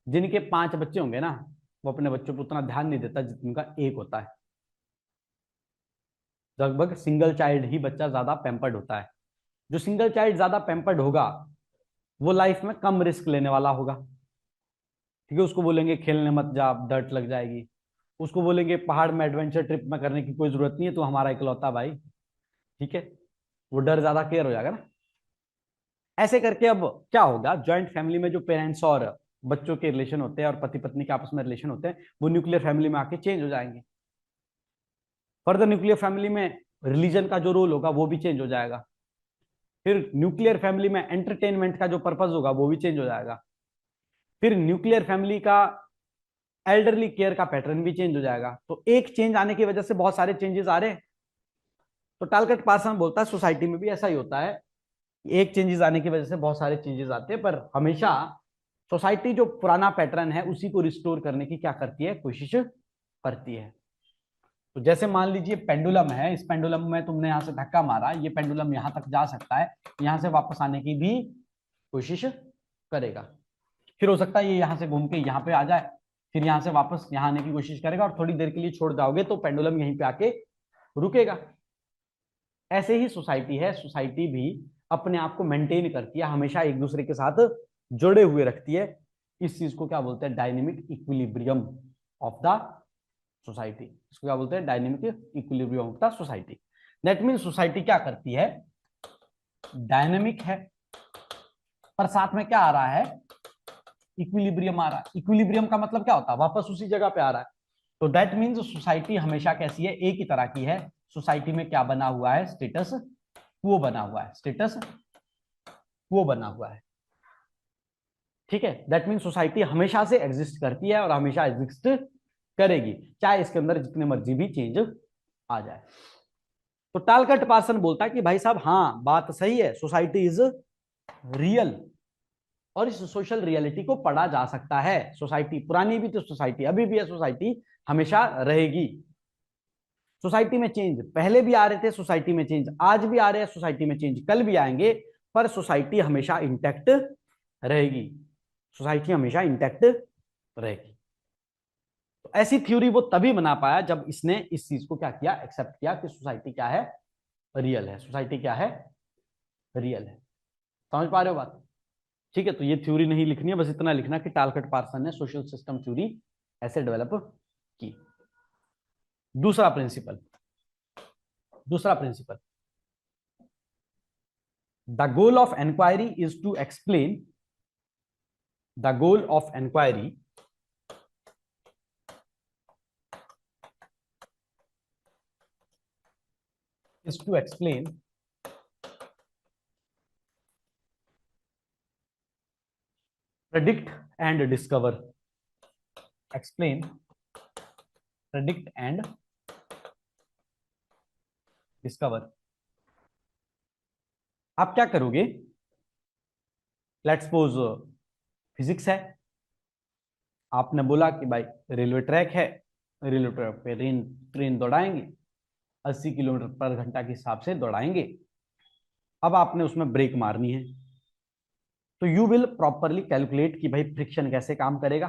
जिनके 5 बच्चे होंगे ना, वो अपने बच्चों पर उतना ध्यान नहीं देता जिनका एक होता है। लगभग सिंगल चाइल्ड ही बच्चा ज्यादा पैम्पर्ड होता है। जो सिंगल चाइल्ड ज्यादा पैम्पर्ड होगा वो लाइफ में कम रिस्क लेने वाला होगा, ठीक है। उसको बोलेंगे खेलने मत जा, डर्ट लग जाएगी। उसको बोलेंगे पहाड़ में एडवेंचर ट्रिप में करने की कोई जरूरत नहीं है, तो हमारा इकलौता भाई, ठीक है। वो डर ज्यादा क्लियर हो जाएगा ना। ऐसे करके अब क्या होगा, ज्वाइंट फैमिली में जो पेरेंट्स और बच्चों के रिलेशन होते हैं और पति पत्नी के आपस में रिलेशन होते हैं, वो न्यूक्लियर फैमिली में आके चेंज हो जाएंगे। फर्दर न्यूक्लियर फैमिली में रिलीजन का जो रोल होगा वो भी चेंज हो जाएगा। फिर न्यूक्लियर फैमिली में एंटरटेनमेंट का जो पर्पज होगा वो भी चेंज हो जाएगा। फिर न्यूक्लियर फैमिली का एल्डरली केयर का पैटर्न भी चेंज हो जाएगा। तो एक चेंज आने की वजह से बहुत सारे चेंजेस आ रहे हैं। तो टालकट पार्सन बोलता है सोसाइटी में भी ऐसा ही होता है, एक चेंजेस आने की वजह से बहुत सारे चेंजेस आते हैं, पर हमेशा सोसाइटी जो पुराना पैटर्न है उसी को रिस्टोर करने की क्या करती है, कोशिश करती है। तो जैसे मान लीजिए पेंडुलम है, इस पेंडुलम में तुमने यहां से धक्का मारा, ये पेंडुलम यहां तक जा सकता है, यहां से वापस आने की भी कोशिश करेगा। फिर हो सकता है ये यहां से घूम के यहाँ पे आ जाए, फिर यहां से वापस यहाँ आने की कोशिश करेगा, और थोड़ी देर के लिए छोड़ जाओगे तो पेंडुलम यहीं पे आके रुकेगा। ऐसे ही सोसाइटी है, सोसाइटी भी अपने आप को मेंटेन करती है, हमेशा एक दूसरे के साथ जुड़े हुए रखती है। इस चीज को क्या बोलते हैं, dynamic equilibrium of the society. इसको क्या बोलते हैं, dynamic equilibrium of the society. That mean society क्या करती है, डायनेमिक है, पर साथ में क्या आ रहा है, इक्विलिब्रियम आ रहा है। इक्विलिब्रियम का मतलब क्या होता है, वापस उसी जगह पे आ रहा है। तो दैट मीन्स सोसाइटी हमेशा कैसी है, एक ही तरह की है। सोसाइटी में क्या बना हुआ है, स्टेटस क्वो बना हुआ है, स्टेटस क्वो बना हुआ है, ठीक है। दैट मीन्स सोसाइटी हमेशा से एग्जिस्ट करती है और हमेशा एग्जिस्ट करेगी, चाहे इसके अंदर जितने मर्जी भी चेंज आ जाए। तो टालकट पार्सन बोलता है कि भाई साहब हाँ बात सही है, सोसाइटी इज रियल, और इस सोशल रियलिटी को पढ़ा जा सकता है। सोसाइटी पुरानी भी तो सोसाइटी अभी भी है, सोसाइटी हमेशा रहेगी। सोसाइटी में चेंज पहले भी आ रहे थे, सोसाइटी में चेंज आज भी आ रहे हैं, सोसाइटी में चेंज कल भी आएंगे, पर सोसाइटी हमेशा इंटैक्ट रहेगी, सोसाइटी हमेशा इंटैक्ट रहेगी। तो ऐसी थ्योरी वो तभी बना पाया जब इसने इस चीज को क्या किया, एक्सेप्ट किया कि सोसाइटी क्या है, रियल है। सोसाइटी क्या है, रियल है। समझ पा रहे हो बात? ठीक है, तो ये थ्योरी नहीं लिखनी है, बस इतना लिखना कि टालकट पार्सन ने सोशल सिस्टम थ्योरी ऐसे डेवलप की। दूसरा principle, the goal of inquiry is to explain, द goal of inquiry is to explain predict and discover, explain predict and discover। आप क्या करोगे, लेट्स सपोज फिजिक्स है, आपने बोला कि भाई रेलवे ट्रैक है, रेलवे ट्रैक पे ट्रेन ट्रेन दौड़ाएंगे, 80 किलोमीटर पर घंटा के हिसाब से दौड़ाएंगे। अब आपने उसमें ब्रेक मारनी है, तो यू विल प्रॉपरली कैलकुलेट कि भाई फ्रिक्शन कैसे काम करेगा,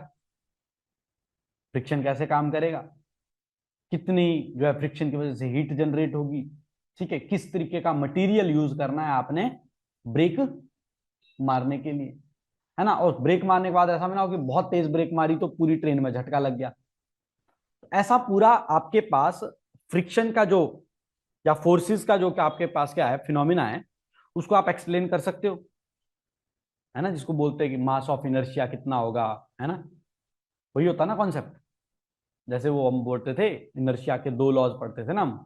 फ्रिक्शन कैसे काम करेगा, कितनी जो है फ्रिक्शन की वजह से हीट जनरेट होगी, ठीक है, किस तरीके का मटेरियल यूज करना है आपने ब्रेक मारने के लिए, है ना। और ब्रेक मारने के बाद ऐसा ना हो कि बहुत तेज ब्रेक मारी तो पूरी ट्रेन में झटका लग गया। ऐसा पूरा आपके पास फ्रिक्शन का जो, या फोर्सेस का जो, क्या आपके पास क्या है, फिनोमिना है, उसको आप एक्सप्लेन कर सकते हो, है ना, जिसको बोलते हैं कि मास ऑफ इनर्शिया कितना होगा, है ना, वही होता ना कॉन्सेप्ट। जैसे वो हम बोलते थे, इनर्शिया के दो लॉज पढ़ते थे ना हम,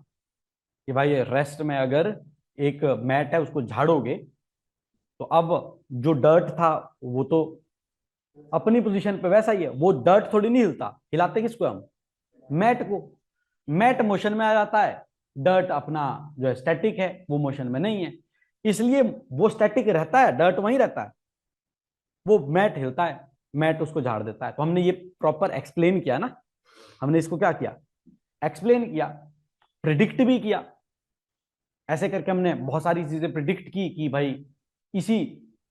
कि भाई रेस्ट में अगर एक मैट है उसको झाड़ोगे, तो अब जो डर्ट था वो तो अपनी पोजीशन पे वैसा ही है, वो डर्ट थोड़ी नहीं हिलता, हिलाते किसको हम, मैट को। मैट मोशन में आ जाता है, डर्ट अपना जो है स्टैटिक है, वो मोशन में नहीं है, इसलिए वो स्टैटिक रहता है, डर्ट वहीं रहता है, वो मैट हिलता है, मैट उसको झाड़ देता है। तो हमने ये प्रॉपर एक्सप्लेन किया ना, हमने इसको क्या किया, एक्सप्लेन किया, प्रिडिक्ट भी किया। ऐसे करके हमने बहुत सारी चीजें प्रिडिक्ट की कि भाई इसी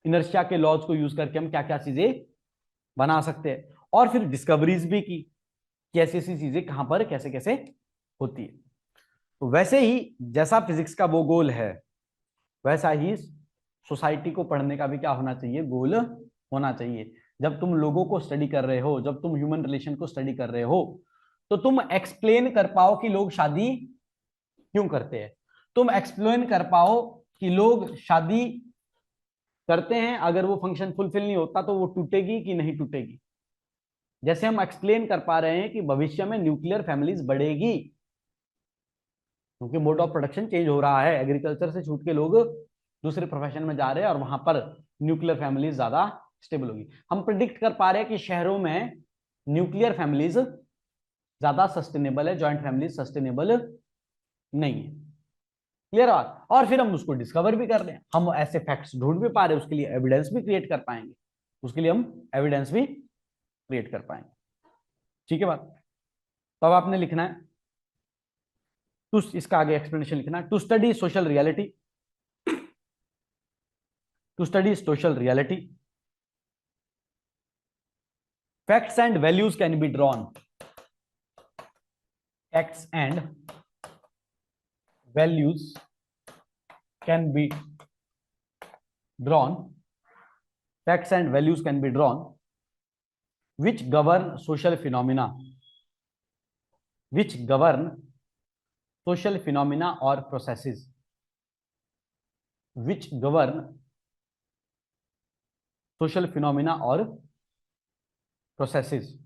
इनर्शिया के लॉज को यूज करके हम क्या क्या चीजें बना सकते हैं, और फिर डिस्कवरीज भी की कि ऐसी ऐसी चीजें कहां पर कैसे कैसे होती है। तो वैसे ही जैसा फिजिक्स का वो गोल है, वैसा ही सोसाइटी को पढ़ने का भी क्या होना चाहिए, गोल होना चाहिए। जब तुम लोगों को स्टडी कर रहे हो, जब तुम ह्यूमन रिलेशन को स्टडी कर रहे हो, तो तुम एक्सप्लेन कर पाओ कि लोग शादी क्यों करते हैं, तुम एक्सप्लेन कर पाओ कि लोग शादी करते हैं, अगर वो फंक्शन फुलफिल नहीं होता तो वो टूटेगी कि नहीं टूटेगी। जैसे हम एक्सप्लेन कर पा रहे हैं कि भविष्य में न्यूक्लियर फैमिलीज बढ़ेगी, क्योंकि मोड ऑफ प्रोडक्शन चेंज हो रहा है, एग्रीकल्चर से छूट के लोग दूसरे प्रोफेशन में जा रहे हैं और वहां पर न्यूक्लियर फैमिलीज ज्यादा स्टेबल होगी। हम प्रिडिक्ट कर पा रहे हैं कि शहरों में न्यूक्लियर फैमिलीज ज्यादा सस्टेनेबल है, ज्वाइंट फैमिलीज सस्टेनेबल नहीं है। क्लियर बात? और फिर हम उसको डिस्कवर भी कर रहे हैं, हम ऐसे फैक्ट्स ढूंढ भी पा रहे हैं, उसके लिए एविडेंस भी क्रिएट कर पाएंगे, उसके लिए हम एविडेंस भी क्रिएट कर पाएंगे। ठीक है बात? तो अब आपने लिखना है, टू, इसका आगे एक्सप्लेनेशन लिखना है, to study social reality, to study social reality facts and values can be drawn, facts and values can be drawn, facts and values can be drawn which govern social phenomena, which govern social phenomena or processes, which govern social phenomena or processes.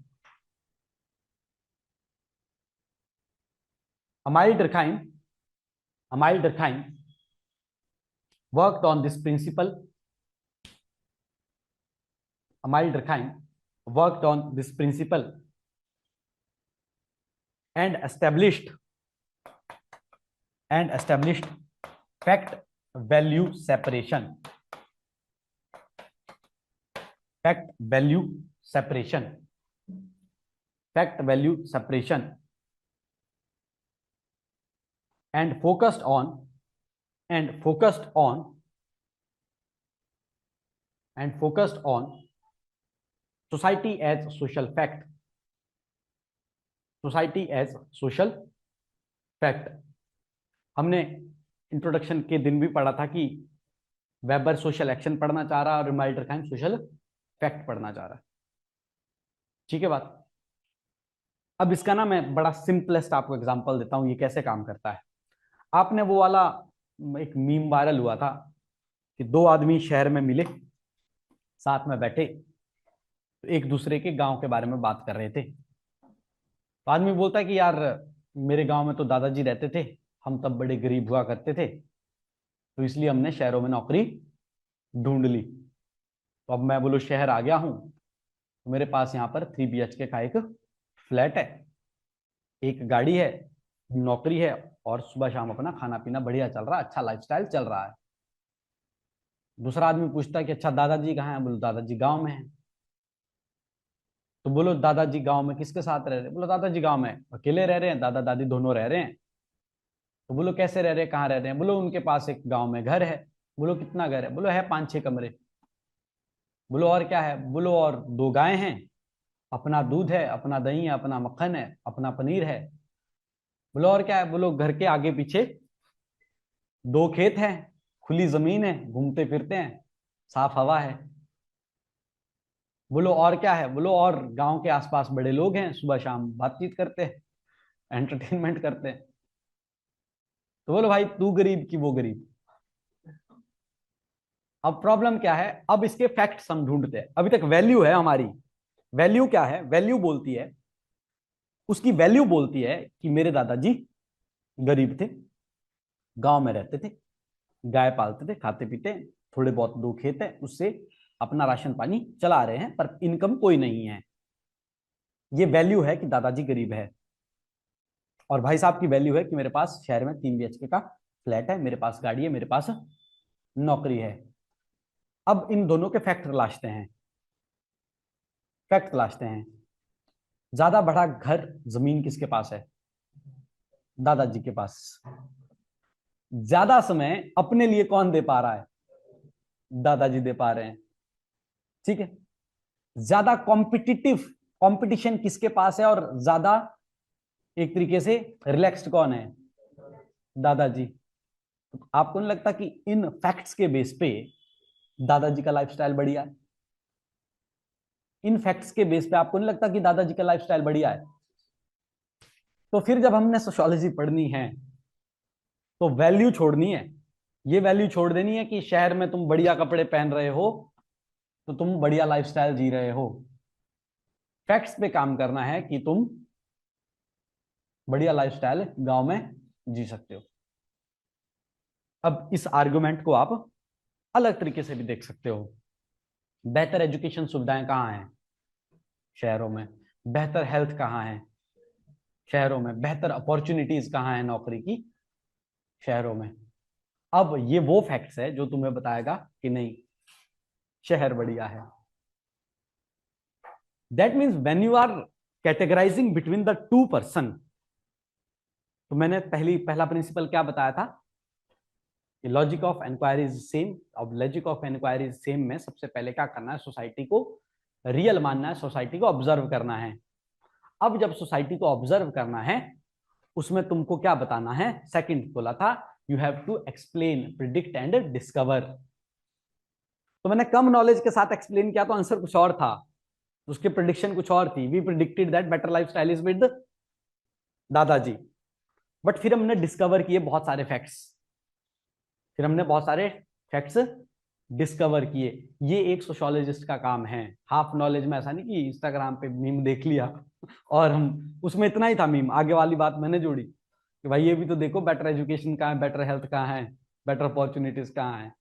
Emile Durkheim worked on this principle. Emile Durkheim worked on this principle and established fact value separation, fact value separation, fact value separation, and focused on society as social fact, society as social fact. हमने इंट्रोडक्शन के दिन भी पढ़ा था कि वेबर सोशल एक्शन पढ़ना चाह रहा है और रिमाइंडर डर्कहाइम सोशल फैक्ट पढ़ना चाह रहा है। ठीक है बात। अब इसका ना मैं बड़ा सिंपलेस्ट आपको एग्जांपल देता हूं, ये कैसे काम करता है। आपने वो वाला एक मीम वायरल हुआ था कि दो आदमी शहर में मिले, साथ में बैठे, तो एक दूसरे के गांव के बारे में बात कर रहे थे। तो आदमी बोलता है कि यार मेरे गांव में तो दादाजी रहते थे, हम तब बड़े गरीब हुआ करते थे, तो इसलिए हमने शहरों में नौकरी ढूंढ ली। तो अब मैं बोलो शहर आ गया हूं, तो मेरे पास यहाँ पर 3 BHK का एक फ्लैट है, एक गाड़ी है, नौकरी है, और सुबह शाम अपना खाना पीना बढ़िया चल रहा है, अच्छा लाइफस्टाइल चल रहा है। दूसरा आदमी पूछता है कि अच्छा दादाजी कहाँ है? बोलो दादाजी गांव में है। तो बोलो दादाजी गांव में किसके साथ रह रहे हैं? बोलो दादाजी गांव में अकेले रह रहे हैं, दादा दादी दोनों रह रहे हैं। तो बोलो कैसे रह रहे हैं, कहाँ रह रहे हैं? बोलो उनके पास एक गांव में घर है। बोलो कितना घर है? बोलो है 5-6 कमरे। बोलो और क्या है? बोलो और 2 गायें हैं, अपना दूध है, अपना दही है, अपना मक्खन है, अपना पनीर है। बोलो और क्या है? बोलो घर के आगे पीछे 2 खेत हैं, खुली जमीन है, घूमते फिरते हैं, साफ हवा है। बोलो और क्या है? बोलो और गांव के आसपास बड़े लोग हैं, सुबह शाम बातचीत करते हैं, एंटरटेनमेंट करते हैं। तो बोलो भाई तू गरीब की वो गरीब। अब प्रॉब्लम क्या है? अब इसके फैक्ट्स हम ढूंढते हैं। अभी तक वैल्यू है हमारी। वैल्यू क्या है? वैल्यू बोलती है, उसकी वैल्यू बोलती है कि मेरे दादाजी गरीब थे, गांव में रहते थे, गाय पालते थे, खाते पीते, थोड़े बहुत 2 खेत है, उससे अपना राशन पानी चला रहे हैं, पर इनकम कोई नहीं है। ये वैल्यू है कि दादाजी गरीब है। और भाई साहब की वैल्यू है कि मेरे पास शहर में 3 BHK का फ्लैट है, मेरे पास गाड़ी है, मेरे पास नौकरी है। अब इन दोनों के फैक्ट तलाशते हैं। फैक्ट तलाशते हैं। ज्यादा बड़ा घर जमीन किसके पास है? दादाजी के पास। ज्यादा समय अपने लिए कौन दे पा रहा है? दादाजी दे पा रहे हैं। ठीक है। ज्यादा कॉम्पिटिटिव, कंपटीशन किसके पास है, और ज्यादा एक तरीके से रिलैक्स्ड कौन है? दादाजी। तो आपको नहीं लगता कि इन फैक्ट्स के बेस पे दादाजी का लाइफस्टाइल बढ़िया है? इन फैक्ट्स के बेस पे आपको नहीं लगता कि दादाजी का लाइफस्टाइल बढ़िया है? तो फिर जब हमने सोशियोलॉजी पढ़नी है तो वैल्यू छोड़नी है। ये वैल्यू छोड़ देनी है कि शहर में तुम बढ़िया कपड़े पहन रहे हो तो तुम बढ़िया लाइफस्टाइल जी रहे हो। फैक्ट्स पे काम करना है कि तुम बढ़िया लाइफस्टाइल गांव में जी सकते हो। अब इस आर्गुमेंट को आप अलग तरीके से भी देख सकते हो। बेहतर एजुकेशन सुविधाएं कहाँ हैं? शहरों में। बेहतर हेल्थ कहाँ है? शहरों में। बेहतर अपॉर्चुनिटीज कहाँ है नौकरी की? शहरों में। अब ये वो फैक्ट्स है जो तुम्हें बताएगा कि नहीं शहर बढ़िया है। That means when you are categorising between the 2 person, तो मैंने पहला प्रिंसिपल क्या बताया था कि logic of inquiry is same. अब logic of inquiry is same में सबसे पहले क्या करना है? सोसाइटी को रियल मानना है, सोसाइटी को ऑब्जर्व करना है। अब जब सोसाइटी को ऑब्जर्व करना है उसमें तुमको क्या बताना है? सेकंड बोला था you have to explain, predict and discover. तो मैंने कम नॉलेज के साथ एक्सप्लेन किया तो आंसर कुछ और था, उसकी प्रिडिक्शन कुछ और थी। We predicted that better lifestyle is with दादाजी। बट फिर हमने डिस्कवर किए बहुत सारे फैक्ट्स। फिर हमने बहुत सारे फैक्ट्स डिस्कवर किए। ये एक सोशियोलॉजिस्ट का काम है। हाफ नॉलेज में ऐसा नहीं कि इंस्टाग्राम पे मीम देख लिया और हम उसमें इतना ही था मीम, आगे वाली बात मैंने जोड़ी कि भाई ये भी तो देखो बेटर एजुकेशन कहाँ है, बेटर हेल्थ कहाँ है, बेटर अपॉर्चुनिटीज कहाँ है।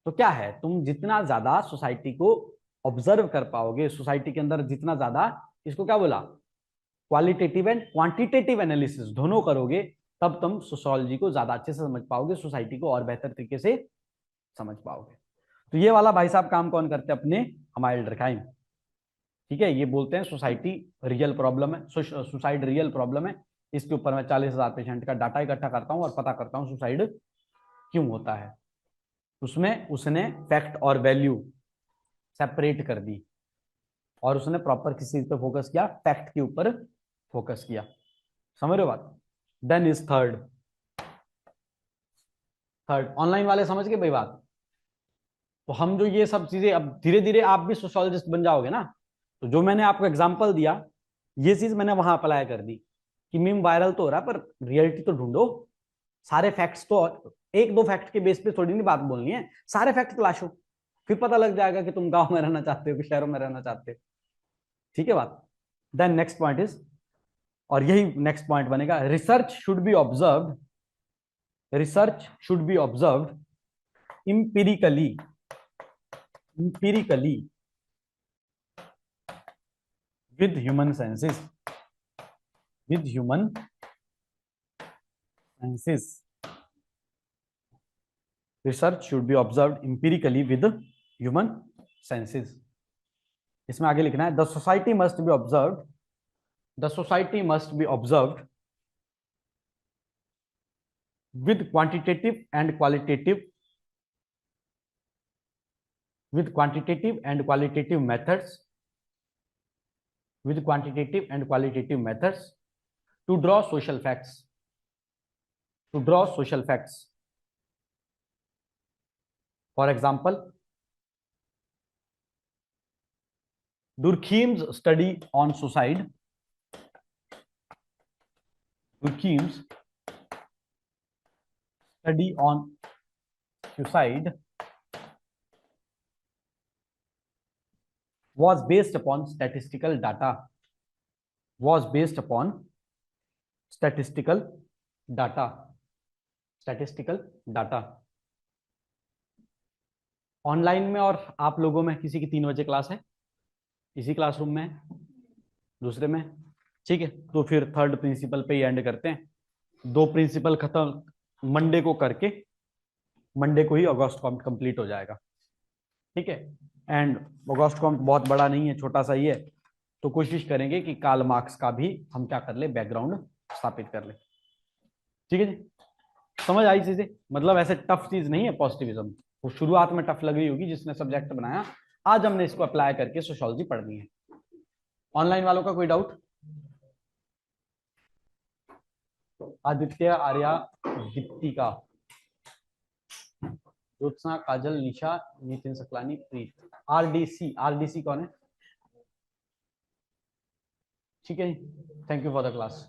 तो क्या है, तुम जितना ज्यादा सोसाइटी को ऑब्जर्व कर पाओगे, सोसाइटी के अंदर जितना ज्यादा, इसको क्या बोला, क्वालिटेटिव एंड क्वांटिटेटिव एनालिसिस दोनों करोगे, तब तुम सोशियोलॉजी को ज्यादा अच्छे से समझ पाओगे, सोसाइटी को और बेहतर तरीके से समझ पाओगे। तो ये वाला भाई साहब काम कौन करते हैं? अपने हमारे डरखाइम। ठीक है, ये बोलते हैं सोसाइटी रियल प्रॉब्लम है, सुसाइड रियल प्रॉब्लम है। इसके ऊपर मैं 40,000 पेशेंट का डाटा इकट्ठा करता हूं और पता करता हूं सुसाइड क्यों होता है। उसमें उसने फैक्ट और वैल्यू सेपरेट कर दी और उसने प्रॉपर किस चीज पे फोकस किया? फैक्ट के ऊपर फोकस किया, समझ रहे हो बात। देन इज थर्ड, ऑनलाइन वाले समझ गए भाई बात। तो हम जो ये सब चीजें, अब धीरे धीरे आप भी सोशोलॉजिस्ट बन जाओगे ना, तो जो मैंने आपको एग्जांपल दिया ये चीज मैंने वहां अप्लाई कर दी कि मीम वायरल तो हो रहा है पर रियलिटी तो ढूंढो, सारे फैक्ट्स तो, एक दो फैक्ट के बेस पे थोड़ी नहीं बात बोलनी है, सारे फैक्ट तलाशो, फिर पता लग जाएगा कि तुम गांव में रहना चाहते हो कि शहरों में रहना चाहते हो। ठीक है बात। देन नेक्स्ट पॉइंट इज, और यही नेक्स्ट पॉइंट बनेगा, research should be observed, research should be observed empirically, empirically with human senses, with human senses, research should be observed empirically with human senses। इसमें आगे लिखना है, the society must be observed, the society must be observed with quantitative and qualitative, with quantitative and qualitative methods, with quantitative and qualitative methods to draw social facts, to draw social facts। For example, Durkheim's study on suicide, Durkheim's study on suicide was based upon statistical data, was based upon statistical data, statistical data। Online में और आप लोगों में किसी की 3 बजे क्लास है, इसी क्लासरूम में है, दूसरे में, ठीक है। तो फिर थर्ड प्रिंसिपल पे ही एंड करते हैं, 2 प्रिंसिपल खत्म मंडे को करके, मंडे को ही अगस्त कॉम्प कंप्लीट हो जाएगा, ठीक है। एंड अगस्त कॉम्प बहुत बड़ा नहीं है, छोटा सा ही है, तो कोशिश करेंगे कि कार्ल मार्क्स का भी हम क्या कर ले, बैकग्राउंड स्थापित कर ले, ठीक है जी। समझ आई चीजें, मतलब ऐसे टफ चीज नहीं है पॉजिटिविज्म, वो शुरुआत में टफ लग रही होगी जिसने सब्जेक्ट बनाया, आज हमने इसको अप्लाई करके सोशियोलॉजी पढ़नी है। ऑनलाइन वालों का कोई डाउट? आदित्य, आर्या, दीप्तिका, ज्योत्सना, काजल, निशा, नितिन सकलानी, प्रीत, आरडीसी, आरडीसी कौन है? ठीक है, thank you for the class.